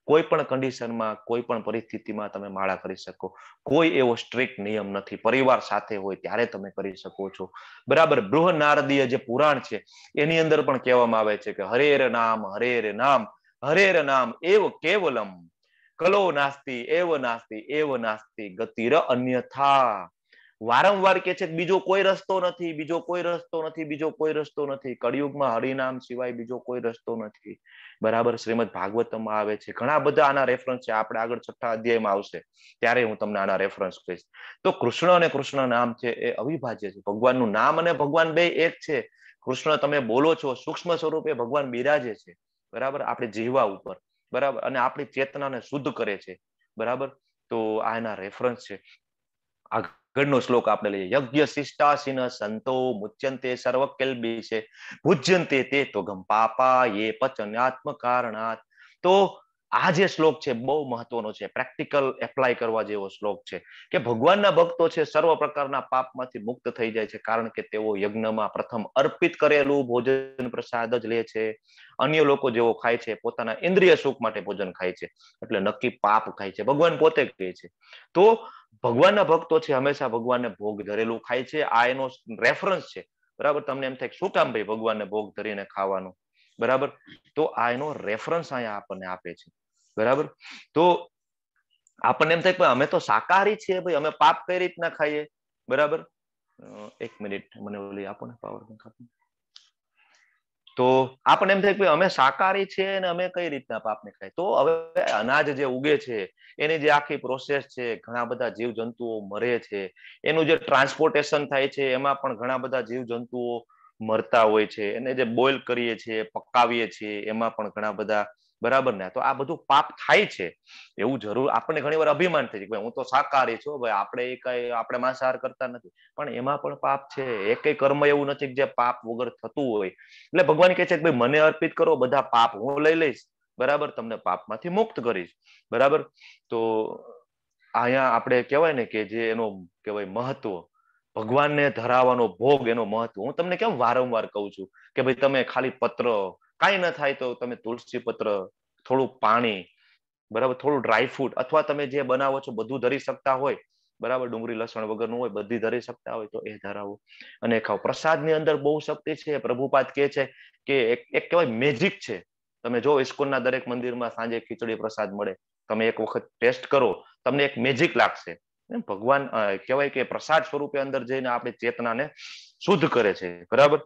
કોઈ પણ કન્ડિશનમાં, કોઈ પણ પરિસ્થિતિમાં તમે માળા કરી શકો. કોઈ એવો સ્ટ્રિક્ટ નિયમ નથી. પરિવાર સાથે હોય ત્યારે તમે કરી શકો છો, બરાબર. બૃહનારદીય જે પુરાણ છે એની અંદર પણ કહેવામાં આવે છે કે હરેર નામ હરેર નામ એવ કેવલમ, કલો નાસ્તિ એવ નાસ્તિ ગતિર અન્યથા. વારંવાર કે છે બીજો કોઈ રસ્તો નથી, બીજો કોઈ રસ્તો નથી, બીજો કોઈ રસ્તો નથી. કળિયુગમાં હરિનામ સિવાય બીજો કોઈ રસ્તો નથી, બરાબર. શ્રીમદ ભાગવતમાં આવે છે. ઘણા બધા આના રેફરન્સ છે. આપણે આગળ 6થા અધ્યાયમાં આવશે ત્યારે હું તમને આના રેફરન્સ કહીશ. તો કૃષ્ણ અને કૃષ્ણ નામ છે એ અવિભાજ્ય છે. ભગવાનનું નામ અને ભગવાન બે એક છે. કૃષ્ણ તમે બોલો છો, સૂક્ષ્મ સ્વરૂપે ભગવાન બિરાજે છે, બરાબર, આપણી જીહવા ઉપર, બરાબર, અને આપણી ચેતનાને શુદ્ધ કરે છે, બરાબર. તો આ એના રેફરન્સ છે. આગળનો શ્લોક આપણે લઈએ. યજ્ઞ શિષ્ટાસીન સંતો મુચ્યંતે સર્વકેલ્બી છે, ભુજ્યંતે તે ત્વગમ પાપા યે પચન્યાત્મ કારણાત. તો આ જે શ્લોક છે બહુ મહત્વનો છે, પ્રેક્ટિકલ એપ્લાય કરવા જેવો શ્લોક છે કે ભગવાનના ભક્તો છે સર્વ પ્રકારના પાપમાંથી મુક્ત થઈ જાય છે, કારણ કે તેઓ યજ્ઞમાં પ્રથમ અર્પિત કરેલું ભોજન પ્રસાદ જ લે છે. અન્ય લોકો જેવો ખાય છે પોતાના ઇન્દ્રિય સુખ માટે ભોજન ખાય છે, એટલે નક્કી પાપ ખાય છે, ભગવાન પોતે કહે છે. તો ભગવાનના ભક્તો છે હંમેશા ભગવાનને ભોગ ધરેલું ખાય છે. આ એનો રેફરન્સ છે, બરાબર. તમને એમ થાય શું કામ ભાઈ ભગવાનને ભોગ ધરીને ખાવાનું, બરાબર. તો આ એનો રેફરન્સ અહીંયા આપણને આપે છે, બરાબર. તો આપણને એમ થાય કે અમે તો શાકાહારી છીએ ભાઈ, અમે પાપ કઈ રીતના ખાઈએ, બરાબર. એક મિનિટ મને ઓલી આપો ને પાવર બેંક આપો. તો આપણને એમ થાય કે અમે શાકાહારી છીએ અને અમે કઈ રીતના પાપને ખાય. તો હવે અનાજ જે ઉગે છે એની જે આખી પ્રોસેસ છે, ઘણા બધા જીવ જંતુઓ મરે છે, એનું જે ટ્રાન્સપોર્ટેશન થાય છે એમાં પણ ઘણા બધા જીવ જંતુઓ મરતા હોય છે, એને જે બોઇલ કરીએ છીએ, પકાવીએ છીએ, એમાં પણ ઘણા બધા, બરાબર ને. તો આ બધું પાપ થાય છે એવું જરૂર આપણને ઘણી વાર અભિમાન થાય છે કે હું તો શાકાહારી છું ભાઈ, આપણે માંસાહાર કરતા નથી, પણ એમાં પણ પાપ છે. એકેય કર્મ એવું નથી કે જે પાપ વગર થતું હોય. એટલે ભગવાન કહે છે કે ભાઈ મને અર્પિત કરો, બધા પાપ હું લઈ લઈશ, બરાબર, તમને પાપમાંથી મુક્ત કરીશ, બરાબર. તો અહીંયા આપણે કહેવાય ને કે જે એનો કહેવાય મહત્વ, ભગવાનને ધરાવવાનો ભોગ, એનો મહત્વ હું તમને કેમ વારંવાર કહું છું કે ભાઈ તમે ખાલી પત્ર, કાંઈ ન થાય તો તમે તુલસી પત્ર, થોડું પાણી, બરાબર, થોડું ડ્રાયફ્રૂટ, અથવા તમે જે બનાવો છો બધું ધરી શકતા હોય, બરાબર, ડુંગળી લસણ વગરનું હોય, બધી ધરી શકતા હોય તો એ ધરાવો અને ખાઓ. પ્રસાદની અંદર બહુ શક્તિ છે. પ્રભુપાદ કહે છે કે એક કહેવાય મેજિક છે. તમે જો ઇસ્કોનના દરેક મંદિરમાં સાંજે ખીચડી પ્રસાદ મળે, તમે એક વખત ટેસ્ટ કરો, તમને એક મેજિક લાગશે. ભગવાન કહેવાય કે પ્રસાદ સ્વરૂપે અંદર જઈને આપણી ચેતનાને શુદ્ધ કરે છે, બરાબર.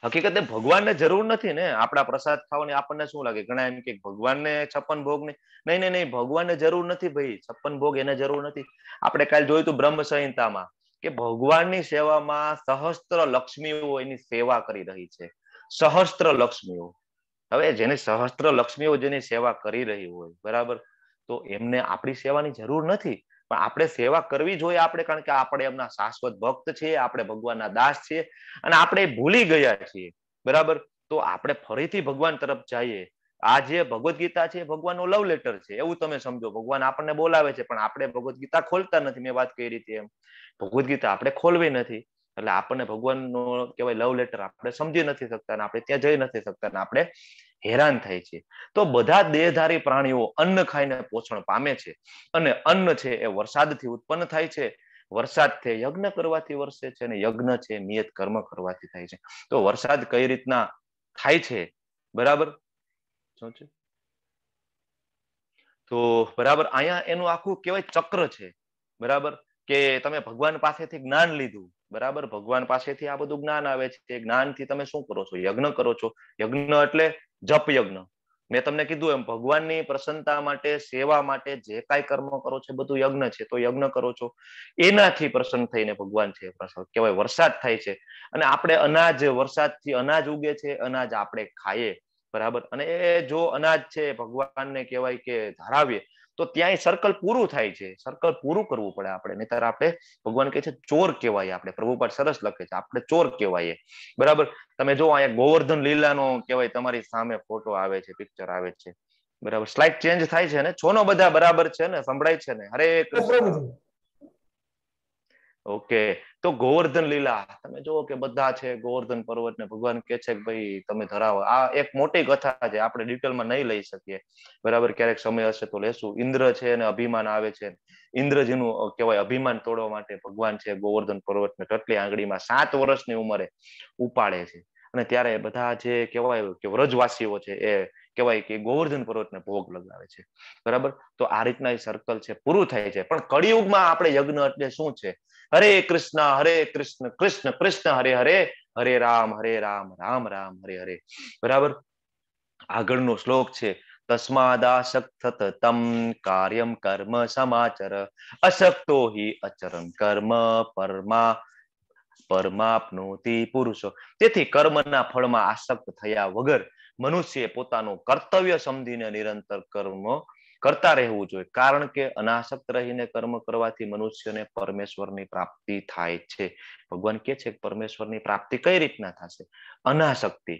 હકીકતે ભગવાનને જરૂર નથી ને આપણા પ્રસાદ ખાવાની. આપણને શું લાગે, ઘણા એમ કે ભગવાનને 56 ભોગ નહીં, ભગવાનને જરૂર નથી ભાઈ, 56 ભોગ એને જરૂર નથી. આપણે કાલે જોયું હતું બ્રહ્મ સંહિતામાં કે ભગવાનની સેવામાં સહસ્ત્ર લક્ષ્મીઓ એની સેવા કરી રહી છે, સહસ્ત્ર લક્ષ્મીઓ. હવે જેની સહસ્ત્ર લક્ષ્મીઓ જેની સેવા કરી રહી હોય, બરાબર, તો એમને આપણી સેવાની જરૂર નથી, પણ આપણે સેવા કરવી જોઈએ આપણે, કારણ કે આપણે એમના શાશ્વત ભક્ત છીએ, આપણે ભગવાનના દાસ છીએ અને આપણે ભૂલી ગયા છીએ, બરાબર. તો આપણે ફરીથી ભગવાન તરફ જઈએ. આ જે ભગવદ્ ગીતા છે ભગવાનનો લવ લેટર છે એવું તમે સમજો. ભગવાન આપણને બોલાવે છે પણ આપણે ભગવદ્ ગીતા ખોલતા નથી. મેં વાત કરી હતી એમ, ભગવદ્ ગીતા આપણે ખોલવી નથી, એટલે આપણને ભગવાનનો કહેવાય લવ લેટર આપણે સમજી નથી શકતા, આપણે ત્યાં જઈ નથી શકતા, આપણે હેરાન થાય છે. તો બધા દેહધારી પ્રાણીઓ અન્ન ખાઈને પોષણ પામે છે, અને અન્ન છે એ વરસાદથી ઉત્પન્ન થાય છે, વરસાદથી યજ્ઞ કરવાથી વરસે છે, અને યજ્ઞ છે નિયત કર્મ કરવાથી થાય છે. તો વરસાદ કઈ રીતના થાય છે, બરાબર, શું છે? તો બરાબર અહીંયા એનું આખું કહેવાય ચક્ર છે, બરાબર, કે તમે ભગવાન પાસેથી જ્ઞાન લીધું, બરાબર, ભગવાન પાસેથી આ બધું જ્ઞાન આવે છે. જ્ઞાનથી તમે શું કરો છો? યજ્ઞ કરો છો. યજ્ઞ એટલે જપ યજ્ઞ. મેં તમને કીધું એમ ભગવાનની પ્રસન્નતા માટે, સેવા માટે જે કાંઈ કર્મ કરો છો બધું યજ્ઞ છે. તો યજ્ઞ કરો છો, એનાથી પ્રસન્ન થઈને ભગવાન છે કહેવાય વરસાદ થાય છે, અને આપણે અનાજ, વરસાદથી અનાજ ઉગે છે, અનાજ આપણે ખાઈએ, બરાબર. અને એ જો અનાજ છે ભગવાનને કહેવાય કે ધરાવીએ તો ત્યાંય સર્કલ પૂરું થાય છે. સર્કલ પૂરું કરવું પડે આપણે, નહીતર આપણે ભગવાન કહે છે ચોર કહેવાય. આપણે પ્રભુપાદ સરસ લખે છે, આપણે ચોર કહેવાય, બરાબર. તમે જો અહીંયા ગોવર્ધન લીલાનો કહેવાય તમારી સામે ફોટો આવે છે, પિક્ચર આવે છે, બરાબર. સ્લાઇડ ચેન્જ થાય છે ને? છોનો બધા બરાબર છે ને? સંભળાય છે ને? હરે કૃષ્ણ. ઓકે. તો ગોવર્ધન લીલા તમે જુઓ કે બધા છે ગોવર્ધન પર્વત ને ભગવાન કે છે કે ભાઈ તમે ધરાવો. આ એક મોટી કથા છે, આપણે ડિટેલમાં નહીં લઈ શકીએ, બરાબર. ક્યારેક સમય હશે તો લેશું. ઇન્દ્ર છે અને અભિમાન આવે છે. ઇન્દ્રજીનું કહેવાય અભિમાન તોડવા માટે ભગવાન છે ગોવર્ધન પર્વતને ટટલી આંગળીમાં 7 વર્ષની ઉંમરે ઉપાડે છે, અને ત્યારે બધા જે કહેવાય કે વ્રજવાસીઓ છે એ કહેવાય કે ગોવર્ધન પર્વતને ભોગ લગાવે છે, બરાબર. તો આ રીતના એ સર્કલ છે પૂરું થાય છે. પણ કળિયુગમાં આપણે યજ્ઞ એટલે શું છે? હરે કૃષ્ણ કૃષ્ણ કૃષ્ણ હરે હરે, હરે રામ રામ રામ હરે હરે, બરાબર. આગળનો શ્લોક છે તસ્માદાસક્ત તમ કાર્યમ કર્મ સમાચર અશક્તો હિ અચરમ કર્મ પરમાપ્નોતિ પુરુષો. તેથી કર્મના ફળમાં આસક્ત થયા વગર મનુષ્ય પોતાનું કર્તવ્ય સમજીને નિરંતર કર્મ કરતા રહેવું જોઈએ, કારણ કે અનાસક્ત રહીને કર્મ કરવાથી મનુષ્યને પરમેશ્વરની પ્રાપ્તિ થાય છે. ભગવાન કે છે પરમેશ્વરની પ્રાપ્તિ કઈ રીતના થશે? અનાસક્તિ.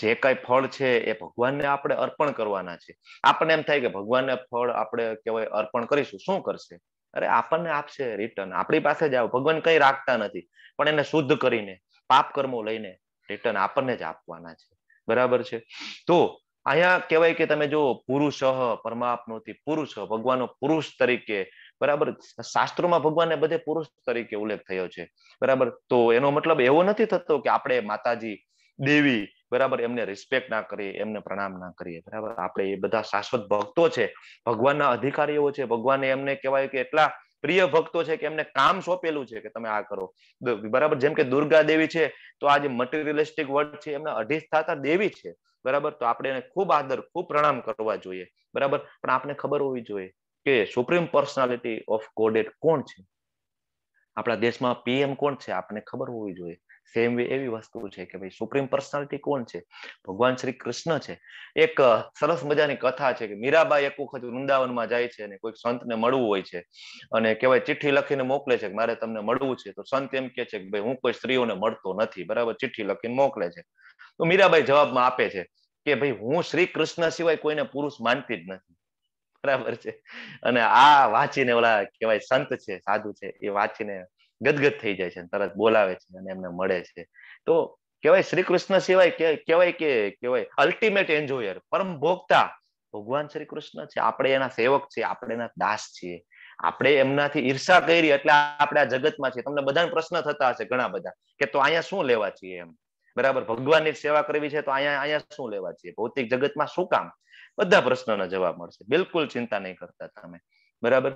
જે કઈ ફળ છે એ ભગવાનને આપણે અર્પણ કરવાના છે. આપણને એમ થાય કે ભગવાનને ફળ આપણે કહેવાય અર્પણ કરીશું, શું કરશે? અરે આપણને આપશે રિટર્ન, આપણી પાસે જ આવે. ભગવાન કઈ રાખતા નથી, પણ એને શુદ્ધ કરીને પાપ કર્મો લઈને રિટર્ન આપણને જ આપવાના છે. બરાબર છે. તો અહીંયા કહેવાય કે તમે જો પુરુષ પરમાત્માથી પુરુષ, ભગવાનનો પુરુષ તરીકે, બરાબર, શાસ્ત્રોમાં ભગવાનને બધે પુરુષ તરીકે ઉલ્લેખ થયો છે. બરાબર. તો એનો મતલબ એવો નથી થતો કે આપણે માતાજી દેવી, બરાબર, એમને રિસ્પેક્ટ ના કરીએ, એમને પ્રણામ ના કરીએ. બરાબર. આપણે એ બધા શાશ્વત ભક્તો છે, ભગવાનના અધિકારીઓ છે. ભગવાને એમને કહેવાય કે એટલા પ્રિય ભક્તો છે કે એમને કામ સોંપેલું છે કે તમે આ કરો. બરાબર. જેમ કે દુર્ગા દેવી છે, તો આ જે મટીરિયલિસ્ટિક વર્ડ છે એમના અધિષ્ઠાતા દેવી છે. બરાબર. તો આપણે એને ખૂબ આદર, ખૂબ પ્રણામ કરવા જોઈએ. બરાબર. પણ આપણે ખબર હોવી જોઈએ કે સુપ્રીમ પર્સનાલિટી ઓફ ગોડેડ કોણ છે. આપણા દેશમાં પીએમ કોણ છે આપણને ખબર હોવી જોઈએ. સેમ વે એવી વસ્તુ છે કે ભાઈ સુપ્રીમ પર્સનાલિટી કોણ છે? ભગવાન શ્રી કૃષ્ણ છે. એક સરસ મજાની કથા છે કે મીરાબાઈ એક વખત વૃંદાવનમાં જાય છે અને કોઈક સંતને મળવું હોય છે, અને કહેવાય ચિઠ્ઠી લખીને મોકલે છે કે મારે તમને મળવું છે. તો સંત એમ કે છે કે ભાઈ હું કોઈ સ્ત્રીઓને મળતો નથી. બરાબર. ચિઠ્ઠી લખીને મોકલે છે. તો મીરાબાઈ જવાબમાં આપે છે કે ભાઈ હું શ્રી કૃષ્ણ સિવાય કોઈને પુરુષ માનતી જ નથી. બરાબર છે. અને આ વાંચીને ઓલા કહેવાય સંત છે, સાધુ છે, એ વાંચીને ગદગદ થઈ જાય છે, તરત બોલાવે છે અને એમને મળે છે. તો કહેવાય શ્રી કૃષ્ણ સિવાય કહેવાય અલ્ટિમેટ એન્જોયર, પરમ ભોગતા ભગવાન શ્રી કૃષ્ણ છે. આપણે એના સેવક છીએ, આપણે એના દાસ છીએ. આપણે એમનાથી ઈર્ષા કરી એટલે આપણે આ જગતમાં છીએ. તમને બધાને પ્રશ્ન થતા હશે ઘણા બધા કે તો અહીંયા શું લેવા છીએ એમ. બરાબર. ભગવાનની સેવા કરવી છે તો અહીંયા શું લેવા છીએ? ભૌતિક જગતમાં શું કામ? બધા પ્રશ્નોના જવાબ મળશે. બિલકુલ ચિંતા નહીં કરતા તમે. બરાબર.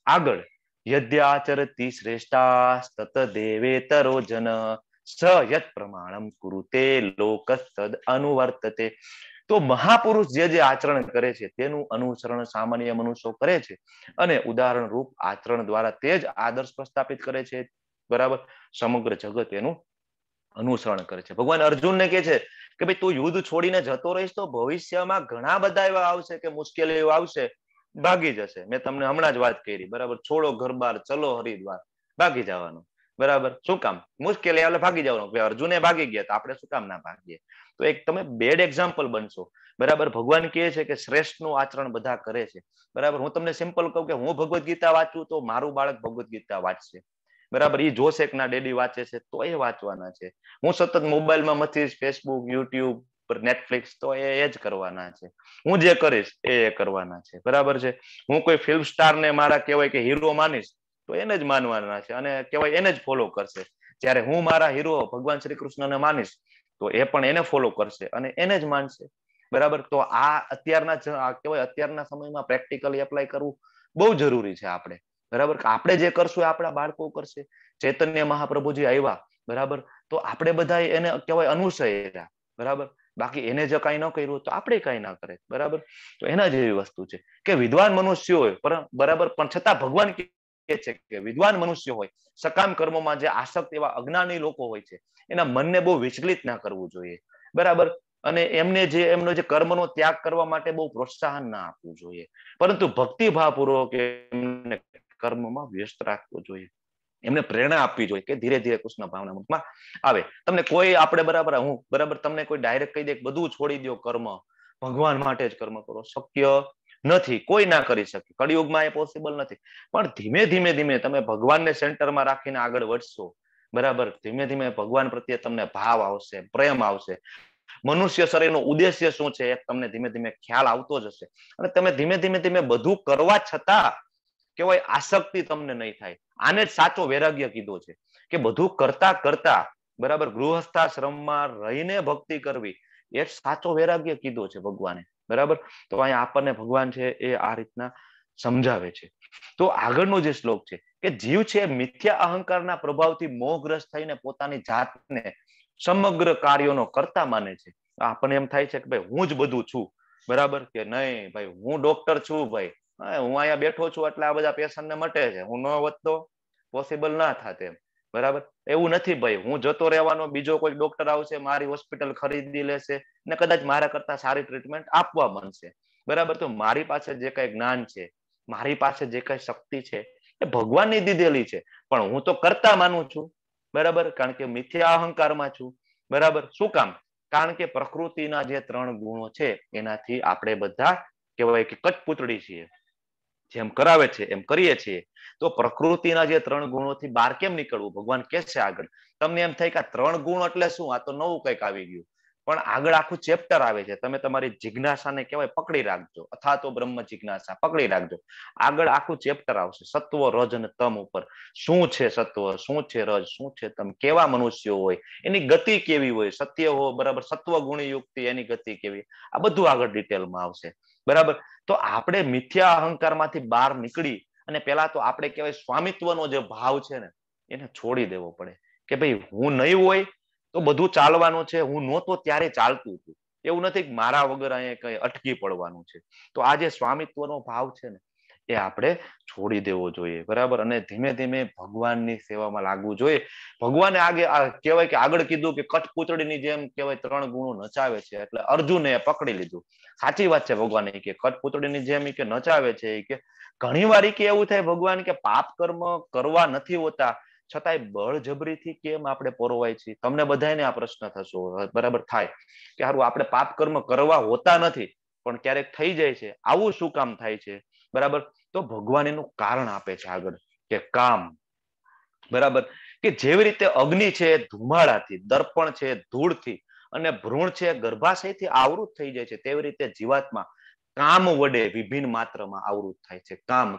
આગળ યદ્યાચરતિ શ્રેષ્ઠા તત દેવેતરો જન સ યત પ્રમાણમ કુરુતે લોકસ્તદ અનુવર્તતે. તો મહાપુરુષ જે આચરણ કરે છે તેનું અનુસરણ સામાન્ય મનુષ્યો કરે છે, અને ઉદાહરણ રૂપ આચરણ દ્વારા તે જ આદર્શ પ્રસ્થાપિત કરે છે. બરાબર. સમગ્ર જગત એનું અનુસરણ કરે છે. ભગવાન અર્જુનને કહે છે કે ભાઈ તું યુદ્ધ છોડીને જતો રહીશ તો ભવિષ્યમાં ઘણા બધા એવા આવશે કે મુશ્કેલીઓ આવશે, ભાગી જશે. મેં તમને હમણાં જ વાત કરી. બરાબર. છોડો ઘર બાર, ચલો હરિદ્વાર. ભાગી જવાનું. બરાબર. શું કામ? મુશ્કેલી આવે ભાગી જવાનું. અર્જુને ભાગી ગયા તો આપણે શું કામ ના ભાગીએ? તો એક તમે બેડ એક્ઝામ્પલ બનશો. બરાબર. ભગવાન કહે છે કે શ્રેષ્ઠ નું આચરણ બધા કરે છે. બરાબર. હું તમને સિમ્પલ કહું કે હું ભગવદ્ ગીતા વાંચું તો મારું બાળક ભગવદ્ ગીતા વાંચશે. બરાબર. એ જોશે કે ના ડેડી વાંચે છે તો એ વાંચવાના છે. હું સતત મોબાઈલમાં મથીશ, ફેસબુક, યુટ્યુબ પર, નેટફ્લિક્સ, તો એ જ કરવાના છે. હું જે કરીશ એ કરવાના છે. બરાબર છે. હું કોઈ ફિલ્મ સ્ટાર ને મારા કહેવાય કે હીરો માનીશ તો એને જ માનવાના છે અને કહેવાય એને જ ફોલો કરશે. જ્યારે હું મારા હીરો ભગવાન શ્રી કૃષ્ણને માનીશ તો એ પણ એને ફોલો કરશે અને એને જ માનશે. બરાબર. તો આ અત્યારના સમયમાં પ્રેક્ટિકલી એપ્લાય કરવું બહુ જરૂરી છે આપણે. બરાબર. આપણે જે કરશું આપણા બાળકો કરશે. ચૈતન્ય મહાપ્રભુજી આવ્યા. બરાબર. તો આપણે બધા એને કહેવાય અનુસર્યા. બરાબર. બાકી એને જો કઈ ન કર્યું તો આપણે કઈ ના કરે. બરાબર. તો એના જેવી વસ્તુ છે કે વિદ્વાન મનુષ્યો હોય, બરાબર, પણ છતાં ભગવાન કહે છે કે વિદ્વાન મનુષ્ય હોય, સકામ કર્મોમાં જે આસક્ત એવા અજ્ઞાની લોકો હોય છે એના મનને બહુ વિચલિત ના કરવું જોઈએ. બરાબર. અને એમનો જે કર્મનો ત્યાગ કરવા માટે બહુ પ્રોત્સાહન ના આપવું જોઈએ, પરંતુ ભક્તિભાવપૂર્વક એમને કર્મમાં વ્યસ્ત રાખવો જોઈએ. એમને પ્રેરણા આપવી જોઈએ કે ધીરે ધીરે કૃષ્ણ ભાવનામાં આવે. તમને કોઈ આપણે બરાબર તમને કોઈ ડાયરેક્ટ કહી દે બધું છોડી દો, કર્મ ભગવાન માટે જ કર્મ કરો, શક્ય નથી. કોઈ ના કરી શકે. કળિયુગમાં એ પોસિબલ નથી. પણ ધીમે ધીમે તમે ભગવાનને સેન્ટરમાં રાખીને આગળ વધશો. બરાબર. ધીમે ધીમે ભગવાન પ્રત્યે તમને ભાવ આવશે, પ્રેમ આવશે. મનુષ્ય શરીરનો ઉદ્દેશ્ય શું છે એ તમને ધીમે ધીમે ખ્યાલ આવતો જ હશે. અને તમે ધીમે ધીમે બધું કરવા છતાં કહેવાય આસક્તિ તમને નહીં થાય. આને જ સાચો વૈરાગ્ય કીધો છે કે બધું કરતા કરતા, બરાબર, ગૃહસ્થાશ્રમમાં રહીને ભક્તિ કરવી, એ સાચો વૈરાગ્ય કીધો છે ભગવાને. બરાબર. તો અહીંયા આપણને ભગવાન છે એ આ રીતના સમજાવે છે. તો આગળનો જે શ્લોક છે કે જીવ છે મિથ્યા અહંકારના પ્રભાવથી મોહગ્રસ્ત થઈને પોતાની જાતને સમગ્ર કાર્યોનો કરતા માને છે. આપણને એમ થાય છે કે ભાઈ હું જ બધું છું. બરાબર. કે નહીં ભાઈ હું ડોક્ટર છું, ભાઈ હું અહીંયા બેઠો છું એટલે આ બધા પેશન્ટને મટે છે. હું ન હોત તો પોસિબલ ના થાત એમ. બરાબર. એવું નથી ભાઈ. હું જતો રહેવાનો, બીજો કોઈ ડોક્ટર આવશે, મારી હોસ્પિટલ ખરીદી લેશે ને કદાચ મારા કરતા સારી ટ્રીટમેન્ટ આપવા માંડશે. બરાબર. તો મારી પાસે જે કઈ જ્ઞાન છે, મારી પાસે જે કઈ શક્તિ છે એ ભગવાનની દીધેલી છે, પણ હું તો કરતા માનું છું. બરાબર. કારણ કે મિથ્યા અહંકારમાં છું. બરાબર. શું કામ? કારણ કે પ્રકૃતિના જે 3 ગુણો છે એનાથી આપણે બધા કહેવાય કે કઠપૂતળી છીએ. જેમ કરાવે છે એમ કરીએ છીએ. તો પ્રકૃતિના જે 3 ગુણોથી બહાર કેમ નીકળવું? ભગવાન કહે છે આગળ. તમને એમ થાય કે આ 3 ગુણ એટલે શું? આ તો નવું કંઈક આવી ગયું. પણ આગળ આખું ચેપ્ટર આવે છે. તમે તમારી જિજ્ઞાસાને કહેવાય પકડી રાખજો, અથવા તો બ્રહ્મ જિજ્ઞાસા પકડી રાખજો. આગળ આખું ચેપ્ટર આવશે સત્વ, રજ અને તમ ઉપર. શું છે સત્વ, શું છે રજ, શું છે તમ, કેવા મનુષ્યો હોય, એની ગતિ કેવી હોય, સત્ય હો બરાબર, સત્વ ગુણી યુક્તિ એની ગતિ કેવી, આ બધું આગળ ડિટેલમાં આવશે. બરાબર. તો આપણે મિથ્યા અહંકારમાંથી બહાર નીકળી અને પેલા તો આપણે કહેવાય સ્વામિત્વનો જે ભાવ છે ને એને છોડી દેવો પડે કે ભાઈ હું નહીં હોય તો બધું ચાલવાનું છે, હું નહોતો ત્યારે ચાલતું હતું. એવું નથી કે મારા વગર અહીંયા કઈ અટકી પડવાનું છે. તો આ જે સ્વામિત્વનો ભાવ છે ને એ આપણે છોડી દેવો જોઈએ. બરાબર. અને ધીમે ધીમે ભગવાનની સેવામાં લાગવું જોઈએ. ભગવાને કહેવાય કે આગળ કીધું કે કઠપૂતળીની જેમ કહેવાય 3 ગુણો નચાવે છે, એટલે અર્જુને પકડી લીધું. સાચી વાત છે. ભગવાન કે કઠપૂતળીની જેમ કે નચાવે છે કે ઘણી વાર કે એવું થાય ભગવાન કે પાપ કર્મ કરવા નથી હોતા છતાંય બળજબરીથી કેમ આપણે પરોવાય છીએ? તમને બધાને આ પ્રશ્ન થશો. બરાબર થાય કે સારું આપણે પાપ કર્મ કરવા હોતા નથી પણ ક્યારેક થઈ જાય છે, આવું શું કામ થાય છે? બરાબર. તો ભગવાન એનું કારણ આપે છે આગળ કે કામ. બરાબર. કે જેવી રીતે અગ્નિ છે ધુમાડાથી, દર્પણ છે ધૂળથી અને ભ્રૂણ છે ગર્ભાશયથી આવૃત થઈ જાય છે, તેવી રીતે જીવાત્મા કામ વડે વિભિન્ન માત્રામાં આવૃત થાય છે.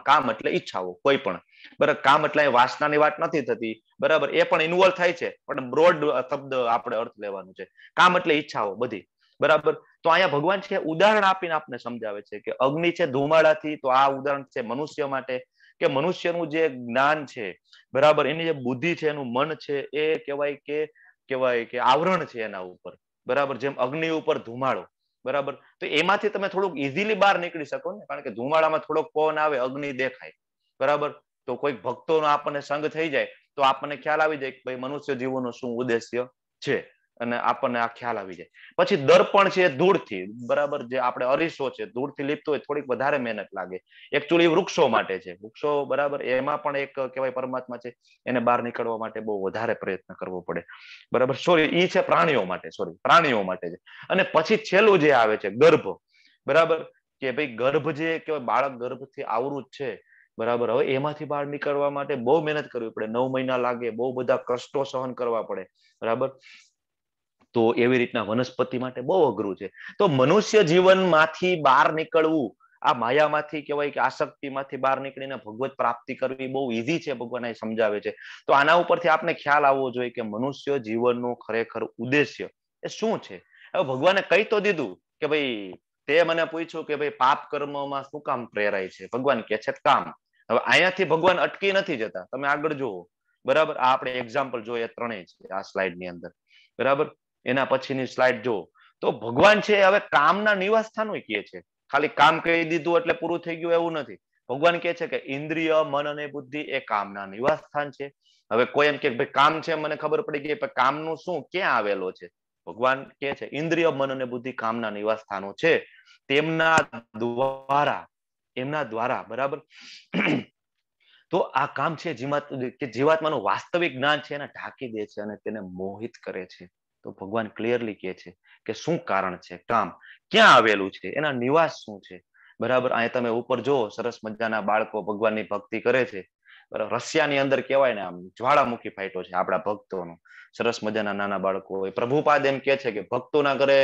કામ એટલે ઈચ્છાઓ કોઈ પણ. બરાબર. કામ એટલે વાસનાની વાત નથી થતી. બરાબર. એ પણ ઇન્વોલ્વ થાય છે, પણ બ્રોડ શબ્દ આપણે અર્થ લેવાનું છે. કામ એટલે ઈચ્છાઓ બધી. બરાબર. તો અહીંયા ભગવાન છે ઉદાહરણ આપીને આપને સમજાવે છે કે અગ્નિ છે ધુમાડાથી, તો આ ઉદાહરણ છે મનુષ્ય માટે કે મનુષ્યનું જે જ્ઞાન છે, બરાબર, એની જે બુદ્ધિ છે, એનું મન છે, એ કહેવાય કે આવરણ છે એના ઉપર. બરાબર. જેમ અગ્નિ ઉપર ધુમાડો. બરાબર. તો એમાંથી તમે થોડુંક ઇઝીલી બહાર નીકળી શકો ને, કારણ કે ધુમાડામાં થોડોક પવન આવે, અગ્નિ દેખાય. બરાબર. તો કોઈક ભક્તોનો આપણને સંગ થઈ જાય તો આપણને ખ્યાલ આવી જાય કે ભાઈ મનુષ્ય જીવનનો શું ઉદ્દેશ્ય છે, અને આપણને આ ખ્યાલ આવી જાય. પછી દર્પણ છે ધૂળથી. બરાબર. જે આપણે અરીસો છે ધૂળથી લીપતો હોય થોડીક વધારે મહેનત લાગે. એકચ્યુઅલી વૃક્ષો માટે છે. વૃક્ષો બરાબર એમાં પણ એક કહેવાય પરમાત્મા છે, એને બહાર નીકળવા માટે બહુ વધારે પ્રયત્ન કરવો પડે. બરાબર. સોરી, ઈ છે પ્રાણીઓ માટે. પ્રાણીઓ માટે છે. અને પછી છેલ્લું જે આવે છે ગર્ભ. બરાબર. કે ભાઈ ગર્ભ જે કહેવાય બાળક ગર્ભથી આવૃત છે. બરાબર. હવે એમાંથી બહાર નીકળવા માટે બહુ મહેનત કરવી પડે, 9 મહિના લાગે, બહુ બધા કષ્ટો સહન કરવા પડે. બરાબર. તો એવી રીતના વનસ્પતિ માટે બહુ અઘરું છે. તો મનુષ્ય જીવનમાંથી બહાર નીકળવું, આ માયામાંથી કહેવાય કે આસક્તિમાંથી બહાર નીકળીને ભગવત પ્રાપ્તિ કરવી બહુ ઈઝી છે. ભગવાન સમજાવે છે. તો આના ઉપરથી આપણે ખ્યાલ આવવો જોઈએ કે મનુષ્ય જીવનનું ખરેખર ઉદ્દેશ્ય એ શું છે. હવે ભગવાને કહી તો દીધું કે ભાઈ, તે મને પૂછ્યું કે ભાઈ પાપ કર્મમાં શું કામ પ્રેરાય છે? ભગવાન કહે છે કામ. હવે અહીંયાથી ભગવાન અટકી નથી જતા. તમે આગળ જુઓ. બરાબર. આ આપણે એક્ઝામ્પલ જોઈએ 3 છે આ સ્લાઇડ ની અંદર. બરાબર. એના પછીની સ્લાઇડ જો, તો ભગવાન છે હવે કામના નિવાસ સ્થાનો કહે છે. ખાલી કામ કહી દીધું એટલે પૂરું થઈ ગયું એવું નથી. ભગવાન કહે છે કે ઇન્દ્રિય, મન અને બુદ્ધિ એ કામના નિવાસ સ્થાન છે. હવે કોઈ એમ કે ભાઈ કામ છે, મને ખબર પડી ગઈ, પણ કામનું શું ક્યાં આવેલો છે? ભગવાન કહે છે ઇન્દ્રિય, મન અને બુદ્ધિ કામના નિવાસ સ્થાનો છે. તેમના દ્વારા બરાબર. તો આ કામ છે જીવાત્માનું વાસ્તવિક જ્ઞાન છે એને ઢાંકી દે છે અને તેને મોહિત કરે છે. તો ભગવાન ક્લિયરલી કહે છે કે શું કારણ છે, કામ ક્યાં આવેલું છે, એના નિવાસ શું છે. બરાબર. અહીં તમે ઉપર જો સરસ મજાના બાળકો ભગવાનની ભક્તિ કરે છે. રશિયાની અંદર કહેવાય ને આમ જ્વાળામુખી ફાટ્યો છે આપણા ભક્તોનો. સરસ મજાના નાના બાળકો હોય. પ્રભુપાદ એમ કે છે કે ભક્તોના ઘરે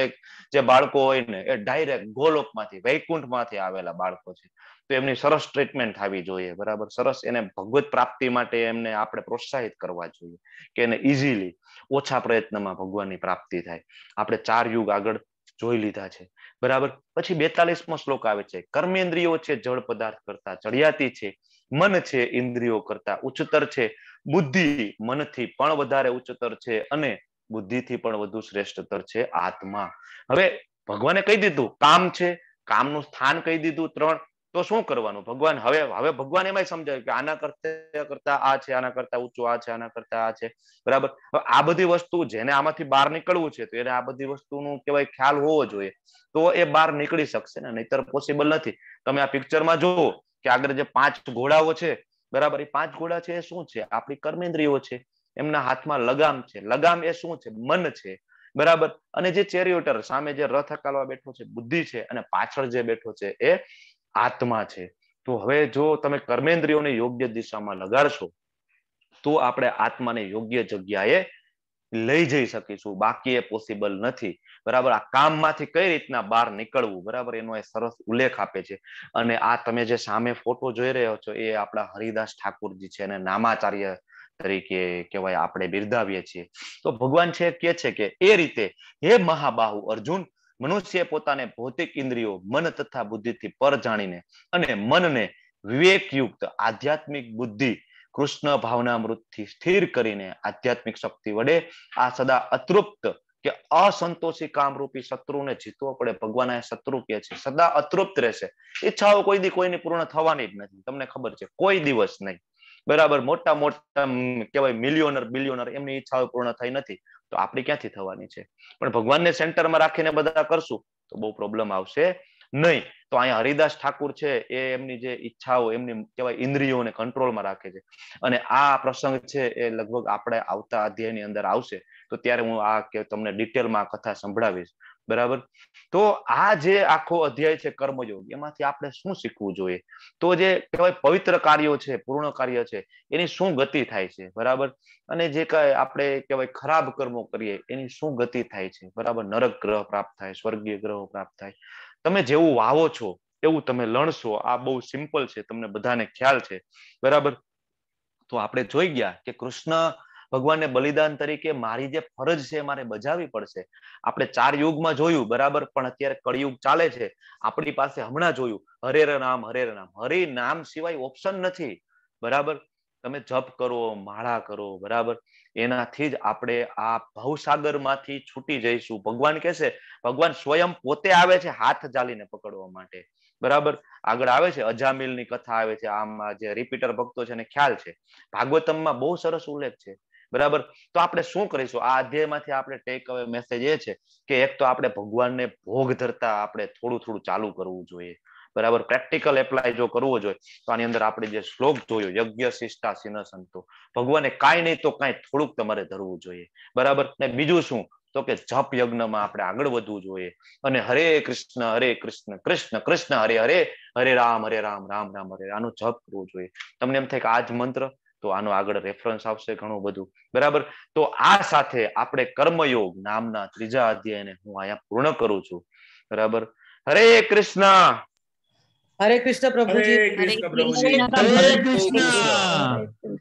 જે બાળકો હોય ને એ ડાયરેક્ટ ગોલોકમાંથી, વૈકુંઠમાંથી આવેલા બાળકો છે. તો એમની સરસ ટ્રીટમેન્ટ થવી જોઈએ. બરાબર. સરસ એને ભગવત પ્રાપ્તિ માટે એમને આપણે પ્રોત્સાહિત કરવા જોઈએ કે એને ઇઝીલી ઓછા પ્રયત્નમાં ભગવાનની પ્રાપ્તિ થાય. આપણે 4 યુગ આગળ જોઈ લીધા છે. બરાબર. પછી 42મો શ્લોક આવે છે. કર્મેન્દ્રિયો છે જળ પદાર્થ કરતા ચડિયાતી છે, મન છે ઇન્દ્રિયો કરતા ઉચ્ચતર છે, બુદ્ધિ મનથી પણ વધારે ઉચ્ચતર છે, અને બુદ્ધિથી પણ વધુ શ્રેષ્ઠતર છે આત્મા. હવે ભગવાને કહી દીધું કામ છે, કામનું સ્થાન કહી દીધું 3, તો શું કરવાનું? ભગવાન હવે ભગવાન એમાં સમજાય કે આના કરતા આ છે, આના કરતા ઊંચું આ છે, આના કરતા આ છે, બરાબર. આ બધી વસ્તુ જેને આમાંથી બહાર નીકળવું છે તો એને આ બધી વસ્તુનું કહેવાય ખ્યાલ હોવો જોઈએ, તો એ બહાર નીકળી શકશે ને, નહીતર પોસિબલ નથી. તમે આ પિક્ચરમાં જુઓ કે આગળ જે 5 ઘોડાઓ છે, બરાબર, એ 5 ઘોડા છે એ શું છે? આપણી કર્મેન્દ્રિયો છે. એમના હાથમાં લગામ છે. લગામ એ શું છે? મન છે, બરાબર. અને જે ચેરિયોટર સામે જે રથ હકાલવા બેઠો છે બુદ્ધિ છે, અને પાછળ જે બેઠો છે એ આત્મા છે. તો હવે જો તમે કર્મેન્દ્રિયોને યોગ્ય દિશામાં લગાડશો તો આપણે આત્માને યોગ્ય જગ્યાએ લઈ જઈ શકીશું, બાકી એ પોસિબલ નથી, બરાબર. આ કામમાંથી કઈ રીતના બહાર નીકળવું, બરાબર, એનો એ સરસ ઉલ્લેખ આપે છે. અને આ તમે જે સામે ફોટો જોઈ રહ્યા છો એ આપણા હરિદાસ ઠાકુરજી છે, અને નામાચાર્ય તરીકે કહેવાય આપણે બિરદાવીએ છીએ. તો ભગવાન છે કે છે કે એ રીતે હે મહાબાહુ અર્જુન, મનુષ્ય પોતાને ભૌતિક ઇન્દ્રિયો મન તથા બુદ્ધિથી પર જાણીને અને મનને વિવેકયુક્ત આધ્યાત્મિક બુદ્ધિ કૃષ્ણ ભાવનામૃતથી સ્થિર કરીને આધ્યાત્મિક શક્તિ વડે આ સદા અતૃપ્ત કે અસંતોષી કામરૂપી શત્રુને જીતવો પડે. ભગવાન આ શત્રુ કે છે સદા અતૃપ્ત રહેશે. ઈચ્છાઓ કોઈ દી કોઈની પૂર્ણ થવાની જ નથી, તમને ખબર છે, કોઈ દિવસ નહીં, બરાબર. મોટા મોટા કહેવાય મિલિયોનર બિલિયોનર, એમની ઈચ્છાઓ પૂર્ણ થઈ નથી, તો આપણી ક્યાંથી થવાની છે? પણ ભગવાનને સેન્ટરમાં રાખીને બધા કરશું તો બહુ પ્રોબ્લેમ આવશે નહીં. તો અહીંયા હરિદાસ ઠાકુર છે એ એમની જે ઈચ્છાઓ, એમની કહેવાય ઇન્દ્રિયોને કંટ્રોલમાં રાખે છે. અને આ પ્રસંગ છે એ લગભગ આપણે આવતા અધ્યાયની અંદર આવશે, તો ત્યારે હું આ કે તમને ડિટેલમાં કથા સંભળાવીશ, બરાબર. તો આ જે આખો અધ્યાય છે કર્મયોગ, એમાંથી આપણે શું શીખવું જોઈએ? તો જે કહેવાય પવિત્ર કાર્યો છે, પૂર્ણ કાર્ય છે, એની શું ગતિ થાય છે, બરાબર. અને જે કઈ આપણે કહેવાય ખરાબ કર્મો કરીએ એની શું ગતિ થાય છે, બરાબર. નરક ગ્રહ પ્રાપ્ત થાય, સ્વર્ગીય ગ્રહો પ્રાપ્ત થાય. તમે જેવું વાવો છો એવું તમે લણશો. આ બહુ સિમ્પલ છે, તમને બધાને ખ્યાલ છે, બરાબર. તો આપણે જોઈ ગયા કે કૃષ્ણ ભગવાનને બલિદાન તરીકે મારી જે ફરજ છે મારે બજાવવી પડશે. આપણે 4 યુગમાં જોયું, બરાબર, પણ અત્યારે કળિયુગ ચાલે છે. આપણી પાસે હમણાં જોયું હરે નામ, હરે નામ, હરિ નામ સિવાય ઓપ્શન નથી, બરાબર. તમે જપ કરો, માળા કરો, બરાબર, એનાથી જ આપણે આ ભવસાગર માંથી છૂટી જઈશું. ભગવાન કહેશે, ભગવાન સ્વયં પોતે આવે છે હાથ ચાલીને પકડવા માટે, બરાબર. આગળ આવે છે અજામિલની કથા આવે છે, આમાં જે રિપીટર ભક્તો છે એને ખ્યાલ છે. ભાગવતમમાં બહુ સરસ ઉલ્લેખ છે, બરાબર. તો આપણે શું કરીશું? આ અધ્યાયમાંથી આપણે ટેક અવે મેસેજ એ છે કે એક તો આપણે ભગવાનને ભોગ ધરતા આપણે થોડું ચાલુ કરવું જોઈએ, બરાબર. પ્રેક્ટિકલ એપ્લાય જો કરવો જોઈએ તો આની અંદર આપણે જે શ્લોક જોયો યજ્ઞ શિષ્ટા સિન સંતો, ભગવાને કાંઈ નહીં તો કાંઈ થોડુંક તમારે ધરવું જોઈએ, બરાબર. ને બીજું શું? તો કે જપ યજ્ઞમાં આપણે આગળ વધવું જોઈએ. અને હરે કૃષ્ણ કૃષ્ણ કૃષ્ણ હરે હરે, હરે રામ રામ રામ હરે, આનો જપ કરવો જોઈએ. તમને એમ થાય કે આ જ મંત્ર, તો આનો આગળ રેફરન્સ આવશે ઘણું બધું, બરાબર. તો આ સાથે આપણે કર્મયોગ નામના 3જા અધ્યાયને હું અહીંયા પૂર્ણ કરું છું, બરાબર. હરે કૃષ્ણ. હરે કૃષ્ણ પ્રભુજી. હરે કૃષ્ણ પ્રભુજી. હરે કૃષ્ણ.